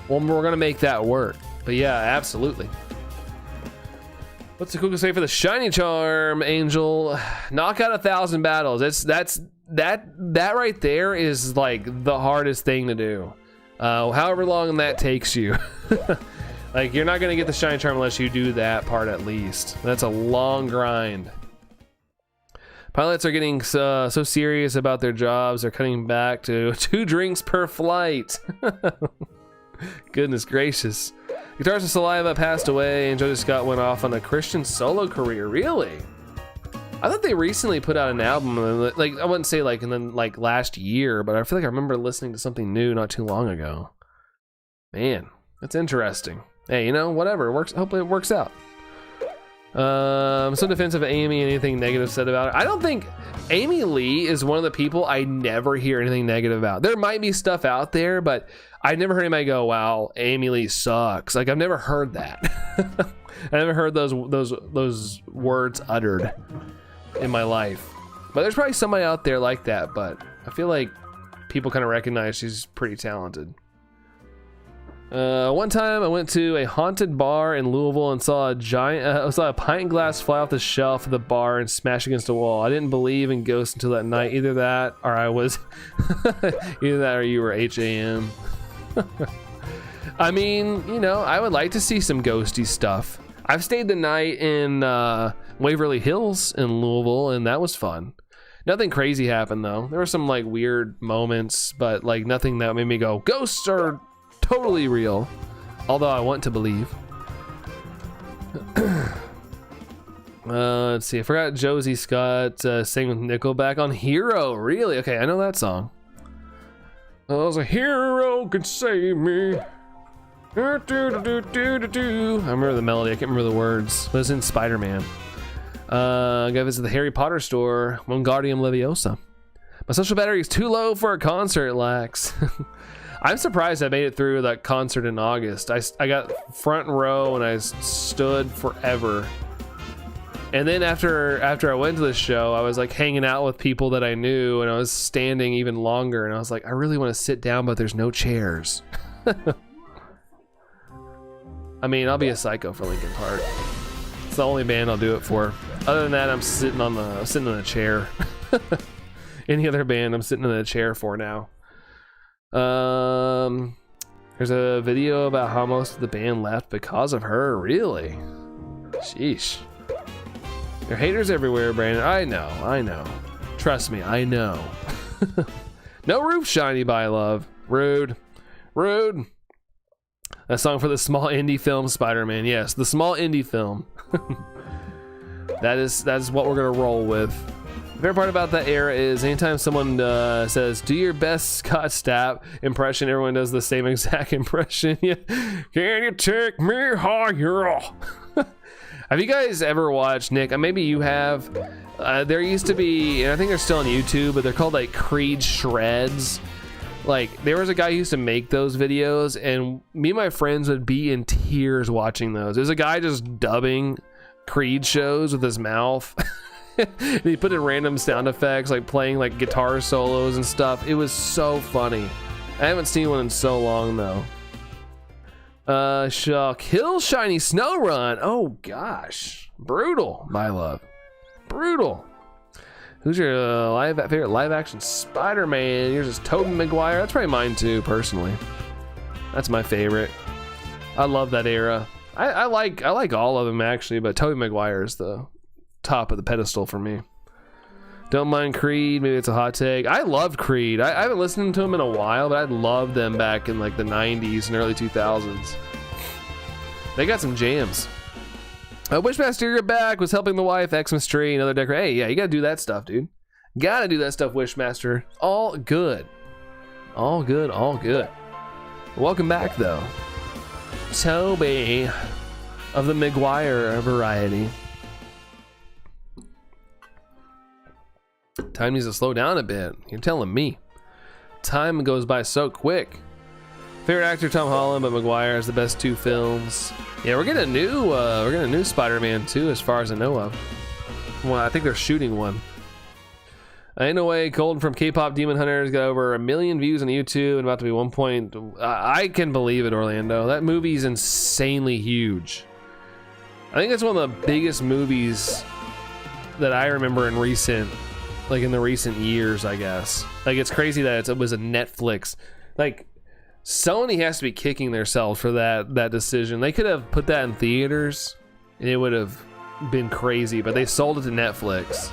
S1: Well, we're gonna make that work. But yeah, absolutely. What's the coolest way for the shiny charm, Angel? Knock out 1,000 battles. That right there is like the hardest thing to do. However long that takes you. Like you're not gonna get the shiny charm unless you do that part at least. That's a long grind. Pilots are getting so serious about their jobs. They're cutting back to 2 drinks per flight. Goodness gracious. Guitarist Saliva passed away, and Jody Scott went off on a Christian solo career. Really? I thought they recently put out an album, like I wouldn't say like in the like last year, but I feel like I remember listening to something new not too long ago. Man, that's interesting. Hey, you know, whatever, it works. Hopefully it works out. So defensive of Amy, anything negative said about it? I don't think Amy Lee is one of the people I never hear anything negative about. There might be stuff out there, but I never heard anybody go, wow, Amy Lee sucks. Like, I've never heard that. I never heard those words uttered in my life. But there's probably somebody out there like that, but I feel like people kind of recognize she's pretty talented. One time I went to a haunted bar in Louisville and saw a pint glass fly off the shelf of the bar and smash against a wall. I didn't believe in ghosts until that night. Either that or I was either that or you were HAM. I mean, you know, I would like to see some ghosty stuff. I've stayed the night in Waverly Hills in Louisville, and that was fun. Nothing crazy happened though. There were some like weird moments, but like nothing that made me go, ghosts are totally real, although I want to believe. Let's see, I forgot Josie Scott sang with Nickelback on Hero. Really? Okay, I know that song. I was a hero could save me. I remember the melody, I can't remember the words, but it's in Spider-Man. I gotta visit the Harry Potter store, Wingardium Leviosa. My social battery is too low for a concert, Lax. I'm surprised I made it through that concert in August. I got front row and I stood forever. And then after I went to the show, I was like hanging out with people that I knew, and I was standing even longer, and I was like, I really want to sit down, but there's no chairs. I mean, I'll be a psycho for Linkin Park. It's the only band I'll do it for. Other than that, I'm sitting in a chair. Any other band I'm sitting in a chair for now. There's a video about how most of the band left because of her. Really? Sheesh. There are haters everywhere, Brandon. I know. Trust me, I know. No roof shiny by love. Rude. A song for the small indie film Spider-Man. Yes, the small indie film. That is what we're gonna roll with. The favorite part about that era is anytime someone says, do your best Scott Stapp impression, everyone does the same exact impression. Yeah. Can you take me higher? Have you guys ever watched, Nick? Maybe you have. There used to be, and I think they're still on YouTube, but they're called like Creed Shreds. Like, there was a guy who used to make those videos, and me and my friends would be in tears watching those. There's a guy just dubbing Creed shows with his mouth. And he put in random sound effects, like playing like guitar solos and stuff. It was so funny. I haven't seen one in so long though. Kill Shiny Snow Run. Oh gosh, brutal, my love, brutal. Who's your favorite live action Spider-Man? Yours is Tobey Maguire. That's probably mine too, personally. That's my favorite. I love that era. I like all of them actually, but Tobey Maguire is the top of the pedestal for me. Don't mind Creed. Maybe it's a hot take. I loved Creed. I haven't listened to them in a while, but I loved them back in like the 90s and early 2000s. They got some jams. Wishmaster, you're back. Was helping the wife, Xmas tree, another decor. Hey, yeah, you gotta do that stuff, dude. Gotta do that stuff, Wishmaster. All good. All good, all good. Welcome back, though. Toby of the Maguire variety. Time needs to slow down a bit. You're telling me. Time goes by so quick. Favorite actor Tom Holland, but Maguire is the best two films. Yeah, we're getting a new Spider-Man too, as far as I know of. Well, I think they're shooting one. Ain't no way. Colton from K-pop Demon Hunters got over 1 million views on YouTube and about to be 1 point. I can believe it, Orlando. That movie's insanely huge. I think it's one of the biggest movies that I remember in the recent years, I guess. Like, it's crazy that it was a Netflix. Like, Sony has to be kicking themselves for that decision. They could have put that in theaters and it would have been crazy, but they sold it to Netflix.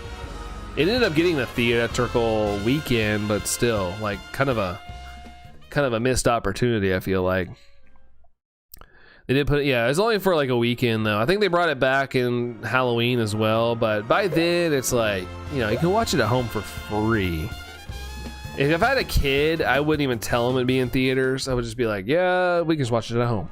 S1: It ended up getting the theatrical weekend, but still, like, kind of a missed opportunity, I feel like. They did put it, yeah, it was only for like a weekend though. I think they brought it back in Halloween as well, but by then it's like, you know, you can watch it at home for free. If I had a kid, I wouldn't even tell him it'd be in theaters. I would just be like, yeah, we can just watch it at home.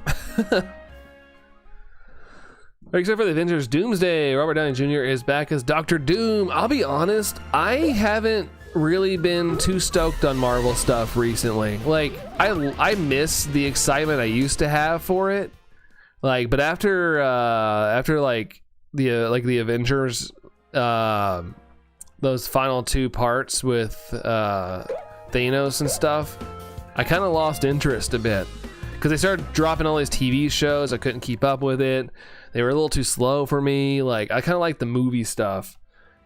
S1: Except for the Avengers Doomsday, Robert Downey Jr. is back as Doctor Doom. I'll be honest, I haven't really been too stoked on Marvel stuff recently. Like, I miss the excitement I used to have for it. Like, but after like the Avengers, those final 2 parts with Thanos and stuff, I kind of lost interest a bit because they started dropping all these TV shows. I couldn't keep up with it. They were a little too slow for me. Like, I kind of like the movie stuff,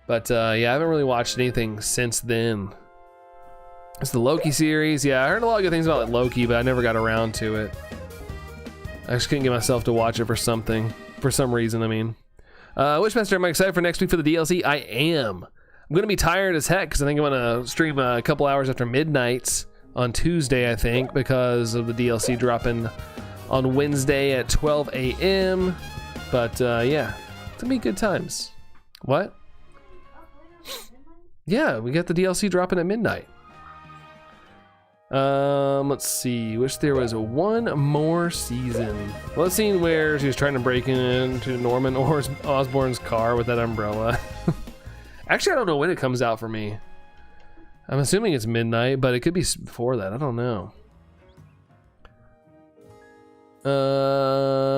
S1: but yeah, I haven't really watched anything since then. It's the Loki series. Yeah, I heard a lot of good things about Loki, but I never got around to it. I just couldn't get myself to watch it for some reason. I mean, Wishmaster, am I excited for next week for the DLC? I am. I'm gonna be tired as heck because I think I'm gonna stream a couple hours after midnight on Tuesday, I think, because of the DLC dropping on Wednesday at 12 a.m. But yeah, it's gonna be good times. What? Yeah, we got the DLC dropping at midnight. Let's see. Wish there was one more season. Well, that scene where she was trying to break into Norman Osborn's car with that umbrella. Actually, I don't know when it comes out for me. I'm assuming it's midnight, but it could be before that. I don't know.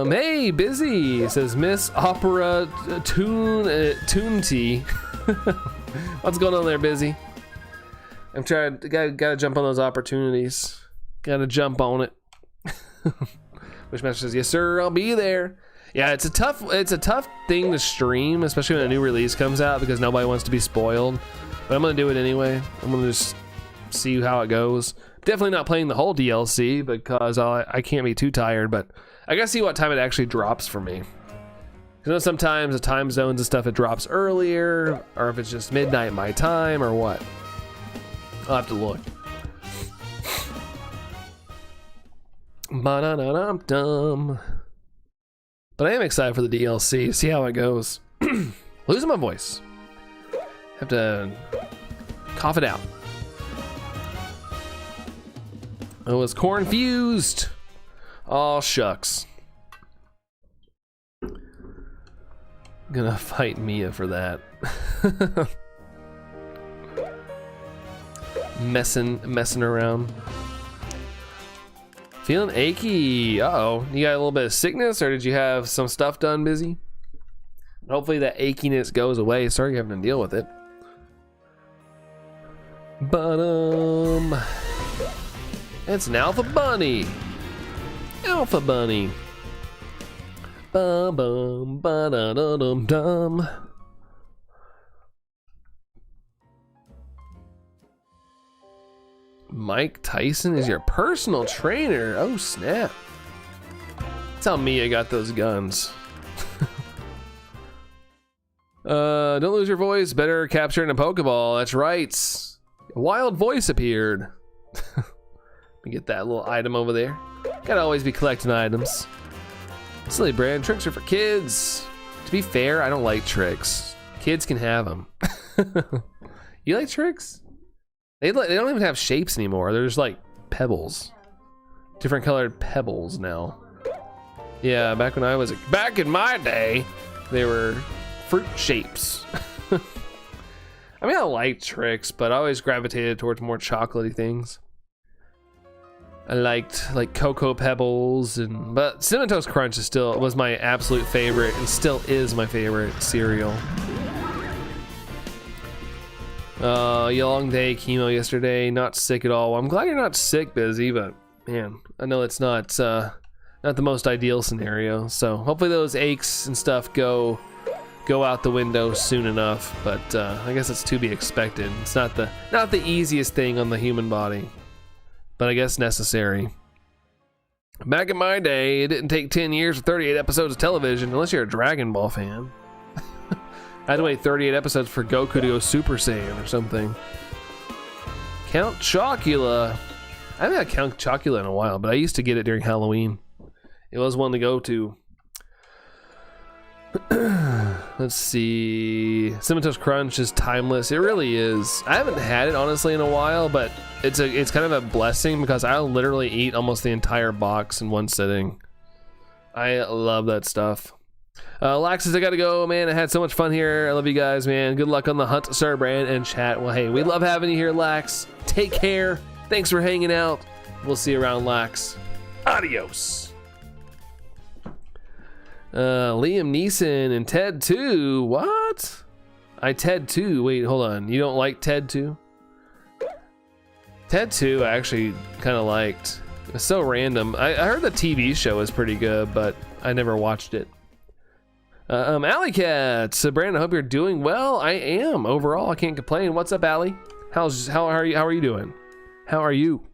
S1: Hey, busy, says Miss Opera Toonty. What's going on there, busy? I'm trying. Gotta jump on those opportunities. Gotta jump on it. Wishmaster says, "Yes, sir. I'll be there." Yeah, it's a tough thing to stream, especially when a new release comes out, because nobody wants to be spoiled. But I'm gonna do it anyway. I'm gonna just see how it goes. Definitely not playing the whole DLC because I can't be too tired. But I gotta see what time it actually drops for me. Because I know sometimes the time zones and stuff, it drops earlier, or if it's just midnight my time, or what. I'll have to look. Ba-da-da-dum-dum. But I am excited for the DLC. See how it goes. Losing my voice. Have to cough it out. I was cornfused. Oh, shucks. Gonna fight Mia for that. messing around. Feeling achy. Uh-oh. You got a little bit of sickness, or did you have some stuff done, busy? Hopefully that achiness goes away. Sorry you're having to deal with it. It's an alpha bunny. Alpha bunny. Bum ba da da dum dum. Mike Tyson is your personal trainer. Oh snap. Tell me I got those guns. Don't lose your voice. Better capture in a Pokeball. That's right. A wild voice appeared. Let me get that little item over there. Gotta always be collecting items. Silly brand, tricks are for kids. To be fair, I don't like tricks. Kids can have them. You like tricks? They don't even have shapes anymore. They're just like pebbles. Different colored pebbles now. Yeah, back in my day, they were fruit shapes. I mean, I like tricks, but I always gravitated towards more chocolatey things. I liked like Cocoa Pebbles, but Cinnamon Toast Crunch was my absolute favorite, and still is my favorite cereal. Long day chemo yesterday, not sick at all. Well, I'm glad you're not sick, busy, but man, I know it's not the most ideal scenario. So hopefully those aches and stuff go out the window soon enough. But I guess it's to be expected. It's not the easiest thing on the human body, but I guess necessary. Back in my day, it didn't take 10 years or 38 episodes of television, unless you're a Dragon Ball fan. I had to wait 38 episodes for Goku to go Super Saiyan or something. Count Chocula. I haven't had Count Chocula in a while, but I used to get it during Halloween. It was one to go to. Let's see. Cinnamon Toast Crunch is timeless. It really is. I haven't had it honestly in a while, but it's kind of a blessing because I'll literally eat almost the entire box in one sitting. I love that stuff. Laxus, I gotta go, man. I had so much fun here. I love you guys, man. Good luck on the hunt, Sir Brand and chat. Well, hey, we love having you here, Lax. Take care. Thanks for hanging out. We'll see you around, Lax. Adios. Liam Neeson and Ted 2. What? Ted 2. Wait, hold on. You don't like Ted 2? Ted 2 I actually kind of liked. It's so random. I heard the TV show was pretty good, but I never watched it. Alley Cats, Brandon, I hope you're doing well. I am overall. I can't complain. What's up, Alley? How are you doing? How are you?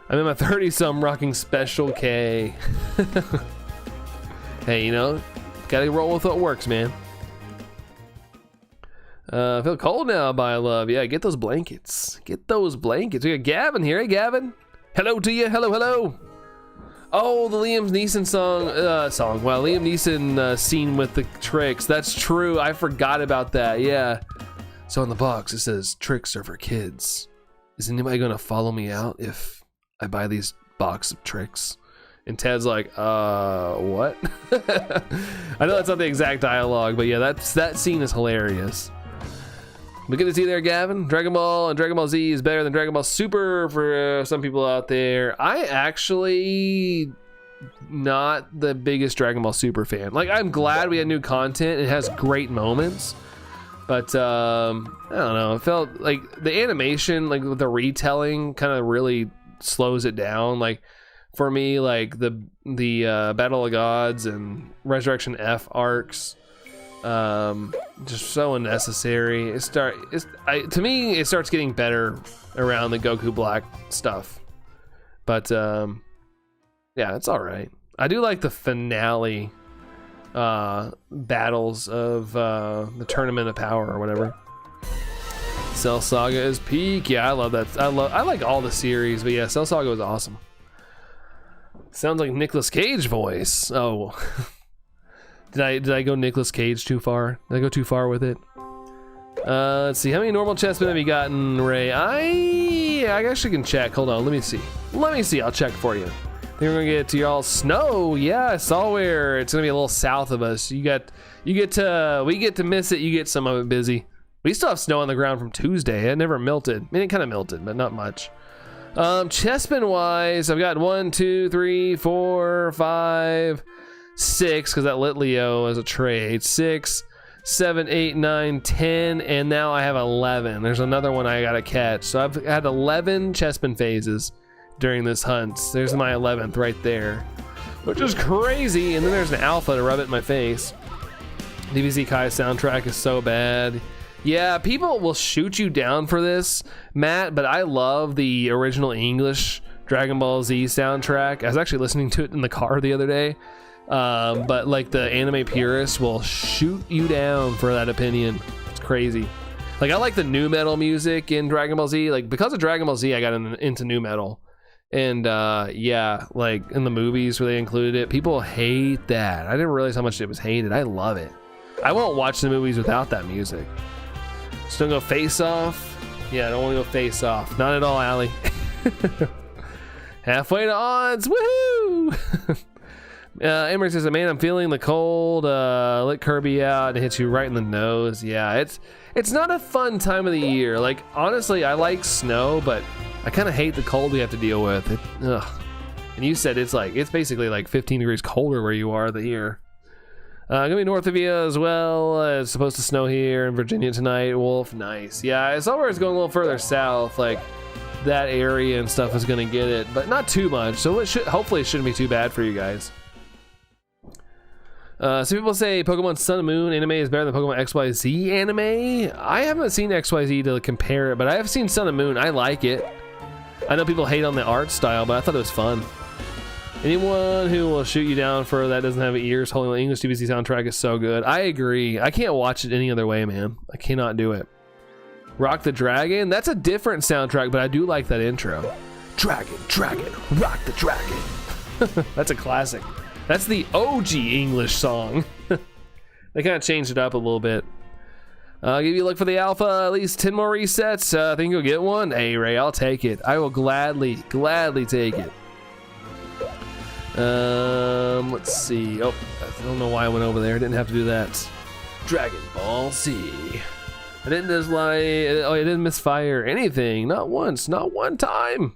S1: I'm in my 30s, rocking Special K. Hey, you know, gotta roll with what works, man. I feel cold now, by love. Yeah, get those blankets. Get those blankets. We got Gavin here. Hey, Gavin. Hello to you. Hello, hello. Oh, the Liam Neeson song. Wow, Liam Neeson scene with the tricks. That's true. I forgot about that. Yeah. So on the box it says tricks are for kids. Is anybody gonna follow me out if I buy these box of tricks? And Ted's like, what? I know that's not the exact dialogue, but yeah, that scene is hilarious. But good to see you there, Gavin. Dragon Ball and Dragon Ball Z is better than Dragon Ball Super for some people out there. I actually not the biggest Dragon Ball Super fan. Like, I'm glad we had new content. It has great moments. But, I don't know. It felt like the animation, like the retelling kind of really slows it down. Like, for me, like the Battle of Gods and Resurrection F arcs, just so unnecessary. To me it starts getting better around the Goku Black stuff, but yeah, it's all right. I do like the finale battles of the Tournament of Power or whatever. Cell Saga is peak. Yeah, I love that. I like all the series, but yeah, Cell Saga was awesome. Sounds like Nicolas Cage voice. Oh. Did I go Nicolas Cage too far? Did I go too far with it? Let's see. How many normal chestmen have you gotten, Ray? I actually can check. Hold on. Let me see. I'll check for you. Then we're gonna get to y'all snow. Yeah, I saw where it's gonna be a little south of us. We get to miss it. You get some of it busy. We still have snow on the ground from Tuesday. It never melted. I mean, it kind of melted, but not much. Chessman wise, I've got 1, 2, 3, 4, 5, 6, because that lit Leo as a trade. 6, 7, 8, 9, 10, and now I have 11. There's another one I gotta catch. So I've had 11 Chessman phases during this hunt. There's my 11th right there, which is crazy. And then there's an alpha to rub it in my face. DBZ Kai's soundtrack is so bad. Yeah, people will shoot you down for this, Matt, but I love the original English Dragon Ball Z soundtrack. I was actually listening to it in the car the other day, but like the anime purists will shoot you down for that opinion. It's crazy. Like, I like the nu metal music in Dragon Ball Z. Like, because of Dragon Ball Z, I got into nu metal. And yeah, like in the movies where they included it, people hate that. I didn't realize how much it was hated. I love it. I won't watch the movies without that music. Just don't go Face Off. Yeah, I don't want to go Face Off. Not at all, Allie. Halfway to odds. Woohoo! Emery says, man, I'm feeling the cold. Let Kirby out and it hits you right in the nose. Yeah, it's not a fun time of the year. Like, honestly, I like snow, but I kind of hate the cold we have to deal with. Ugh. And you said it's basically like 15 degrees colder where you are than here. Gonna be north of you as well. It's supposed to snow here in Virginia tonight. Wolf, nice. Yeah, I saw where it's going a little further south. Like, that area and stuff is gonna get it, but not too much. So hopefully it shouldn't be too bad for you guys. Some people say Pokemon Sun and Moon anime is better than Pokemon XYZ anime. I haven't seen XYZ to compare it, but I have seen Sun and Moon. I like it. I know people hate on the art style, but I thought it was fun. Anyone who will shoot you down for that doesn't have ears holding the English TVC soundtrack is so good. I agree. I can't watch it any other way, man. I cannot do it. Rock the Dragon? That's a different soundtrack, but I do like that intro. Dragon, dragon, rock the dragon. That's a classic. That's the OG English song. They kind of changed it up a little bit. I'll give you a look for the alpha, at least 10 more resets. I think you'll get one. Hey, Ray, I'll take it. I will gladly take it. Let's see. Oh, I don't know why I went over there. I didn't have to do that. Dragon Ball Z. I didn't just like, oh, I didn't misfire anything. Not once, not one time.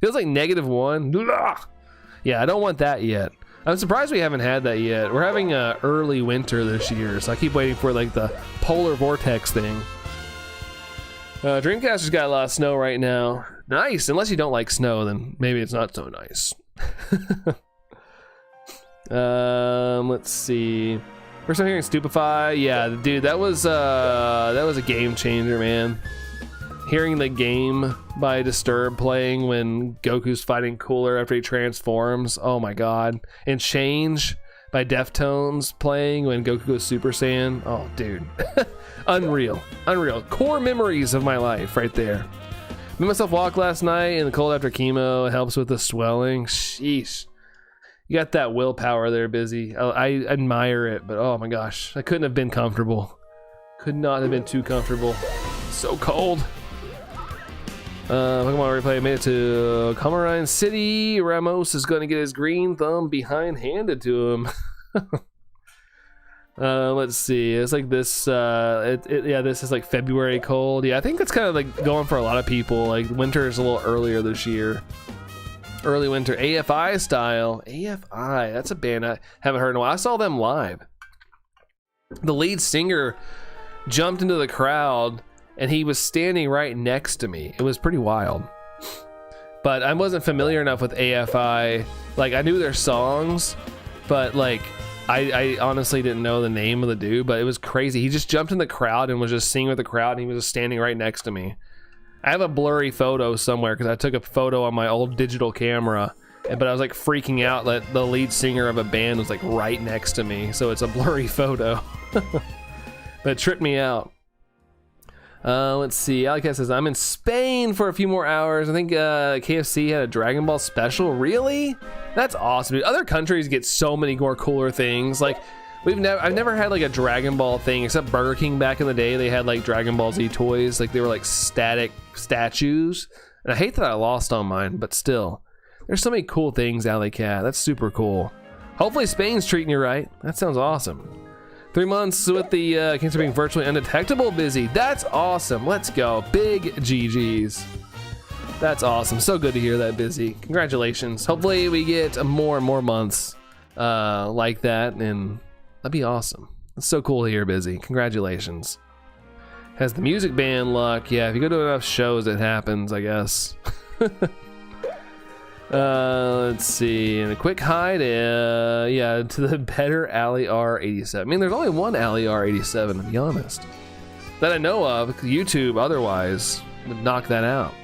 S1: Feels like -1. Blah. Yeah, I don't want that yet. I'm surprised we haven't had that yet. We're having a early winter this year, so I keep waiting for like the polar vortex thing. Dreamcaster's got a lot of snow right now. Nice, unless you don't like snow, then maybe it's not so nice. Let's see. First I'm hearing Stupefy. Yeah, dude, that was a game changer, man. Hearing the Game by Disturb playing when Goku's fighting Cooler after he transforms. Oh my god. And Change by Deftones playing when Goku goes Super Saiyan. Oh, dude. Unreal. Unreal. Core memories of my life right there. Made myself walk last night in the cold after chemo. It helps with the swelling. Sheesh. You got that willpower there, Busy. I admire it, but oh my gosh. I couldn't have been comfortable. Could not have been too comfortable. So cold. Pokemon replay made it to Camarine City. Ramos is going to get his green thumb behind handed to him. Let's see. It's like this. Yeah, this is like February cold. Yeah, I think it's kind of like going for a lot of people. Like winter is a little earlier this year. Early winter, AFI style. AFI. That's a band I haven't heard in a while. I saw them live. The lead singer jumped into the crowd. And he was standing right next to me. It was pretty wild. But I wasn't familiar enough with AFI. Like, I knew their songs, but like, I honestly didn't know the name of the dude, but it was crazy. He just jumped in the crowd and was just singing with the crowd, and he was just standing right next to me. I have a blurry photo somewhere because I took a photo on my old digital camera, but I was like freaking out that the lead singer of a band was like right next to me. So it's a blurry photo. But it tripped me out. Let's see. Alicat says, I'm in Spain for a few more hours. I think KFC had a Dragon Ball special. Really? That's awesome, dude. Other countries get so many more cooler things. Like, I've never had like a Dragon Ball thing except Burger King back in the day. They had like Dragon Ball Z toys. Like, they were like static statues. And I hate that I lost on mine, but still. There's so many cool things, Alicat. That's super cool. Hopefully Spain's treating you right. That sounds awesome. 3 months with the cancer being virtually undetectable, Busy. That's awesome. Let's go. Big GGs. That's awesome. So good to hear that, Busy. Congratulations. Hopefully we get more and more months like that, and that'd be awesome. That's so cool to hear, Busy. Congratulations. Has the music band luck? Yeah, if you go to enough shows, it happens, I guess. Let's see, and a quick hi to, yeah, to the better Ali R87. I mean, there's only one Ali R87, to be honest, that I know of. YouTube otherwise would knock that out.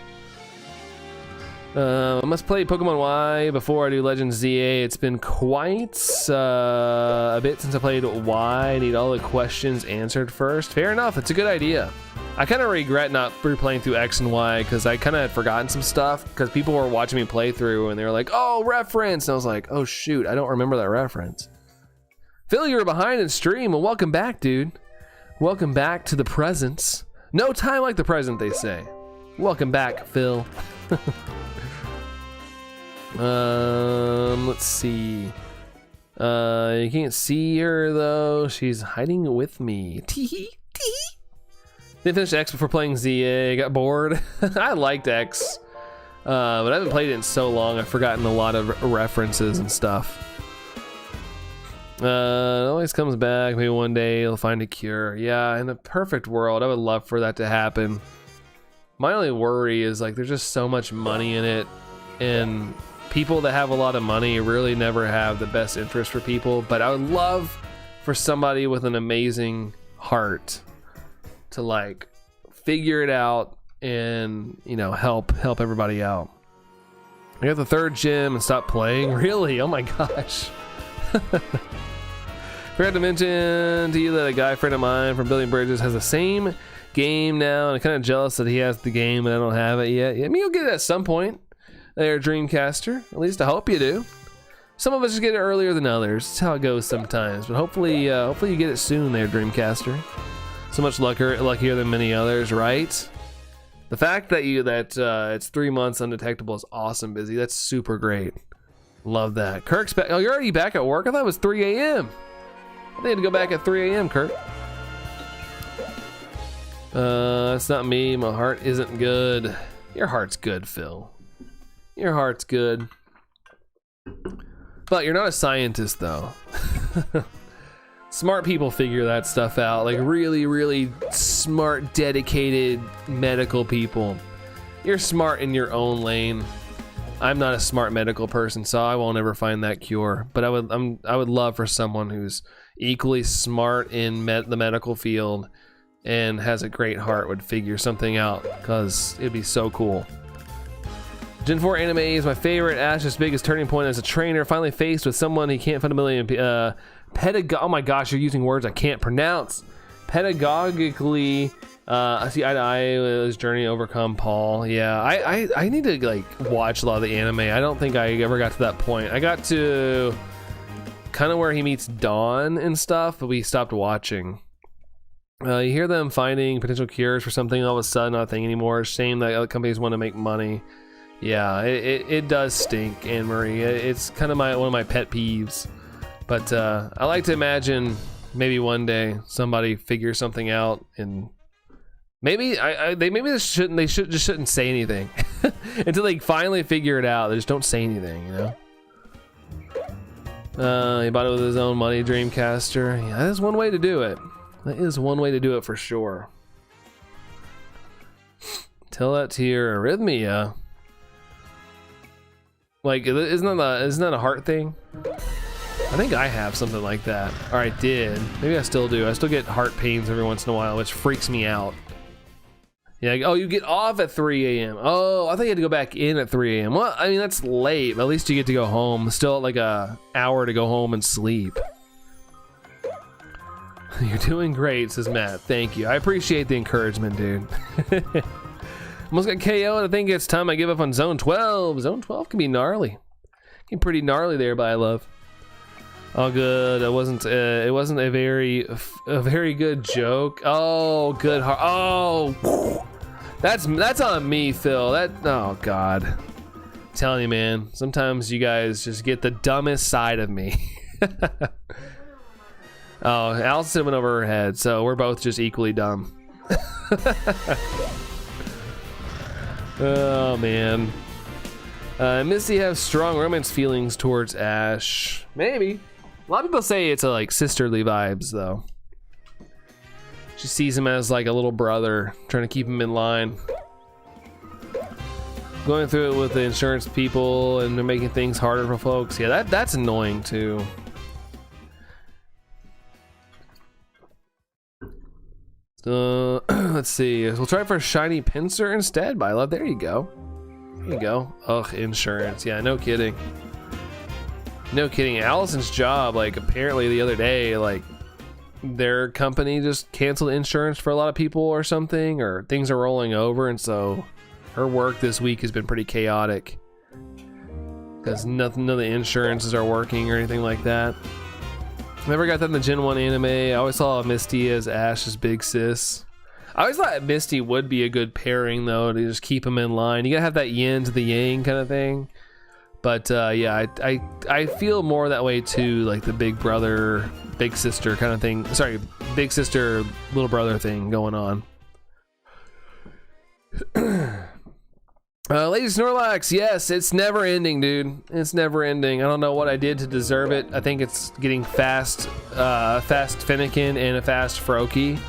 S1: I must play Pokemon Y before I do Legends ZA. It's been quite a bit since I played Y. I need all the questions answered first. Fair enough, it's a good idea. I kind of regret not replaying through X and Y because I kind of had forgotten some stuff because people were watching me play through and they were like, oh, reference. And I was like, oh, shoot, I don't remember that reference. Phil, you were behind in stream. Well, welcome back, dude. Welcome back to the presence. No time like the present, they say. Welcome back, Phil. Let's see. You can't see her, though. She's hiding with me. Tee-hee, tee-hee. Didn't finish X before playing ZA. Got bored. I liked X, but I haven't played it in so long. I've forgotten a lot of references and stuff. It always comes back. Maybe one day he'll find a cure. Yeah, in a perfect world, I would love for that to happen. My only worry is like there's just so much money in it, and people that have a lot of money really never have the best interest for people. But I would love for somebody with an amazing heart to like figure it out and, you know, help everybody out. I got the 3rd gym and stopped playing. Really? Oh my gosh. Forgot to mention to you that a guy friend of mine from Building Bridges has the same game now, and I'm kind of jealous that he has the game and I don't have it yet. I mean, you'll get it at some point there, Dreamcaster. At least I hope you do. Some of us just get it earlier than others. That's how it goes sometimes. But hopefully you get it soon there, Dreamcaster. So much luckier than many others, right? The fact that it's 3 months undetectable is awesome, Busy. That's super great. Love that. Kirk's back. Oh, you're already back at work? I thought it was 3 a.m. I think I had to go back at 3 a.m., Kirk. That's not me. My heart isn't good. Your heart's good, Phil. Your heart's good. But you're not a scientist, though. Smart people figure that stuff out. Like really, really smart, dedicated medical people. You're smart in your own lane. I'm not a smart medical person, so I won't ever find that cure. But I would love for someone who's equally smart in the medical field and has a great heart would figure something out, because it'd be so cool. Gen 4 anime is my favorite. Ash's biggest turning point as a trainer, finally faced with someone he can't fundamentally oh my gosh, you're using words I can't pronounce. Pedagogically see eye to eye with his journey to overcome Paul. Yeah, I need to like watch a lot of the anime. I don't think I ever got to that point. I got to kind of where he meets Dawn and stuff, but we stopped watching. You hear them finding potential cures for something, all of a sudden not a thing anymore. Shame that other companies want to make money. Yeah, it does stink, Anne Marie. It's kind of one of my pet peeves. But I like to imagine maybe one day somebody figures something out, and maybe they shouldn't say anything until they finally figure it out. They just don't say anything, you know. He bought it with his own money, Dreamcaster. Yeah, that's one way to do it. That is one way to do it for sure. Tell that to your arrhythmia. Like, isn't that a heart thing? I think I have something like that. Or I did. Maybe I still do. I still get heart pains every once in a while, which freaks me out. Yeah, oh, you get off at 3 a.m. Oh, I thought you had to go back in at 3 a.m. Well, I mean, that's late, but at least you get to go home. Still like a hour to go home and sleep. You're doing great, says Matt. Thank you. I appreciate the encouragement, dude. Almost got KO'd. I think it's time I give up on Zone 12. Zone 12 can be gnarly. Can be pretty gnarly there, but I love. Oh, good. It wasn't a very good joke. Oh, good heart. Oh, that's on me, Phil. Oh God. I'm telling you, man. Sometimes you guys just get the dumbest side of me. Oh, Allison went over her head, so we're both just equally dumb. Oh man. Missy has strong romance feelings towards Ash. Maybe. A lot of people say it's like sisterly vibes, though. She sees him as like a little brother, trying to keep him in line. Going through it with the insurance people, and they're making things harder for folks. Yeah, that's annoying too. Let's see. We'll try for a shiny pincer instead, by love. There you go. There you go. Ugh, insurance. Yeah, no kidding. No kidding. Allison's job, like, apparently the other day, like, their company just canceled insurance for a lot of people or something, or things are rolling over, and so her work this week has been pretty chaotic because none of the insurances are working or anything like that. Never got that in the Gen 1 anime. I always saw Misty as Ash's big sis. I always thought Misty would be a good pairing, though, to just keep them in line. You gotta have that yin to the yang kind of thing. But yeah, I feel more that way too, like the big brother, big sister kind of thing. Sorry, big sister, little brother thing going on. Lady Snorlax, yes, it's never ending, dude. It's never ending. I don't know what I did to deserve it. I think it's getting fast Finnegan and a fast Froakie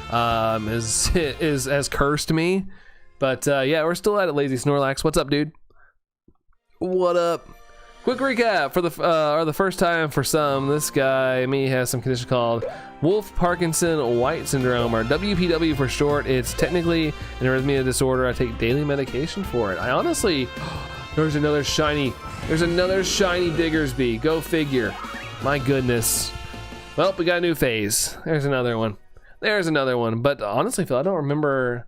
S1: has cursed me. But yeah, we're still at it, Lazy Snorlax. What's up, dude? What up? Quick recap for the first time for some. This guy, me, has some condition called Wolf Parkinson White Syndrome, or WPW for short. It's technically an arrhythmia disorder. I take daily medication for it. I honestly, there's another shiny Diggersby. Go figure. My goodness. Well, we got a new phase. There's another one. But honestly, Phil, I don't remember.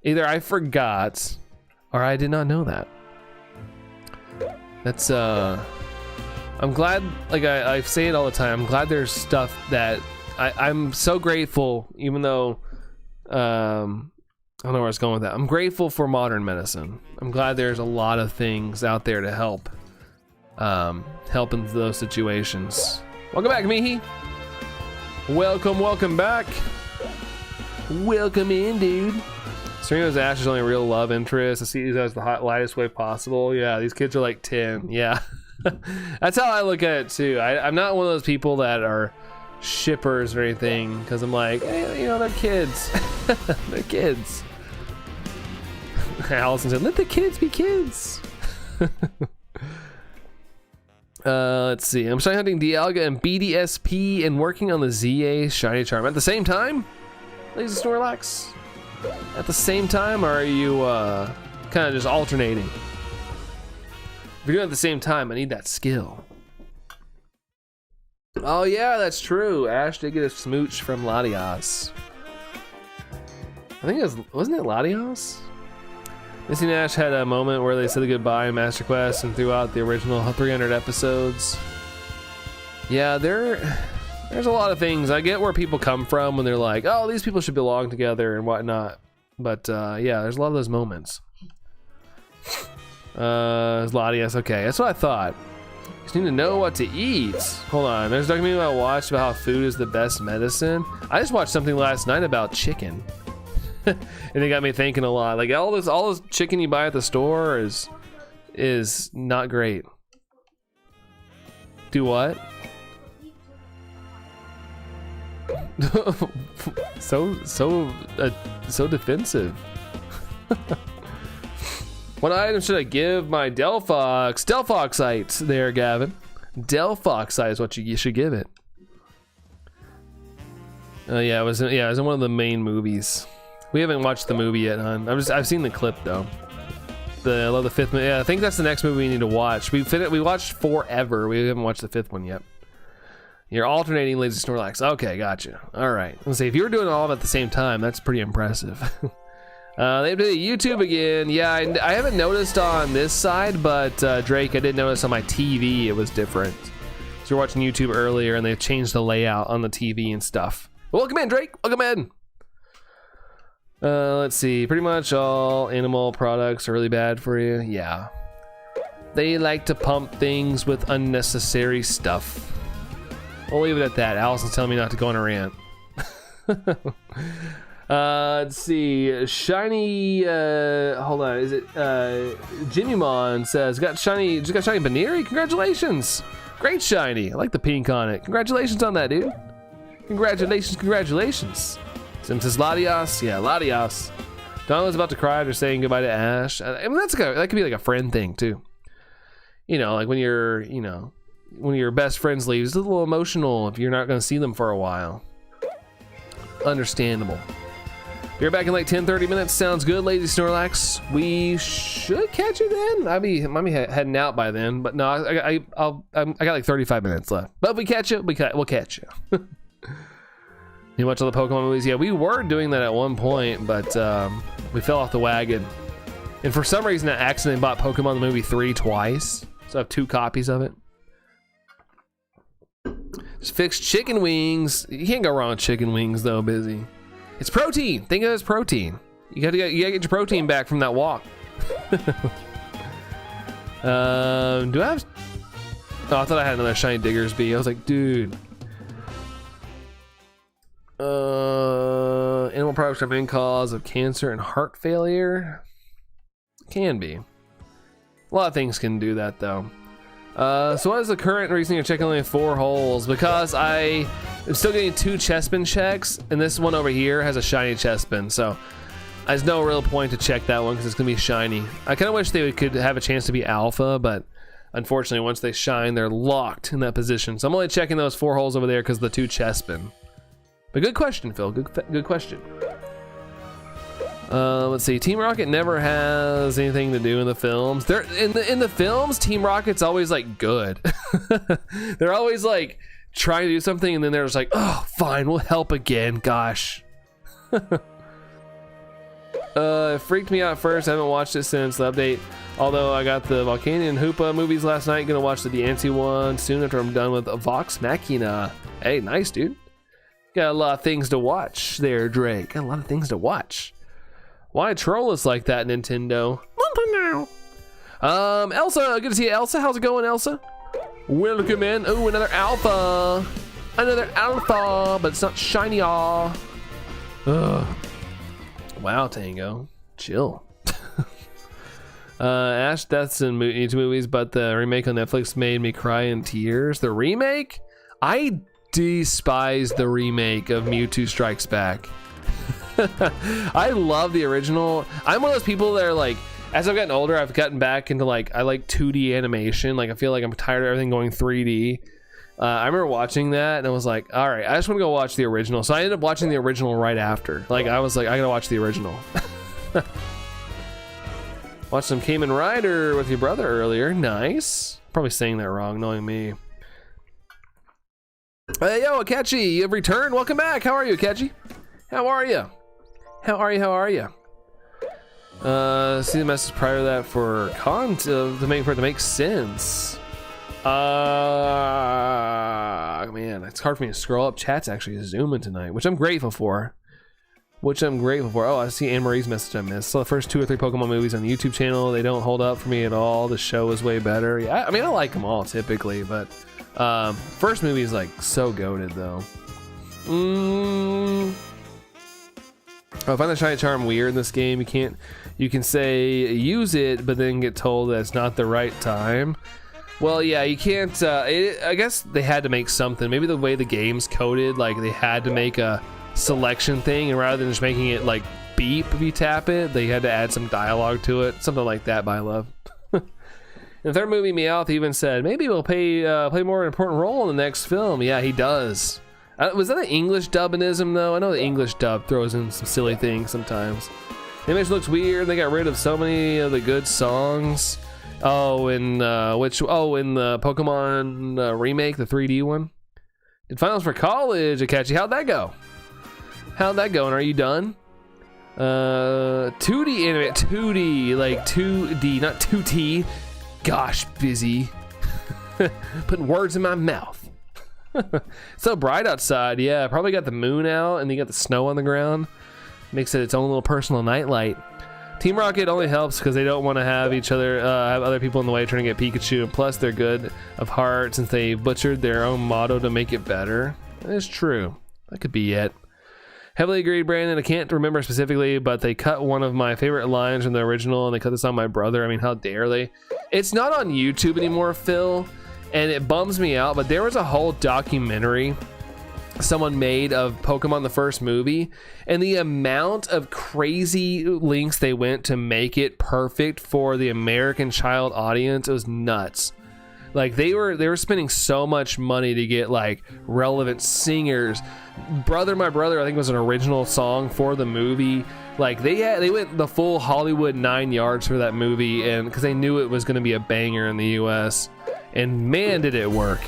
S1: Either I forgot or I did not know that. That's I I'm glad, like I say it all the time, I'm glad there's stuff that I'm so grateful, even though I don't know where I was going with that. I'm grateful for modern medicine. I'm glad there's a lot of things out there to help in those situations. Welcome back, Mihi. Welcome back. Welcome in, dude. Serena's Ash is only a real love interest. I see these as the lightest way possible. Yeah, these kids are like 10. Yeah. That's how I look at it too. I'm not one of those people that are shippers or anything, because I'm like, hey, you know, they're kids. They're kids. Allison said, let the kids be kids. Let's see. I'm shiny hunting Dialga and BDSP and working on the ZA shiny charm at the same time. Lazy Snorlax. At the same time, or are you kind of just alternating? If you're doing it at the same time, I need that skill. Oh yeah, that's true. Ash did get a smooch from Latias. I think wasn't it Latias? Misty and Ash had a moment where they said goodbye in Master Quest and throughout the original 300 episodes. Yeah, there's a lot of things. I get where people come from when they're like, oh, these people should belong together and whatnot. But yeah, there's a lot of those moments. Latias, okay, that's what I thought. Just need to know what to eat. Hold on, there's a documentary I watched about how food is the best medicine. I just watched something last night about chicken. And it got me thinking a lot. Like all this chicken you buy at the store is not great. Do what? so defensive. What item should I give my Delphox? Delphoxite there, Gavin. Delphoxite is what you should give it. Yeah, it was in one of the main movies. We haven't watched the movie yet, hon. I've seen the clip though. I love the fifth. Yeah, I think that's the next movie we need to watch. We watched Forever. We haven't watched the fifth one yet. You're alternating Lazy Snorlax. Okay, gotcha. All right. Let's see. If you were doing all of it at the same time, that's pretty impressive. They updated YouTube again. Yeah, I haven't noticed on this side, but Drake, I did notice on my TV it was different. So you're watching YouTube earlier, and they've changed the layout on the TV and stuff. Welcome in, Drake. Welcome in. Let's see. Pretty much all animal products are really bad for you. Yeah. They like to pump things with unnecessary stuff. We'll leave it at that. Allison's telling me not to go on a rant. Let's see. Shiny. Hold on. Is it? Jimmymon says just got shiny Baneri. Congratulations. Great shiny. I like the pink on it. Congratulations on that, dude. Congratulations. Sim says Latias. Yeah, Latias. Donald's about to cry after saying goodbye to Ash. I mean, that could be like a friend thing too. You know, like when your best friends leave, it's a little emotional if you're not going to see them for a while. Understandable. You're back in like 10-30 minutes. Sounds good, Lazy Snorlax. We should catch you then. I might be heading out by then, but no, I got like 35 minutes left. But if we catch you, we'll catch you. You watch all the Pokemon movies? Yeah, we were doing that at one point, but we fell off the wagon. And for some reason, I accidentally bought Pokemon the movie 3 twice. So I have 2 copies of it. Just fixed chicken wings. You can't go wrong with chicken wings though, Busy. It's protein. Think of it as protein. You gotta get your protein back from that walk. Do I have? Oh, I thought I had another shiny Diggersby. I was like, dude. Animal products are the main cause of cancer and heart failure. Can be. A lot of things can do that though. So what is the current reason you're checking only 4 holes? Because I am still getting 2 Chespin checks, and this one over here has a shiny Chespin, so there's no real point to check that one because it's gonna be shiny. I kind of wish they could have a chance to be alpha, but unfortunately once they shine, they're locked in that position. So I'm only checking those 4 holes over there because of the 2 Chespin. But good question, Phil. Good question. Let's see. Team Rocket never has anything to do in the films. They're in the films. Team Rocket's always like good. They're always like trying to do something, and then they're just like, "Oh, fine, we'll help again." Gosh. It freaked me out first. I haven't watched it since the update. Although I got the Volcanion Hoopa movies last night, gonna watch the Deancey one soon after I'm done with Vox Machina. Hey, nice, dude. Got a lot of things to watch there, Drake. Got a lot of things to watch. Why troll us like that, Nintendo? Elsa, good to see you, Elsa. How's it going, Elsa? Welcome in. Oh, another alpha. Another alpha, but it's not shiny. Ugh. Wow, Tango. Chill. Ash, that's in movies, but the remake on Netflix made me cry in tears. The remake? I despise the remake of Mewtwo Strikes Back. I love the original. I'm one of those people that are like, as I've gotten older, I've gotten back into like, I like 2D animation. Like, I feel like I'm tired of everything going 3D. I remember watching that and I was like, all right, I just want to go watch the original. So I ended up watching the original right after. Like, I was like, I gotta watch the original. Watch some Kamen Rider with your brother earlier. Nice. Probably saying that wrong, knowing me. Hey, yo, Akechi, you've returned. Welcome back. How are you, Akechi? How are you? How are you? How are you? See the message prior to that for to make for it to make sense. Man, it's hard for me to scroll up. Chat's actually zooming tonight, which I'm grateful for. Oh, I see Anne Marie's message I missed. So the first 2 or 3 Pokemon movies on the YouTube channel, they don't hold up for me at all. The show is way better. Yeah, I mean, I like them all typically, but first movie is like so goated though. I find the shiny charm weird in this game. You can say use it, but then get told that it's not the right time. Well, yeah, you can't. I guess they had to make something. Maybe the way the game's coded, like they had to make a selection thing, and rather than just making it like beep if you tap it, they had to add some dialogue to it, something like that. By love. In the third movie, Meowth even said maybe we'll play more important role in the next film. Yeah, he does. Was that an English dubbism though? I know the English dub throws in some silly things sometimes. The image looks weird. They got rid of so many of the good songs. Oh, in the Pokemon remake, the 3D one. Did finals for college, Akechi. How'd that go? How'd that go? And are you done? 2D anime, 2D, like 2D, not 2T. Gosh, busy. Putting words in my mouth. So bright outside. Yeah, probably got the moon out and you got the snow on the ground. Makes it its own little personal nightlight. Team Rocket only helps because they don't want to have have other people in the way trying to get Pikachu, and plus they're good of heart since they butchered their own motto to make it better. That is true. That could be it. Heavily agreed, Brandon. I can't remember specifically, but they cut one of my favorite lines from the original and they cut this on my brother. I mean, how dare they? It's not on YouTube anymore, Phil, and it bums me out, but there was a whole documentary someone made of Pokemon the first movie, and the amount of crazy links they went to make it perfect for the American child audience, it was nuts. Like they were spending so much money to get like relevant singers. My Brother I think was an original song for the movie. Like they went the full Hollywood 9 yards for that movie, and because they knew it was going to be a banger in the US. And man, did it work.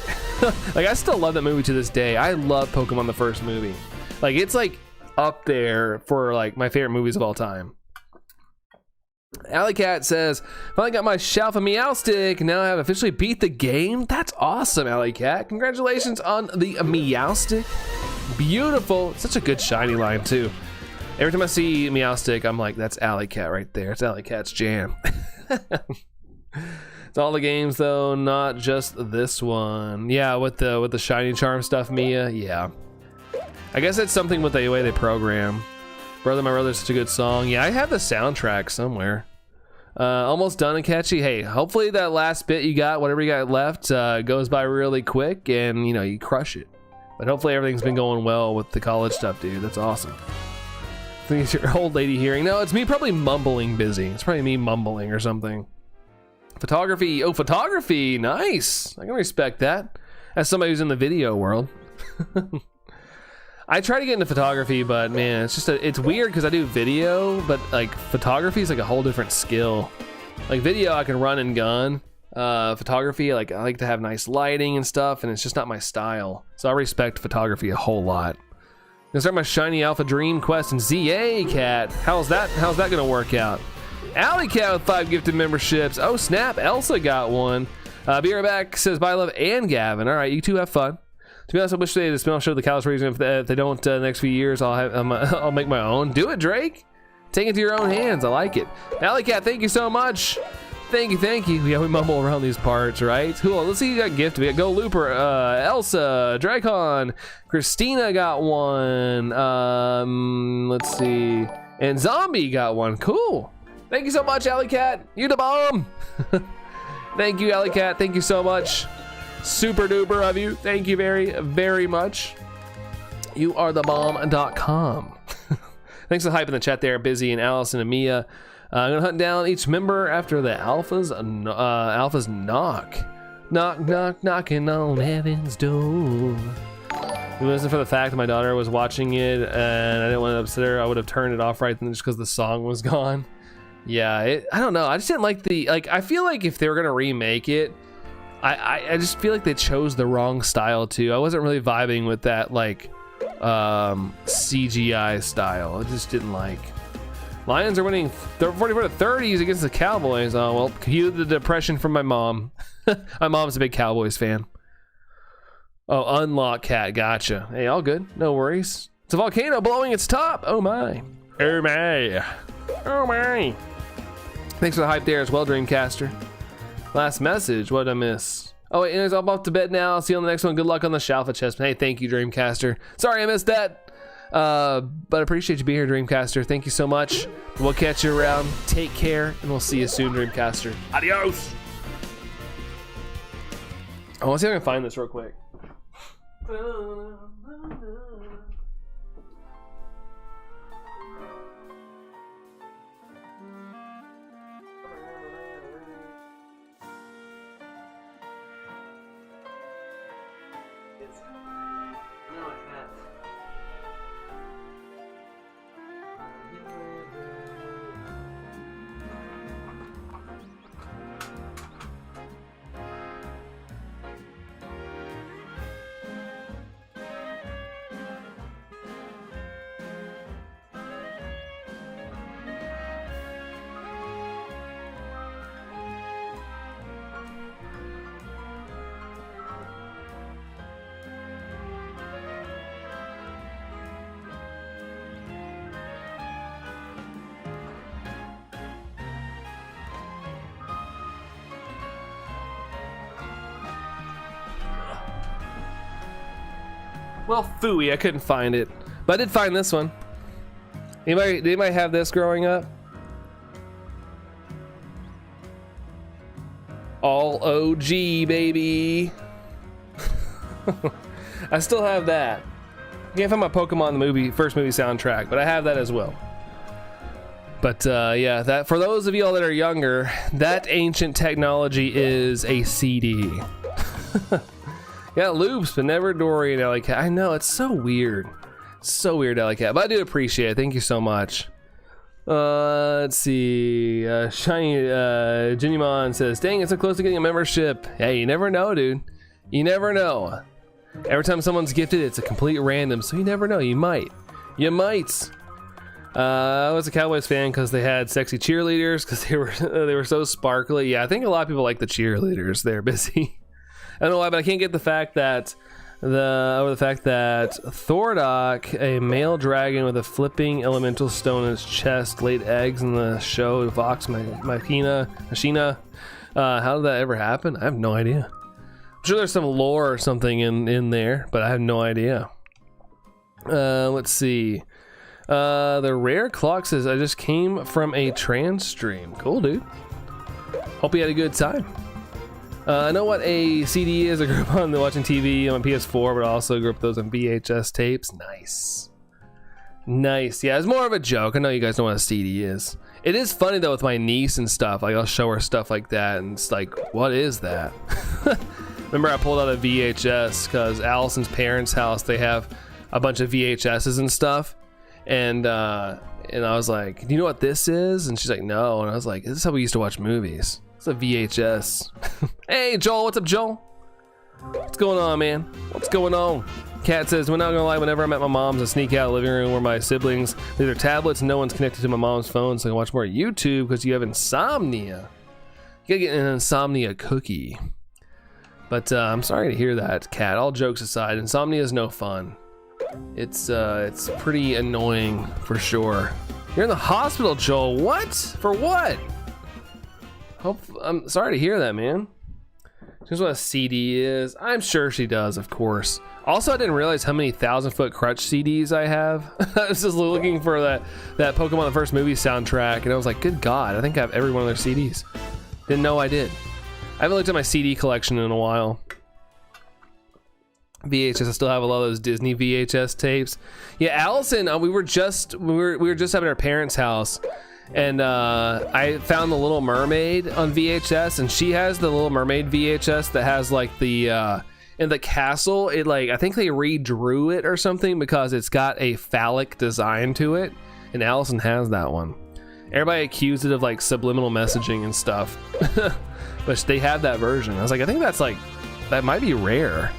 S1: Like, I still love that movie to this day. I love Pokemon the first movie. Like, it's like up there for like my favorite movies of all time. Alley Cat says, finally got my Shalfa Meowstic. Now I have officially beat the game. That's awesome, Alley Cat. Congratulations on the Meowstic. Beautiful. Such a good shiny line too. Every time I see Meowstic, I'm like, that's Alley Cat right there. It's Alley Cat's jam. It's all the games though, not just this one. Yeah, with the shiny charm stuff, Mia. Yeah, I guess it's something with the way they program. My Brother's such a good song. Yeah, I have the soundtrack somewhere. Almost done, Akechi. Hey, hopefully that last bit you got, whatever you got left, goes by really quick and you crush it. But hopefully everything's been going well with the college stuff, dude. That's awesome. I think it's your old lady hearing. No, it's me probably mumbling busy. It's probably me mumbling or something. Photography. Oh, photography. Nice. I can respect that as somebody who's in the video world. I try to get into photography, but man, it's weird because I do video, but like photography is like a whole different skill. Like video, I can run and gun. Photography, like I like to have nice lighting and stuff, and it's just not my style. So I respect photography a whole lot. I'm gonna start my Shiny Alpha Dream Quest in ZA, Cat. How's that gonna work out? Alley Cat with 5 gifted memberships. Oh snap, Elsa got one. Be right back says bye love and Gavin. All right, you two have fun. To be honest, I wish they had a spin-off show of the Callous Reason. If they don't, the next few years, I'll make my own. Do it, Drake. Take it to your own hands. I like it. Alley Cat, thank you so much. Thank you. Yeah, we mumble around these parts, right? Cool. Let's see who got gifted. We got Go Looper, Elsa, Dracon, Christina got one. Let's see. And Zombie got one. Cool. Thank you so much, Alley Cat. You the bomb. Thank you, Alley Cat. Thank you so much. Super duper of you. Thank you very, very much. You are the bomb.com. Thanks for the hype in the chat there, Busy and Allison and Mia. I'm gonna hunt down each member after the alphas knock, knocking on heaven's door. It wasn't for the fact that my daughter was watching it and I didn't want to upset her, I would have turned it off right then just because the song was gone. Yeah, I don't know. I just didn't like I feel like if they were gonna remake it, I just feel like they chose the wrong style too. I wasn't really vibing with that CGI style. I just didn't like. Lions are winning 44-30s against the Cowboys. Oh, well, cue the depression from my mom. My mom's a big Cowboys fan. Oh, unlock cat. Gotcha. Hey, all good. No worries. It's a volcano blowing its top. Oh, my. Oh, my. Oh, my. Thanks for the hype there as well, Dreamcaster. Last message. What did I miss? Oh, wait, anyways, I'm off to bed now. I'll see you on the next one. Good luck on the Shalfa chest. Hey, thank you, Dreamcaster. Sorry I missed that. But I appreciate you being here, Dreamcaster. Thank you so much. We'll catch you around. Take care, and we'll see you soon, Dreamcaster. Adios. I want to see if I can find this real quick. Well, phooey, I couldn't find it, but I did find this one. Anybody have this growing up? All OG, baby. I still have that. I can't find my Pokémon first movie soundtrack, but I have that as well. But yeah, that for those of y'all that are younger, that ancient technology is a CD. Yeah, loops, but never Dory and Alley Cat. I know, it's so weird. It's so weird, Alley Cat, but I do appreciate it. Thank you so much. Let's see. Shiny Genimon says, dang, it's so close to getting a membership. Hey, you never know, dude. You never know. Every time someone's gifted, it's a complete random, so you never know. You might. You might. I was a Cowboys fan because they had sexy cheerleaders, because they were so sparkly. Yeah, I think a lot of people like the cheerleaders. They're busy. I don't know why, but I can't get the fact that Thordok, a male dragon with a flipping elemental stone in its chest, laid eggs in the show Vox Machina. How did that ever happen? I have no idea. I'm sure there's some lore or something in there, but I have no idea. Let's see. The rare clock says, I just came from a trans stream. Cool, dude. Hope you had a good time. I know what a CD is. I grew up on watching TV on PS4, but I also grew up with those on VHS tapes. Nice. Nice. Yeah, it's more of a joke. I know you guys know what a CD is. It is funny, though, with my niece and stuff. Like, I'll show her stuff like that, and it's like, what is that? Remember, I pulled out a VHS because Allison's parents' house, they have a bunch of VHSs and stuff. And I was like, do you know what this is? And she's like, no. And I was like, this is how we used to watch movies. It's a VHS. Hey, Joel. What's up, Joel? What's going on, man? What's going on? Kat says, we're not gonna lie, whenever I'm at my mom's, I sneak out of the living room where my siblings leave their tablets and no one's connected to my mom's phone, so I can watch more YouTube because you have insomnia. You gotta get an insomnia cookie. But I'm sorry to hear that, Kat. All jokes aside, insomnia is no fun. It's pretty annoying for sure. You're in the hospital, Joel. What? For what? I'm sorry to hear that, man. She knows what a CD is. I'm sure she does, of course. Also, I didn't realize how many 1,000-foot crutch CDs I have. I was just looking for that Pokemon the First Movie soundtrack, and I was like, good God, I think I have every one of their CDs. Didn't know I did. I haven't looked at my CD collection in a while. VHS, I still have a lot of those Disney VHS tapes. Yeah, Allison, we were just having our parents' house, and I found The Little Mermaid on VHS, and she has the Little Mermaid VHS that has like the in the castle. It like I think they redrew it or something because it's got a phallic design to it, and Allison has that one. Everybody accused it of like subliminal messaging and stuff, but they have that version. I was like, I think that might be rare.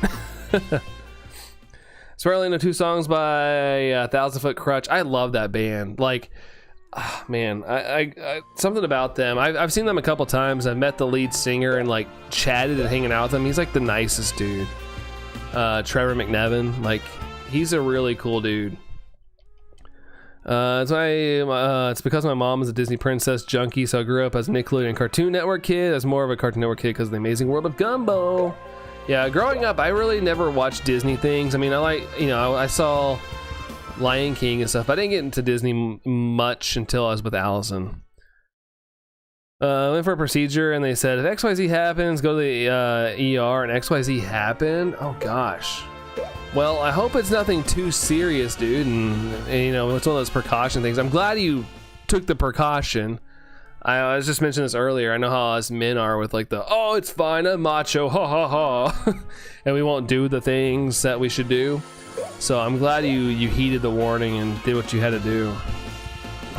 S1: Swearly into 2 songs by 1,000-Foot Crutch. I love that band. Like, oh, man, I something about them. I've seen them a couple times. I've met the lead singer and like chatted and hanging out with him. He's like the nicest dude. Trevor McNevin, like he's a really cool dude. It's because my mom is a Disney princess junkie, so I grew up as a Nickelodeon and Cartoon Network kid. As more of a Cartoon Network kid because of the Amazing World of Gumball. Yeah, growing up, I really never watched Disney things. I mean, I saw Lion King and stuff. I didn't get into Disney much until I was with Allison. Went for a procedure, and they said, if XYZ happens, go to the ER, and XYZ happened? Oh, gosh. Well, I hope it's nothing too serious, dude, and it's one of those precaution things. I'm glad you took the precaution. I was just mentioning this earlier. I know how us men are with like oh, it's fine, I'm macho, ha ha ha, and we won't do the things that we should do. So I'm glad you heeded the warning and did what you had to do.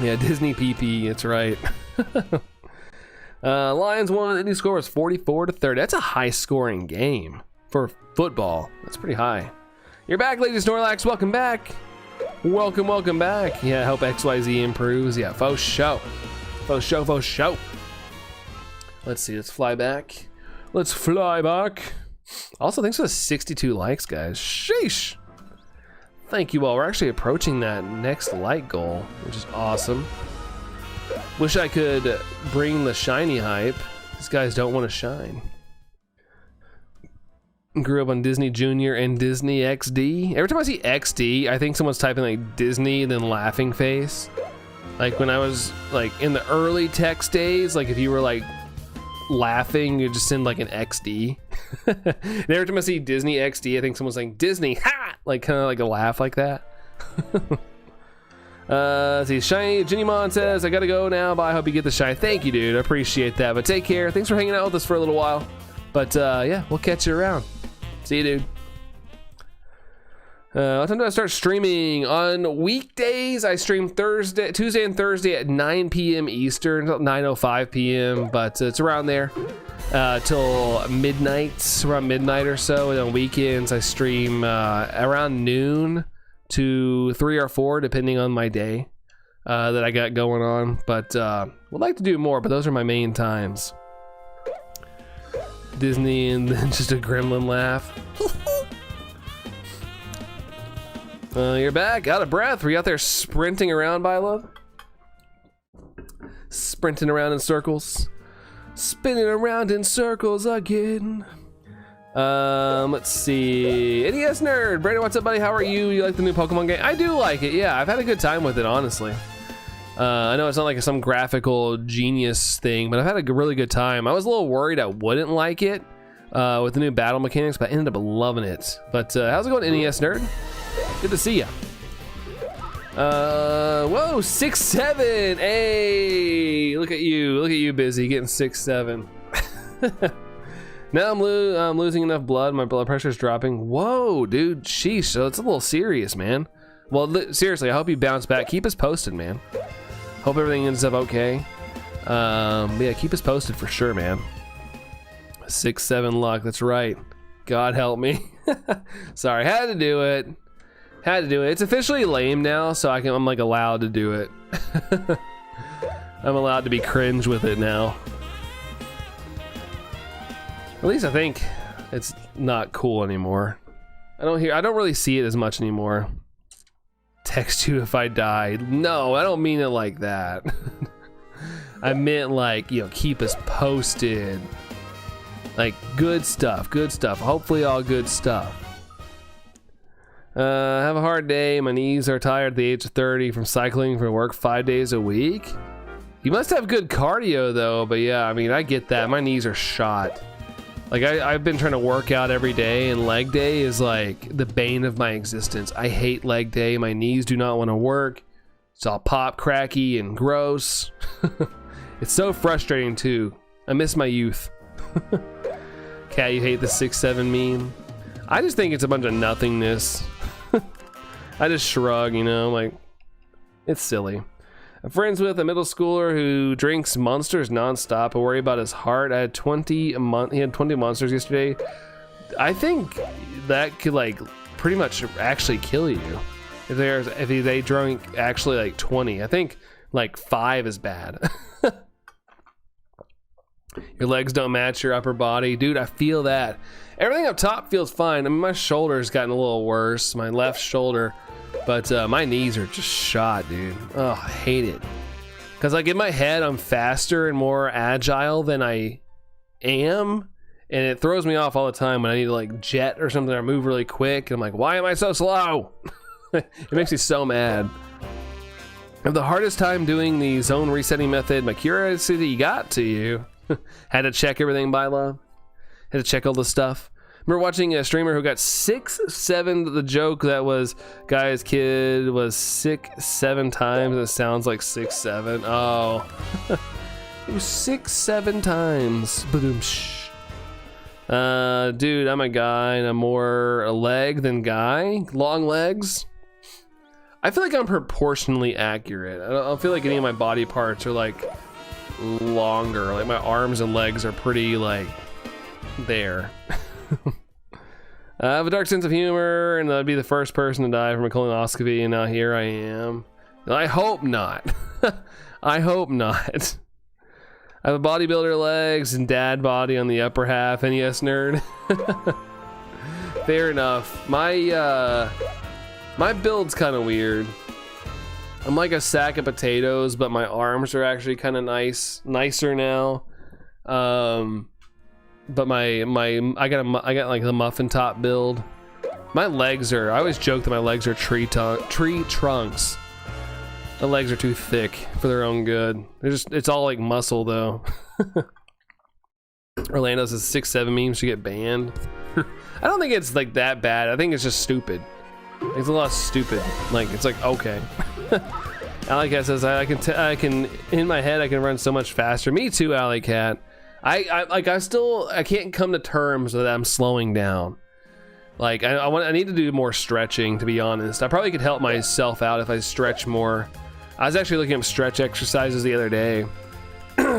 S1: Yeah, Disney PP, it's right. Lions won. Any score was 44-30. That's a high scoring game for football. That's pretty high. You're back, Lady Snorlax. Welcome back. Welcome back. Yeah, I hope XYZ improves. Yeah, faux show. Faux show. Let's see, let's fly back. Also, thanks for the 62 likes, guys. Sheesh. Thank you all. We're actually approaching that next like goal, which is awesome. Wish I could bring the shiny hype. These guys don't want to shine. Grew up on Disney Junior and Disney XD. Every time I see XD, I think someone's typing like Disney and then laughing face. Like when I was like in the early text days, like if you were like laughing, you just send like an XD. And every time I see Disney XD, I think someone's saying Disney, ha! Like kind of like a laugh like that. Let's see, Shiny Jinnymon says, I gotta go now, but I hope you get the shine. Thank you, dude. I appreciate that. But take care. Thanks for hanging out with us for a little while. But yeah, we'll catch you around. See you, dude. What time do I start streaming? On weekdays, I stream Tuesday and Thursday at 9 p.m. Eastern, 9:05 p.m. But it's around there till midnight, around midnight or so. And on weekends, I stream around noon to 3 or 4, depending on my day that I got going on. But would like to do more, but those are my main times. Disney and then just a gremlin laugh. You're back, out of breath. Were you out there sprinting around, by love? Sprinting around in circles. Spinning around in circles again. Let's see. NES Nerd. Brandon, what's up, buddy? How are you? You like the new Pokemon game? I do like it, yeah. I've had a good time with it, honestly. I know it's not like some graphical genius thing, but I've had a really good time. I was a little worried I wouldn't like it with the new battle mechanics, but I ended up loving it. But how's it going, NES Nerd? Good to see ya. Whoa, 6'7". Hey, look at you, busy getting 6'7". Now I'm losing enough blood. My blood pressure's dropping. Whoa, dude, sheesh. So it's a little serious, man. Well, seriously, I hope you bounce back. Keep us posted, man. Hope everything ends up okay. Yeah, keep us posted for sure, man. 6'7" luck. That's right. God help me. Sorry, had to do it. Had to do it. It's officially lame now, so I'm like allowed to do it. I'm allowed to be cringe with it now. At least I think it's not cool anymore. I don't really see it as much anymore. Text you if I die. No, I don't mean it like that. I meant like, you know, keep us posted. Like good stuff, good stuff. Hopefully all good stuff. Have a hard day. My knees are tired at the age of 30 from cycling for work 5 days a week. You must have good cardio though, but yeah, I mean, I get that. My knees are shot. Like I've been trying to work out every day, and leg day is like the bane of my existence. I hate leg day. My knees do not want to work. It's all pop, cracky, and gross. It's so frustrating too. I miss my youth. Cat, you hate the 6'7" meme? I just think it's a bunch of nothingness. I just shrug, you know, like, it's silly. I'm friends with a middle schooler who drinks Monsters nonstop. I worry about his heart. He had 20 Monsters yesterday. I think that could like pretty much actually kill you if they drank actually like 20. I think like 5 is bad. Your legs don't match your upper body, dude. I feel that. Everything up top feels fine. I mean, my shoulder's gotten a little worse, my left shoulder, but my knees are just shot, dude. Oh, I hate it. Because like in my head, I'm faster and more agile than I am, and it throws me off all the time when I need to like jet or something or move really quick. And I'm like, why am I so slow? It makes me so mad. I have the hardest time doing the zone resetting method. My curiosity got to you. Had to check everything by law. Had to check all the stuff. Remember watching a streamer who got 6'7", the joke that was guy's kid was sick 7 times and it sounds like 6'7". Oh. It was 6'7" times. Ba-doom-shh. Dude, I'm a guy and I'm more a leg than guy. Long legs. I feel like I'm proportionally accurate. I don't feel like any of my body parts are like longer. Like my arms and legs are pretty like there. I have a dark sense of humor, and I'd be the first person to die from a colonoscopy, and now here I am. I hope not. I hope not. I have a bodybuilder legs and dad body on the upper half, and yes, nerd. Fair enough. My build's kind of weird. I'm like a sack of potatoes, but my arms are actually kind of nicer now. But I got like the muffin top build. My legs are, I always joke that my legs are tree trunks. The legs are too thick for their own good. It's all like muscle though. Orlando says 6'7" memes should get banned. I don't think it's like that bad. I think it's just stupid. It's a lot stupid. Like it's like okay. Alley Cat says I can in my head I can run so much faster. Me too, Alley Cat. I can't come to terms that I'm slowing down. Like I need to do more stretching, to be honest. I probably could help myself out if I stretch more. I was actually looking up stretch exercises the other day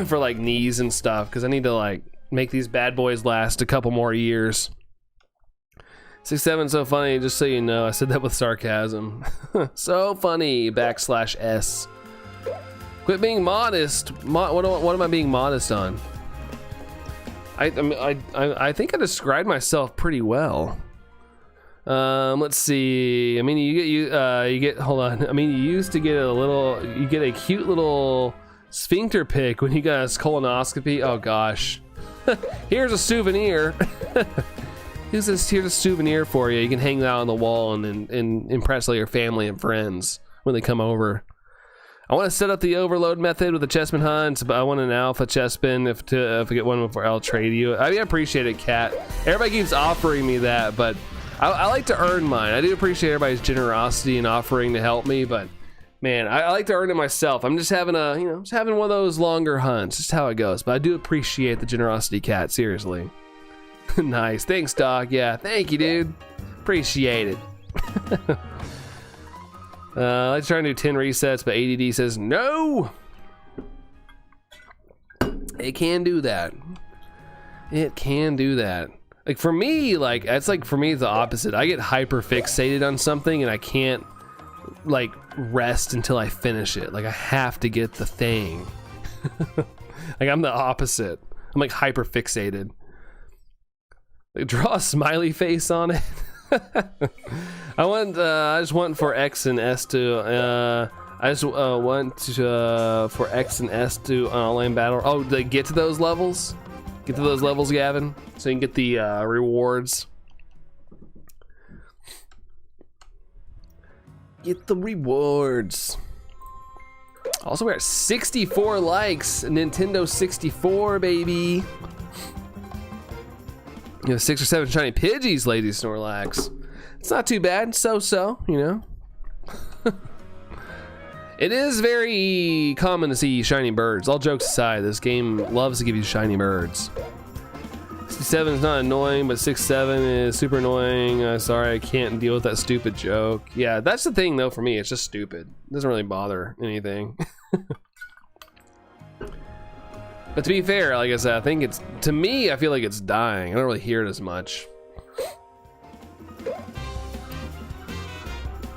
S1: for like knees and stuff, because I need to like make these bad boys last a couple more years. 6'7" so funny, just so you know. I said that with sarcasm. So funny, /S. Quit being modest. What am I being modest on? I think I described myself pretty well. Let's see. I mean, you get hold on. I mean, you used to get you get a cute little sphincter pic when you got a colonoscopy. Oh gosh. Here's a souvenir. Here's a souvenir for you. You can hang that on the wall and impress all your family and friends when they come over. I want to set up the overload method with the chessman hunt, but I want an alpha chessman. If I get one before, I'll trade you. I appreciate it, Cat. Everybody keeps offering me that, but I like to earn mine. I do appreciate everybody's generosity and offering to help me, but man, I like to earn it myself. I'm just having just having one of those longer hunts. Just how it goes. But I do appreciate the generosity, Cat. Seriously. Nice. Thanks, Doc. Yeah, thank you, dude. Appreciate it. Let's try and do 10 resets, but ADD says no. It can do that. It can do that. Like for me, like it's the opposite. I get hyper fixated on something and I can't like rest until I finish it. Like I have to get the thing. Like I'm the opposite. I'm like hyper fixated. Like draw a smiley face on it. I just want for X and S to for X and S to online battle. Oh, they get to those levels? Get to those levels, Gavin, so you can get the rewards. Get the rewards. Also, we're at 64 likes. Nintendo 64, baby. You have 6 or 7 shiny Pidgeys, Lady Snorlax. It's not too bad. So, you know. It is very common to see shiny birds. All jokes aside, this game loves to give you shiny birds. 67 is not annoying, but 67 is super annoying. Sorry, I can't deal with that stupid joke. Yeah, that's the thing though for me. It's just stupid. It doesn't really bother anything. But to be fair, like I said, I think it's, to me, I feel like it's dying. I don't really hear it as much.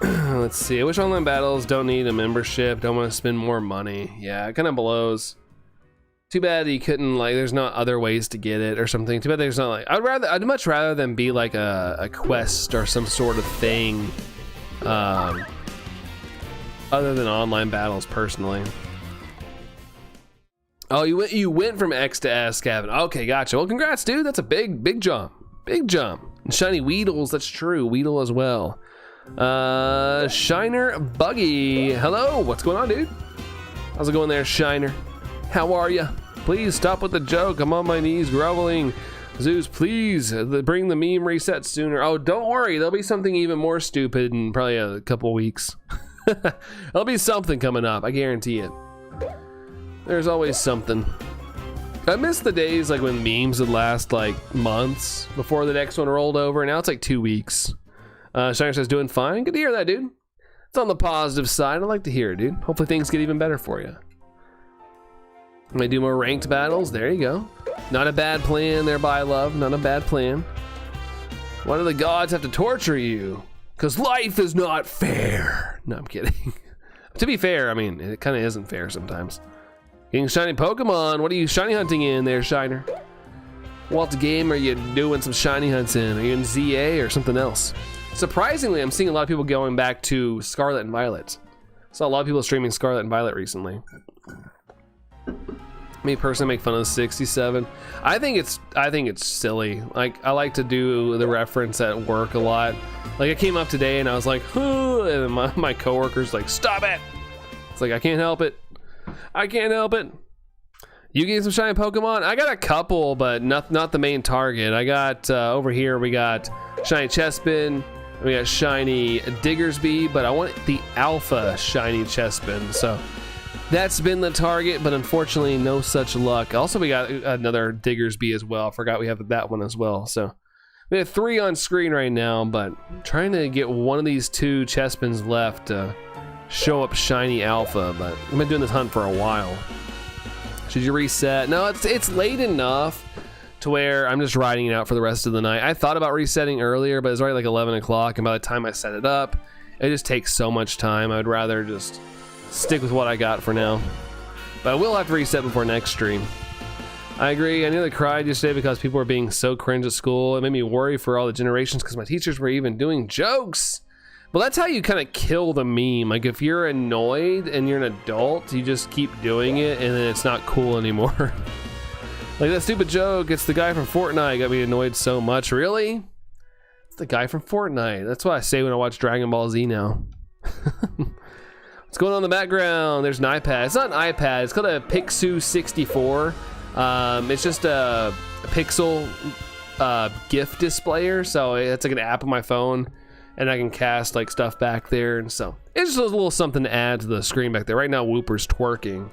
S1: Let's see. I wish online battles don't need a membership. Don't want to spend more money. Yeah, it kind of blows. Too bad you couldn't, like, there's not other ways to get it or something. Too bad there's not, like, I'd much rather than be like a quest or some sort of thing, other than online battles personally. Oh, you went from X to S, Gavin. Okay, gotcha. Well, congrats, dude. That's a big jump. Big jump. And shiny Weedles, that's true. Weedle as well. Shiner Buggy. Hello, what's going on, dude? How's it going there, Shiner? How are ya? Please stop with the joke. I'm on my knees groveling. Zeus, please bring the meme reset sooner. Oh, don't worry. There'll be something even more stupid in probably a couple weeks. There'll be something coming up. I guarantee it. There's always something. I miss the days like when memes would last like months before the next one rolled over. Now it's like 2 weeks. Shiner says doing fine. Good to hear that, dude. It's on the positive side. I like to hear it, dude. Hopefully things get even better for you. May do more ranked battles. There you go. Not a bad plan there, by love. Not a bad plan. Why do the gods have to torture you? Because life is not fair. No, I'm kidding. To be fair, I mean, it kind of isn't fair sometimes. Getting shiny Pokemon. What are you shiny hunting in there, Shiner? What game are you doing some shiny hunts in? Are you in ZA or something else? Surprisingly, I'm seeing a lot of people going back to Scarlet and Violet. Saw a lot of people streaming Scarlet and Violet recently. Me personally make fun of the 67. I think it's silly. Like I like to do the reference at work a lot. Like I came up today and I was like, huh, and my coworker's like, stop it. It's like I can't help it. I can't help it. You getting some shiny Pokemon? I got a couple, but not the main target. I got over here we got shiny Chespin. We got shiny Diggersby, but I want the alpha shiny Chespin. So that's been the target, but unfortunately no such luck. Also, we got another Diggersby as well. I forgot we have that one as well. So we have 3 on screen right now, but I'm trying to get one of these 2 Chespins left to show up shiny alpha, but I've been doing this hunt for a while. Should you reset? No, it's late enough to where I'm just riding it out for the rest of the night. I thought about resetting earlier, but it's already like 11 o'clock, and by the time I set it up, it just takes so much time. I'd rather just stick with what I got for now. But I will have to reset before next stream. I agree. I nearly cried yesterday because people were being so cringe at school. It made me worry for all the generations because my teachers were even doing jokes. Well, that's how you kind of kill the meme. Like if you're annoyed and you're an adult, you just keep doing it and then it's not cool anymore. Like that stupid joke, it's the guy from Fortnite got me annoyed so much. Really? It's the guy from Fortnite. That's what I say when I watch Dragon Ball Z now. What's going on in the background? There's an iPad. It's not an iPad. It's called a Pixu 64. It's just a pixel GIF displayer. So it's like an app on my phone. And I can cast like stuff back there, and so it's just a little something to add to the screen back there. Right now, Whooper's twerking,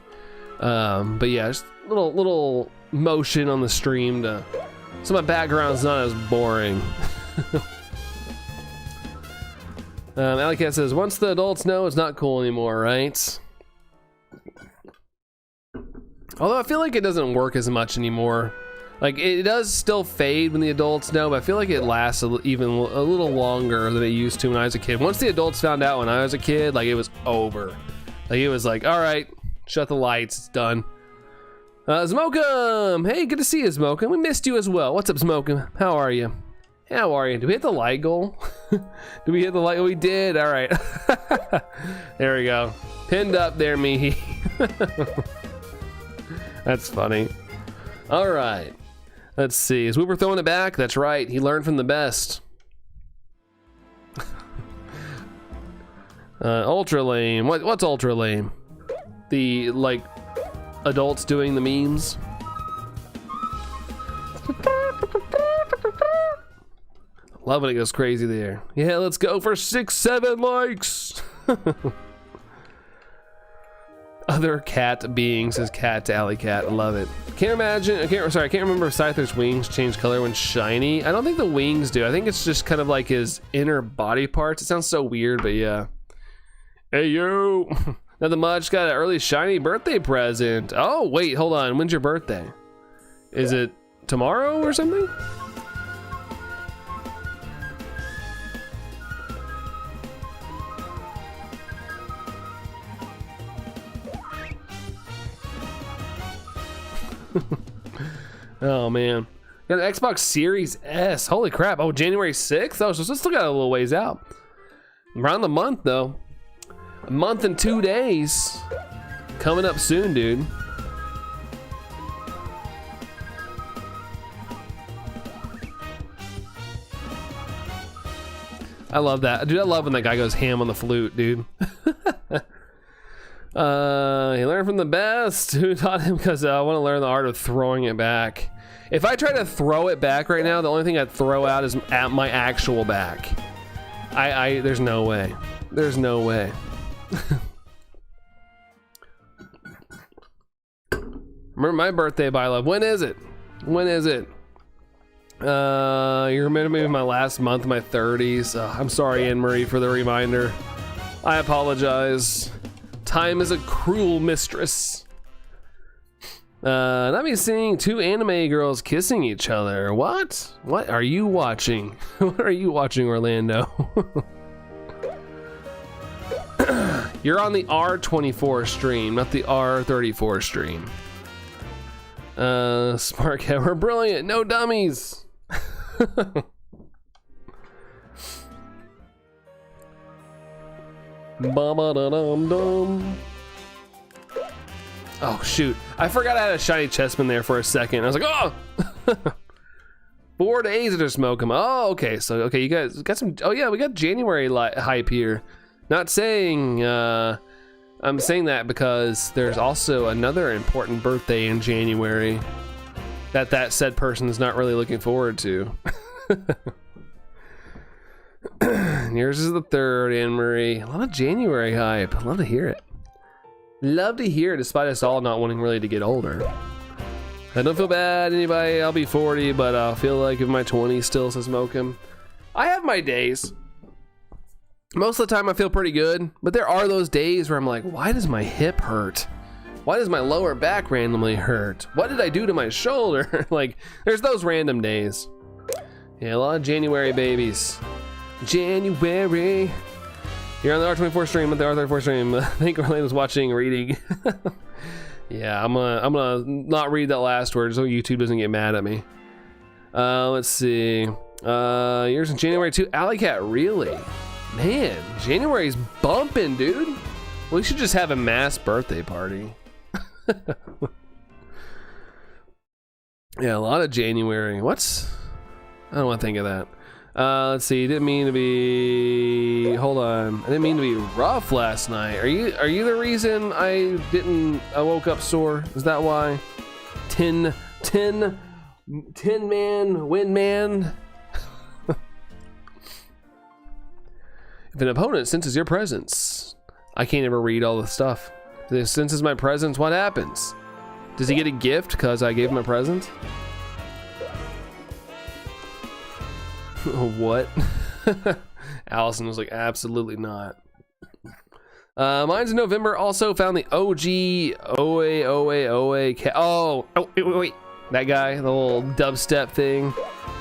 S1: but yeah, just little motion on the stream so my background's not as boring. Alley says, once the adults know, it's not cool anymore, right? Although I feel like it doesn't work as much anymore. Like, it does still fade when the adults know, but I feel like it lasts even a little longer than it used to when I was a kid. Once the adults found out when I was a kid, like, it was over. Like, it was like, all right, shut the lights, it's done. Smokum! Hey, good to see you, Smokum. We missed you as well. What's up, Smokum? How are you? How are you? Did we hit the light goal? Did we hit the light? We did. All right. There we go. Pinned up there, me. That's funny. All right. Let's see. Is Whooper throwing it back? That's right. He learned from the best. Ultra lame. What's ultra lame? The, like, adults doing the memes. Love when it goes crazy there. Yeah, let's go for 6-7 likes. Other cat being, says cat to alley cat. Love it. Can't imagine. I can't remember if Scyther's wings change color when shiny. I don't think the wings do. I think it's just kind of like his inner body parts. It sounds so weird, but yeah. Hey yo. Nothing much. Got an early shiny birthday present. Oh wait, hold on. When's your birthday? Is it tomorrow or something? Oh man, got an Xbox Series S. Holy crap! Oh, January 6th. Oh, so still got a little ways out. Around the month though. A month and 2 days. Coming up soon, dude. I love that, dude. I love when that guy goes ham on the flute, dude. He learned from the best. Who taught him? Because I want to learn the art of throwing it back. If I try to throw it back right now, the only thing I'd throw out is at my actual back. There's no way. There's no way. Remember my birthday, by love. When is it? When is it? You're maybe my last month of my 30s. I'm sorry, Anne-Marie, for the reminder. I apologize. Time is a cruel mistress. Not me seeing two anime girls kissing each other. What? What are you watching? What are you watching, Orlando? You're on the R24 stream, not the R34 stream. Smart cat, we're brilliant. No dummies. Ba-ba-da-dum-dum. Oh shoot, I forgot I had a shiny chestman there for a second. I was like, oh. 4 days to smoke them. Oh, okay. So okay, you guys got some. Oh yeah, we got January hype here. Not saying I'm saying that because there's also another important birthday in January that said person is not really looking forward to. Yours is the 3rd, Anne-Marie. A lot of January hype. Love to hear it. Love to hear it, despite us all not wanting really to get older. I don't feel bad, anybody. I'll be 40, but I feel like in my 20s still, says Mokum. I have my days. Most of the time I feel pretty good, but there are those days where I'm like, why does my hip hurt? Why does my lower back randomly hurt? What did I do to my shoulder? Like, there's those random days. Yeah, a lot of January babies. January. You're on the R24 stream with the R34 stream. I think Orlando's watching and reading. Yeah, I'm gonna not read that last word so YouTube doesn't get mad at me. Let's see. Yours in January 2. Alley Cat, really? Man, January's bumping, dude. We should just have a mass birthday party. Yeah, a lot of January. What's... I don't want to think of that. Let's see. Didn't mean to be... Hold on. I didn't mean to be rough last night. Are you the reason I woke up sore? Is that why? Tin man, win man. If an opponent senses your presence, I can't ever read all the stuff. If they senses my presence, what happens? Does he get a gift because I gave him a present? What? Allison was like, absolutely not. Mine's in November. Also found the OG OA cat. Oh, wait. That guy, the little dubstep thing.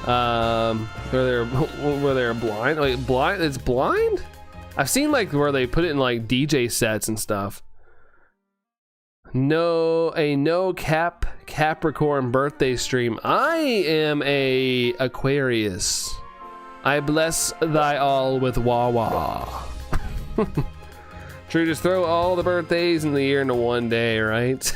S1: Where they're blind. Like blind? It's blind? I've seen like where they put it in like DJ sets and stuff. No Capricorn birthday stream. I am a Aquarius. I bless thy all with Wawa. True, just throw all the birthdays in the year into one day, right?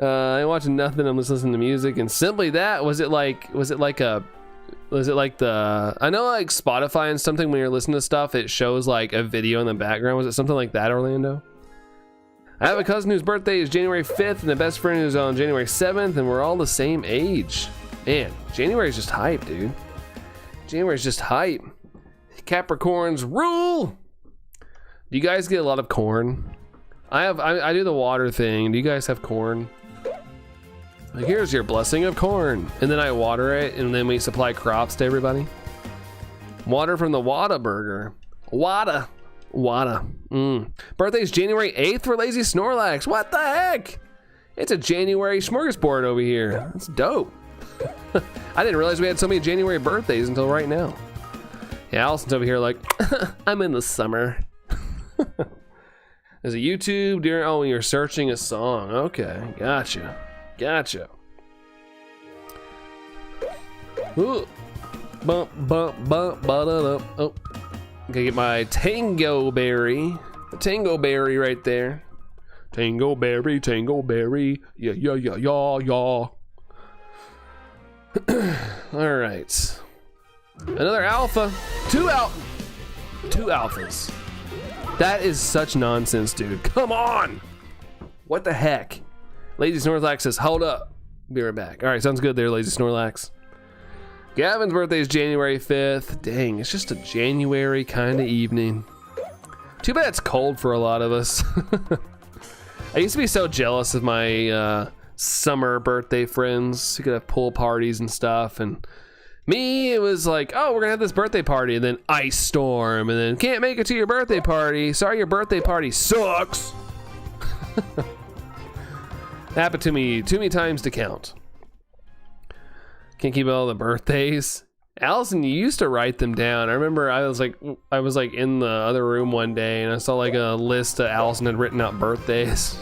S1: I ain't watching nothing. I'm just listening to music, and simply that. Was it like the? I know like Spotify and something when you're listening to stuff, it shows like a video in the background. Was it something like that, Orlando? I have a cousin whose birthday is January 5th, and a best friend who's on January 7th, and we're all the same age. Man, January's just hype, dude. January's just hype. Capricorns rule. Do you guys get a lot of corn? I do the water thing. Do you guys have corn? Like, here's your blessing of corn, and then I water it, and then we supply crops to everybody. Water from the Wada Burger. Wada. Birthday's January 8th for Lazy Snorlax. What the heck? It's a January smorgasbord over here. That's dope. I didn't realize we had so many January birthdays until right now. Yeah, Allison's over here like, I'm in the summer. There's a YouTube during, oh, when you're searching a song. Okay, gotcha. Ooh. Bump, ba-da-da. Oh. Gotta get my Tango Berry. The Tango Berry right there. Tango Berry. Yeah. Alright. Another alpha. Two alphas. That is such nonsense, dude. Come on! What the heck? Lazy Snorlax says, hold up. Be right back. Alright, sounds good there, Lazy Snorlax. Gavin's birthday is January 5th. Dang, it's just a January kind of evening. Too bad it's cold for a lot of us. I used to be so jealous of my summer birthday friends who could have pool parties and stuff. And me, it was like, oh, we're gonna have this birthday party, and then ice storm, and then can't make it to your birthday party. Sorry, your birthday party sucks. Happened to me too many times to count. Can't keep all the birthdays. Allison, you used to write them down. I remember I was like in the other room one day, and I saw like a list that Allison had written out birthdays.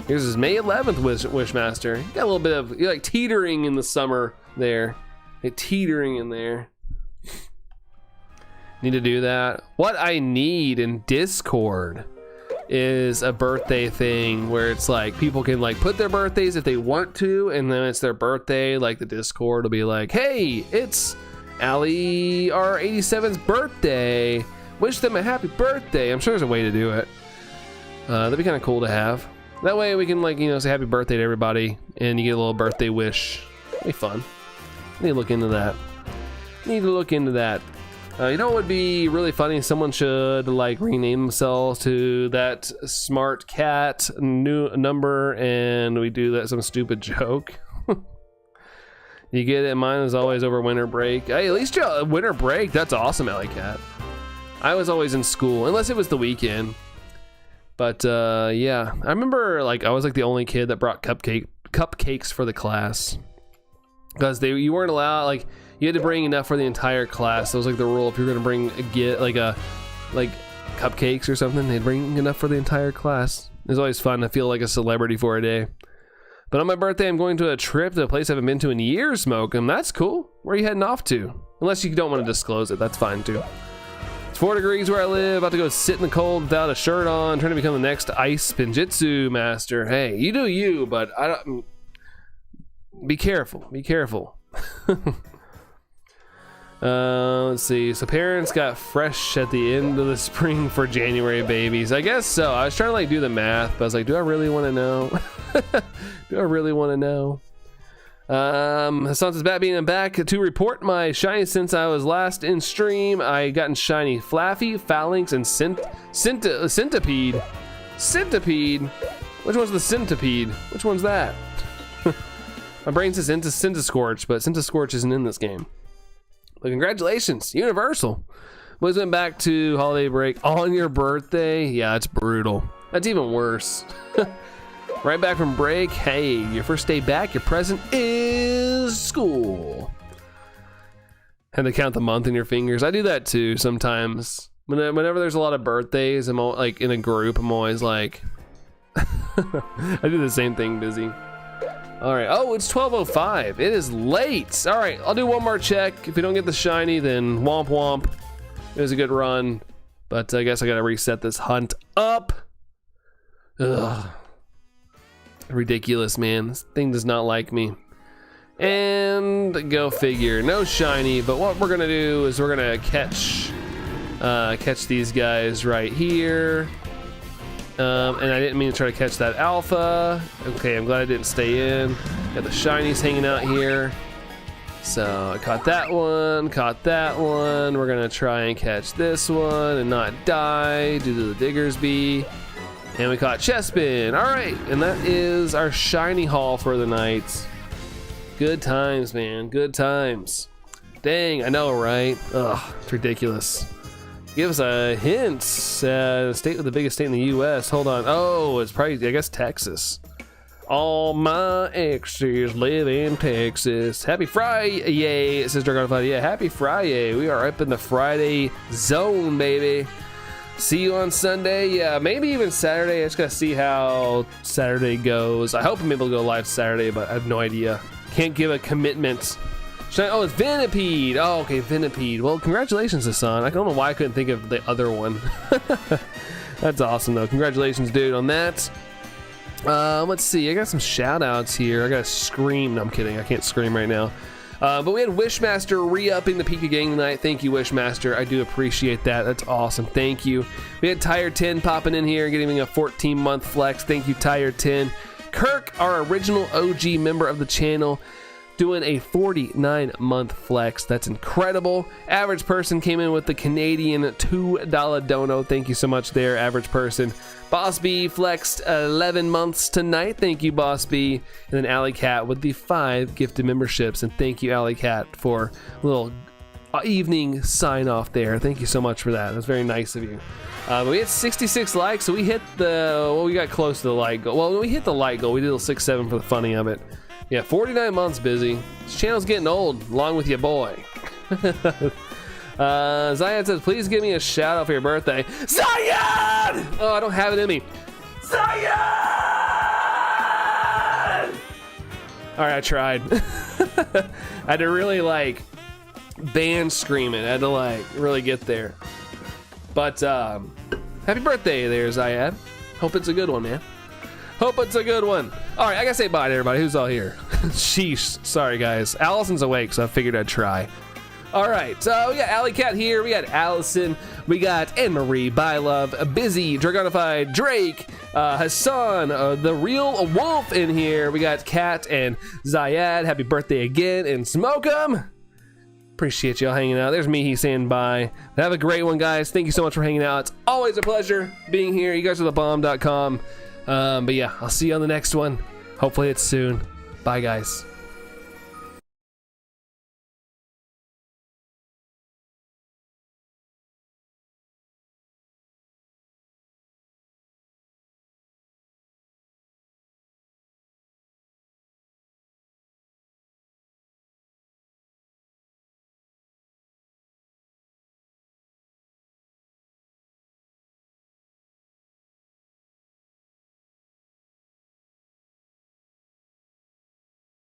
S1: Here's his May 11th Wishmaster. Got a little bit of, you're like teetering in the summer there. Teetering in there. Need to do that. What I need in Discord is a birthday thing where it's like people can like put their birthdays if they want to, and then it's their birthday, like the Discord will be like, hey, it's Ali R87's birthday, wish them a happy birthday. I'm sure there's a way to do it. That'd be kind of cool to have. That way we can, like, you know, say happy birthday to everybody, and you get a little birthday wish. It'd be fun. Need to look into that. You know what would be really funny? Someone should like rename themselves to that smart cat new number, and we do that some stupid joke. You get it? Mine is always over winter break. Hey, at least winter break. That's awesome, Alley Cat. I was always in school, unless it was the weekend. But yeah, I remember like I was like the only kid that brought cupcakes for the class, because you weren't allowed, like, you had to bring enough for the entire class. That was like the rule. If you were gonna bring like cupcakes or something, they'd bring enough for the entire class. It was always fun to feel like a celebrity for a day. But on my birthday, I'm going to a trip to a place I haven't been to in years, Smokem. That's cool. Where are you heading off to? Unless you don't want to disclose it, that's fine too. It's 4 degrees where I live. About to go sit in the cold without a shirt on, trying to become the next ice Pinjitzu master. Hey, you do you, but I don't. Be careful. Let's see. So parents got fresh at the end of the spring for January babies. I guess so. I was trying to like do the math, but I was like, do I really want to know? Hassan's back being back to report my shiny since I was last in stream. I gotten shiny Flaffy, Phalanx, and Centipede. Centipede? Which one's the Centipede? Which one's that? My brain says Centiscorch, but Centiscorch isn't in this game. But congratulations, Universal. Boys went back to holiday break on your birthday. Yeah, it's brutal. That's even worse. Right back from break. Hey, your first day back, your present is school. And to count the month in your fingers. I do that too sometimes. Whenever there's a lot of birthdays, I'm like in a group, I'm always like, I do the same thing, busy. All right, oh, it's 12:05. It is late. All right, I'll do one more check. If we don't get the shiny, then womp womp. It was a good run, but I guess I gotta reset this hunt up. Ugh. Ridiculous, man. This thing does not like me. And go figure, no shiny, but what we're gonna do is we're gonna catch these guys right here. And I didn't mean to try to catch that alpha. Okay, I'm glad I didn't stay in. Got the shinies hanging out here. So I caught that one, caught that one. We're gonna try and catch this one and not die due to the Diggersby. And we caught Chespin. All right, and that is our shiny haul for the night. Good times, man, good times. Dang, I know, right? Ugh, it's ridiculous. Give us a hint. State with the biggest state in the U.S. Hold on. Oh, it's probably, I guess, Texas. All my exes live in Texas. Happy Friday, it says Dragonfly. Yeah, happy Friday. We are up in the Friday zone, baby. See you on Sunday. Yeah, maybe even Saturday. I just gotta see how Saturday goes. I hope I'm able to go live Saturday, but I have no idea. Can't give a commitment. Oh, it's Venipede. Oh, okay, Venipede. Well, congratulations, Hassan. I don't know why I couldn't think of the other one. That's awesome, though. Congratulations, dude, on that. Let's see. I got some shout-outs here. I gotta scream. No, I'm kidding. I can't scream right now. But we had Wishmaster re-upping the Pika gang tonight. Thank you, Wishmaster. I do appreciate that. That's awesome. Thank you. We had Tire 10 popping in here, getting a 14-month flex. Thank you, Tire 10. Kirk, our original OG member of the channel, doing a 49-month flex. That's incredible. Average Person came in with the Canadian $2 dono. Thank you so much there, Average Person. Boss B flexed 11 months tonight. Thank you, Boss B. And then Alley Cat with the 5 gifted memberships. And thank you, Alley Cat, for a little evening sign off there. Thank you so much for that. That's very nice of you. We had 66 likes, so we hit we got close to the like goal. Well, we hit the like goal. We did a 6-7 for the funny of it. Yeah, 49 months, busy. This channel's getting old, along with your boy. Zion says, please give me a shout out for your birthday. Zion! Oh, I don't have it in me. Zion! All right, I tried. I had to really band scream it. I had to really get there. But happy birthday there, Zayad. Hope it's a good one, man. Hope it's a good one. All right, I gotta say bye to everybody who's all here. Sheesh. Sorry, guys. Allison's awake, so I figured I'd try. All right, so we got Alley Cat here. We got Allison. We got Anne-Marie, Bylove, Busy, Dragonified, Drake, Hassan, the Real Wolf in here. We got Kat and Zayad. Happy birthday again, and Smoke 'em. Appreciate y'all hanging out. There's Mihi saying bye. Have a great one, guys. Thank you so much for hanging out. It's always a pleasure being here. You guys are thebomb.com. But yeah, I'll see you on the next one. Hopefully it's soon. Bye, guys.